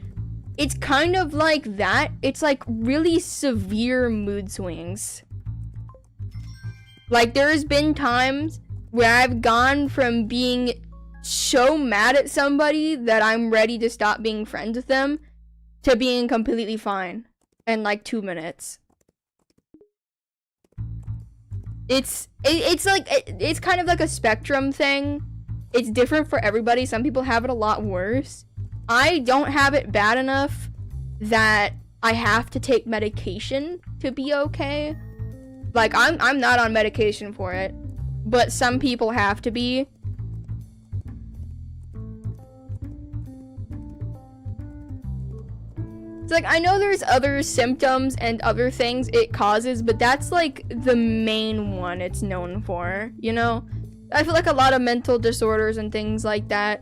It's kind of like that. It's like really severe mood swings. Like there's been times where I've gone from being so mad at somebody that I'm ready to stop being friends with them to being completely fine in like 2 minutes. It's kind of like a spectrum thing. It's different for everybody. Some people have it a lot worse. I don't have it bad enough that I have to take medication to be okay. Like I'm not on medication for it, but some people have to be. It's like, I know there's other symptoms and other things it causes, but that's like the main one it's known for, you know? I feel like a lot of mental disorders and things like that,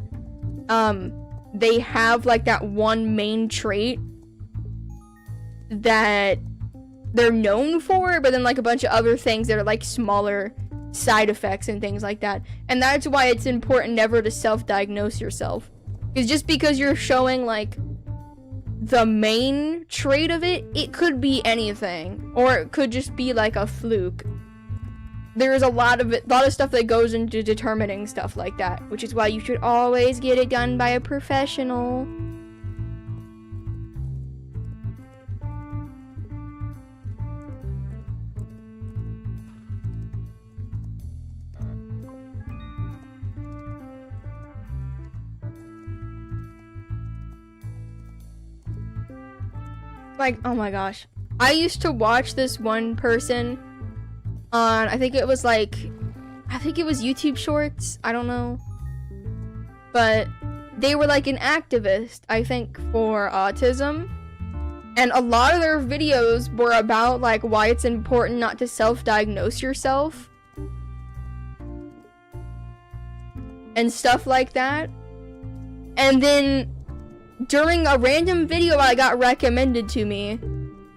they have like that one main trait that they're known for, but then like a bunch of other things that are like smaller side effects and things like that. And that's why it's important never to self-diagnose yourself. Because just because you're showing like the main trait of it, it could be anything, or it could just be like a fluke. There's a lot of stuff that goes into determining stuff like that, which is why you should always get it done by a professional. Like, oh my gosh. I used to watch this one person on, I think it was YouTube Shorts, I don't know. But they were like an activist, I think, for autism. And a lot of their videos were about like why it's important not to self-diagnose yourself. And stuff like that. And then during a random video I got recommended to me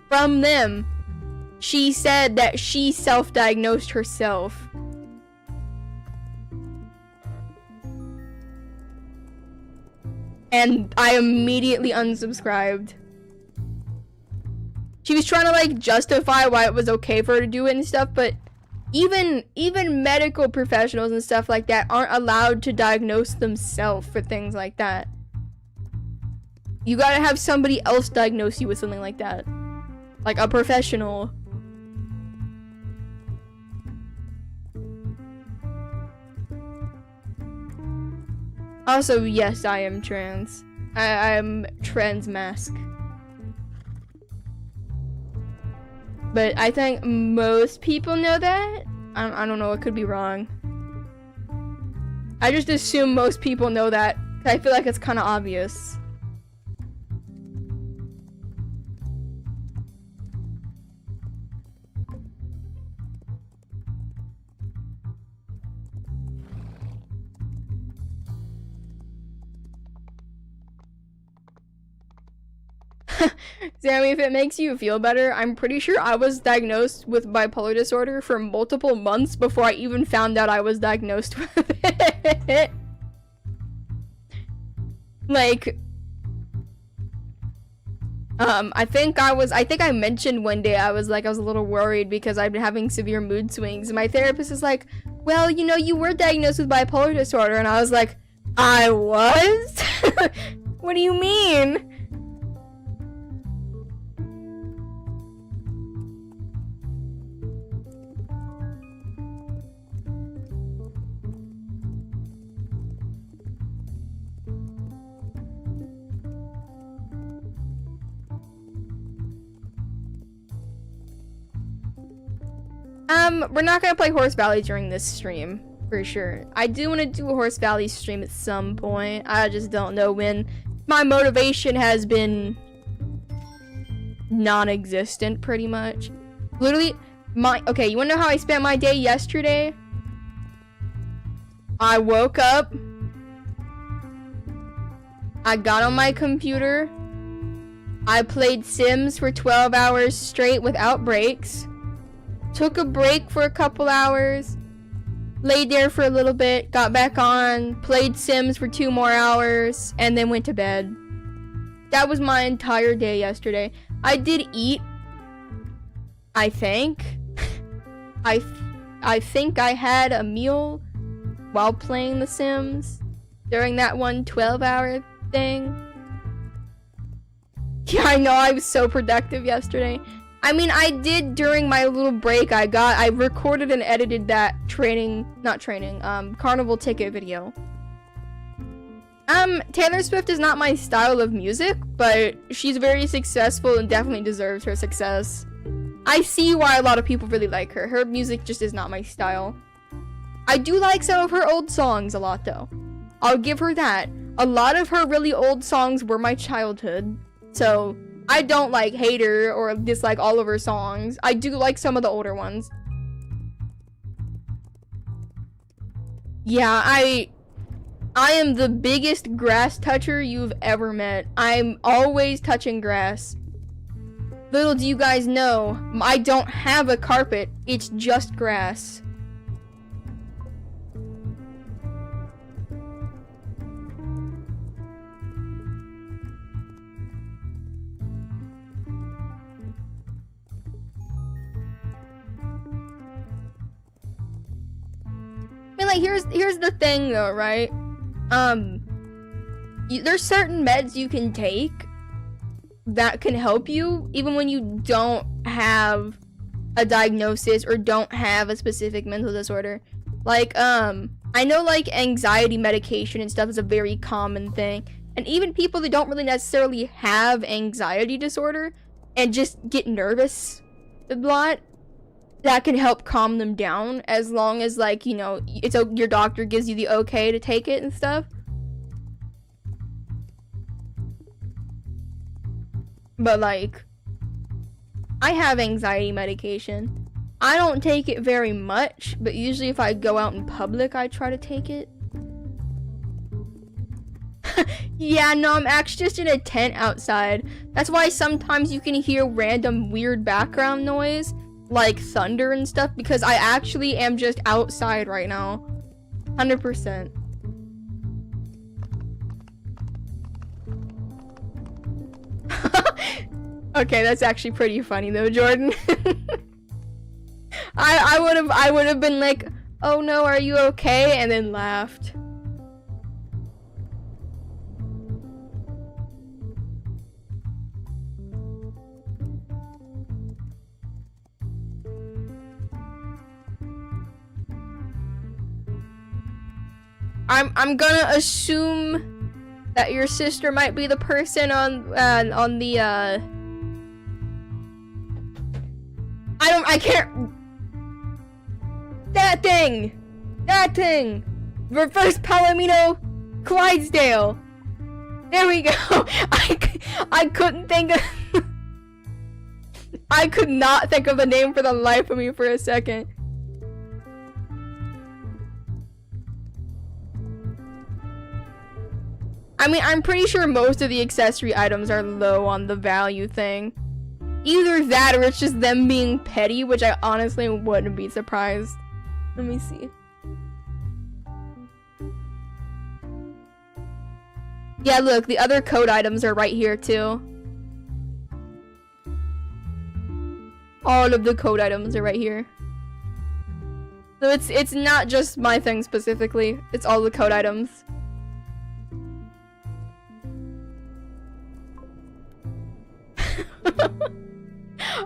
from them, she said that she self-diagnosed herself. And I immediately unsubscribed. She was trying to like justify why it was okay for her to do it and stuff, but even medical professionals and stuff like that aren't allowed to diagnose themselves for things like that. You gotta have somebody else diagnose you with something like that. Like a professional. Also, yes, I am trans. I'm trans mask. But I think most people know that. I don't know, it could be wrong. I just assume most people know that. I feel like it's kind of obvious. Sammy, if it makes you feel better, I'm pretty sure I was diagnosed with bipolar disorder for multiple months before I even found out I was diagnosed with it. Like, I think I mentioned one day I was a little worried because I've been having severe mood swings. And my therapist is like, well, you know, you were diagnosed with bipolar disorder. And I was like, I was? What do you mean? We're not gonna play Horse Valley during this stream, for sure. I do want to do a Horse Valley stream at some point. I just don't know when. My motivation has been non-existent, pretty much. Literally, okay, you wanna know how I spent my day yesterday? I woke up. I got on my computer. I played Sims for 12 hours straight without breaks. Took a break for a couple hours, laid there for a little bit, got back on, played Sims for 2 more hours, and then went to bed. That was my entire day yesterday. I did eat, I think. I think I had a meal while playing The Sims during that one 12-hour thing. Yeah, I know, I was so productive yesterday. I mean, I did during my little break. I recorded and edited that carnival ticket video. Taylor Swift is not my style of music, but she's very successful and definitely deserves her success. I see why a lot of people really like her. Her music just is not my style. I do like some of her old songs a lot, though. I'll give her that. A lot of her really old songs were my childhood, so I don't like hate her or dislike all of her songs. I do like some of the older ones. Yeah, I am the biggest grass toucher you've ever met. I'm always touching grass. Little do you guys know, I don't have a carpet, it's just grass. I mean, like, here's the thing though, right? There's certain meds you can take that can help you even when you don't have a diagnosis or don't have a specific mental disorder. Like, I know, like, anxiety medication and stuff is a very common thing, and even people that don't really necessarily have anxiety disorder and just get nervous a lot, that can help calm them down, as long as, like, you know, your doctor gives you the okay to take it and stuff. But, like, I have anxiety medication. I don't take it very much, but usually if I go out in public, I try to take it. Yeah, no, I'm actually just in a tent outside. That's why sometimes you can hear random weird background noise, like thunder and stuff, because I actually am just outside right now. 100%. Okay, that's actually pretty funny though, Jordan. I would have been like, "Oh no, are you okay?" and then laughed. I'm gonna assume that your sister might be the person on the I can't. That thing. Reverse Palomino Clydesdale. There we go. I couldn't think of. I could not think of the name for the life of me for a second. I mean, I'm pretty sure most of the accessory items are low on the value thing. Either that or it's just them being petty, which I honestly wouldn't be surprised. Let me see. Yeah, look, the other code items are right here too. All of the code items are right here. So it's not just my thing specifically, it's all the code items.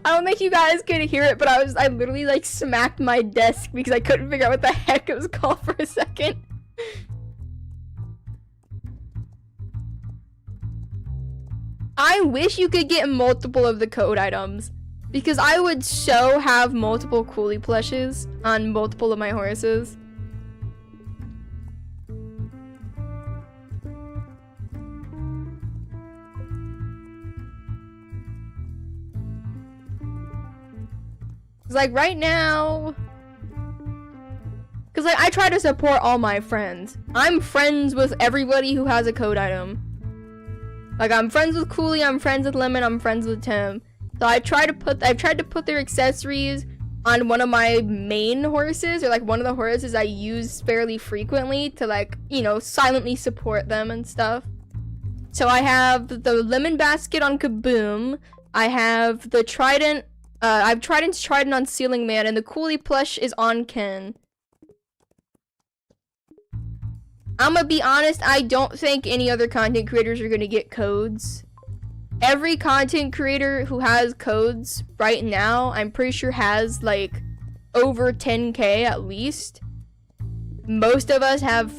I don't think you guys could hear it, but I literally like smacked my desk because I couldn't figure out what the heck it was called for a second. I wish you could get multiple of the code items, because I would so have multiple coolie plushes on multiple of my horses. Like right now, because like I try to support all my friends. I'm friends with everybody who has a code item. Like I'm friends with Cooley, I'm friends with Lemon, I'm friends with Tim. So I've tried to put their accessories on one of my main horses, or like one of the horses I use fairly frequently to, like, you know, silently support them and stuff. So I have the lemon basket on Kaboom. I have the trident. I've Trident on Ceiling Man, and the Coolie plush is on Ken. I'm gonna be honest, I don't think any other content creators are gonna get codes. Every content creator who has codes right now, I'm pretty sure has like over 10k at least. Most of us have,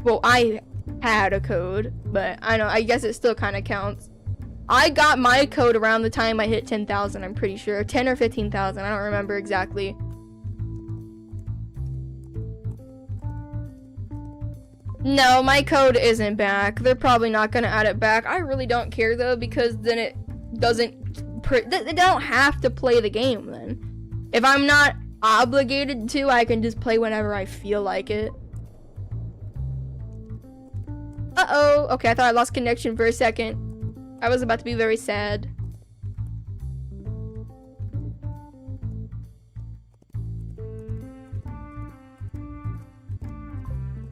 well, I had a code, but I guess it still kind of counts. I got my code around the time I hit 10,000, I'm pretty sure. 10 or 15,000, I don't remember exactly. No, my code isn't back. They're probably not gonna add it back. I really don't care though, because then it doesn't... They don't have to play the game then. If I'm not obligated to, I can just play whenever I feel like it. Uh-oh. Okay, I thought I lost connection for a second. I was about to be very sad.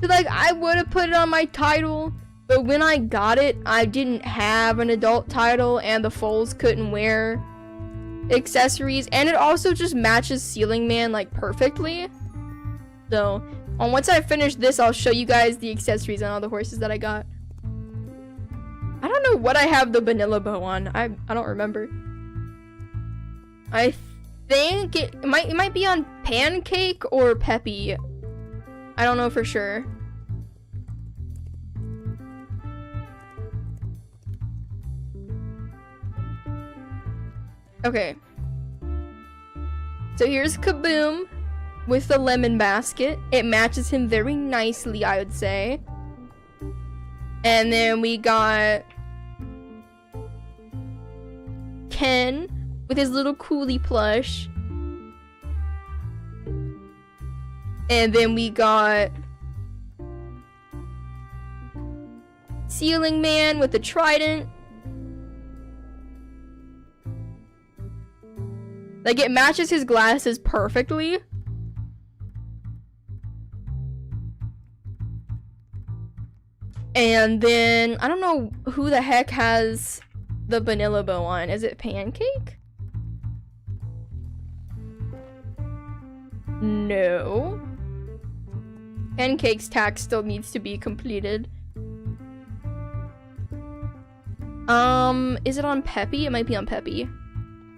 Like, I would have put it on my title, but when I got it, I didn't have an adult title, and the foals couldn't wear accessories, and it also just matches Ceiling Man, like, perfectly. So, once I finish this, I'll show you guys the accessories on all the horses that I got. I don't know what I have the vanilla bow on. I don't remember. I think it might be on Pancake or Peppy. I don't know for sure. Okay. So here's Kaboom with the lemon basket. It matches him very nicely, I would say. And then we got Ken with his little coolie plush. And then we got Ceiling Man with the trident. Like, it matches his glasses perfectly. And then, I don't know who the heck has the vanilla bow on. Is it Pancake? No. Pancake's tack still needs to be completed. Is it on Peppy? It might be on Peppy.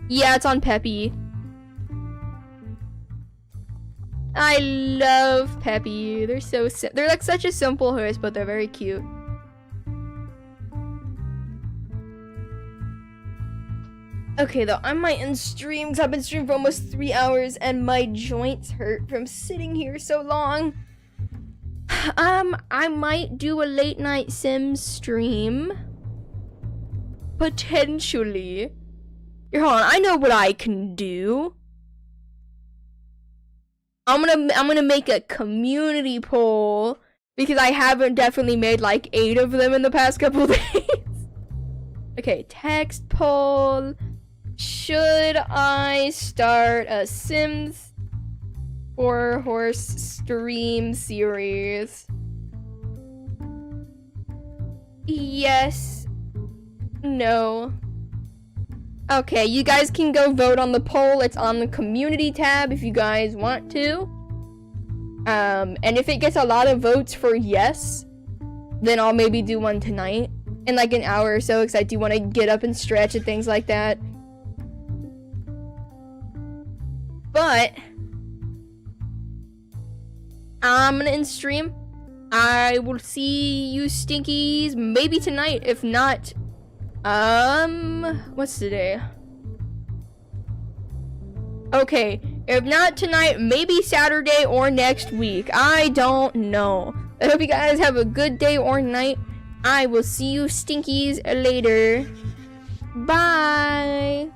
Yeah, it's on Peppy. I love Peppy. They're so they're like such a simple horse, but they're very cute. Okay, though, I might end stream because I've been streaming for almost 3 hours and my joints hurt from sitting here so long. I might do a late night Sims stream. Potentially. Here, hold on, I know what I can do. I'm gonna make a community poll because I haven't definitely made like 8 of them in the past couple days. Okay, text poll. Should I start a Sims 4 horse stream series? Yes. No. Okay, you guys can go vote on the poll. It's on the community tab if you guys want to. And if it gets a lot of votes for yes, then I'll maybe do one tonight in like an hour or so, because I do want to get up and stretch and things like that. But I'm gonna end stream. I will see you stinkies maybe tonight. If not, what's today? Okay, if not tonight, maybe Saturday or next week. I don't know. I hope you guys have a good day or night. I will see you stinkies later. Bye.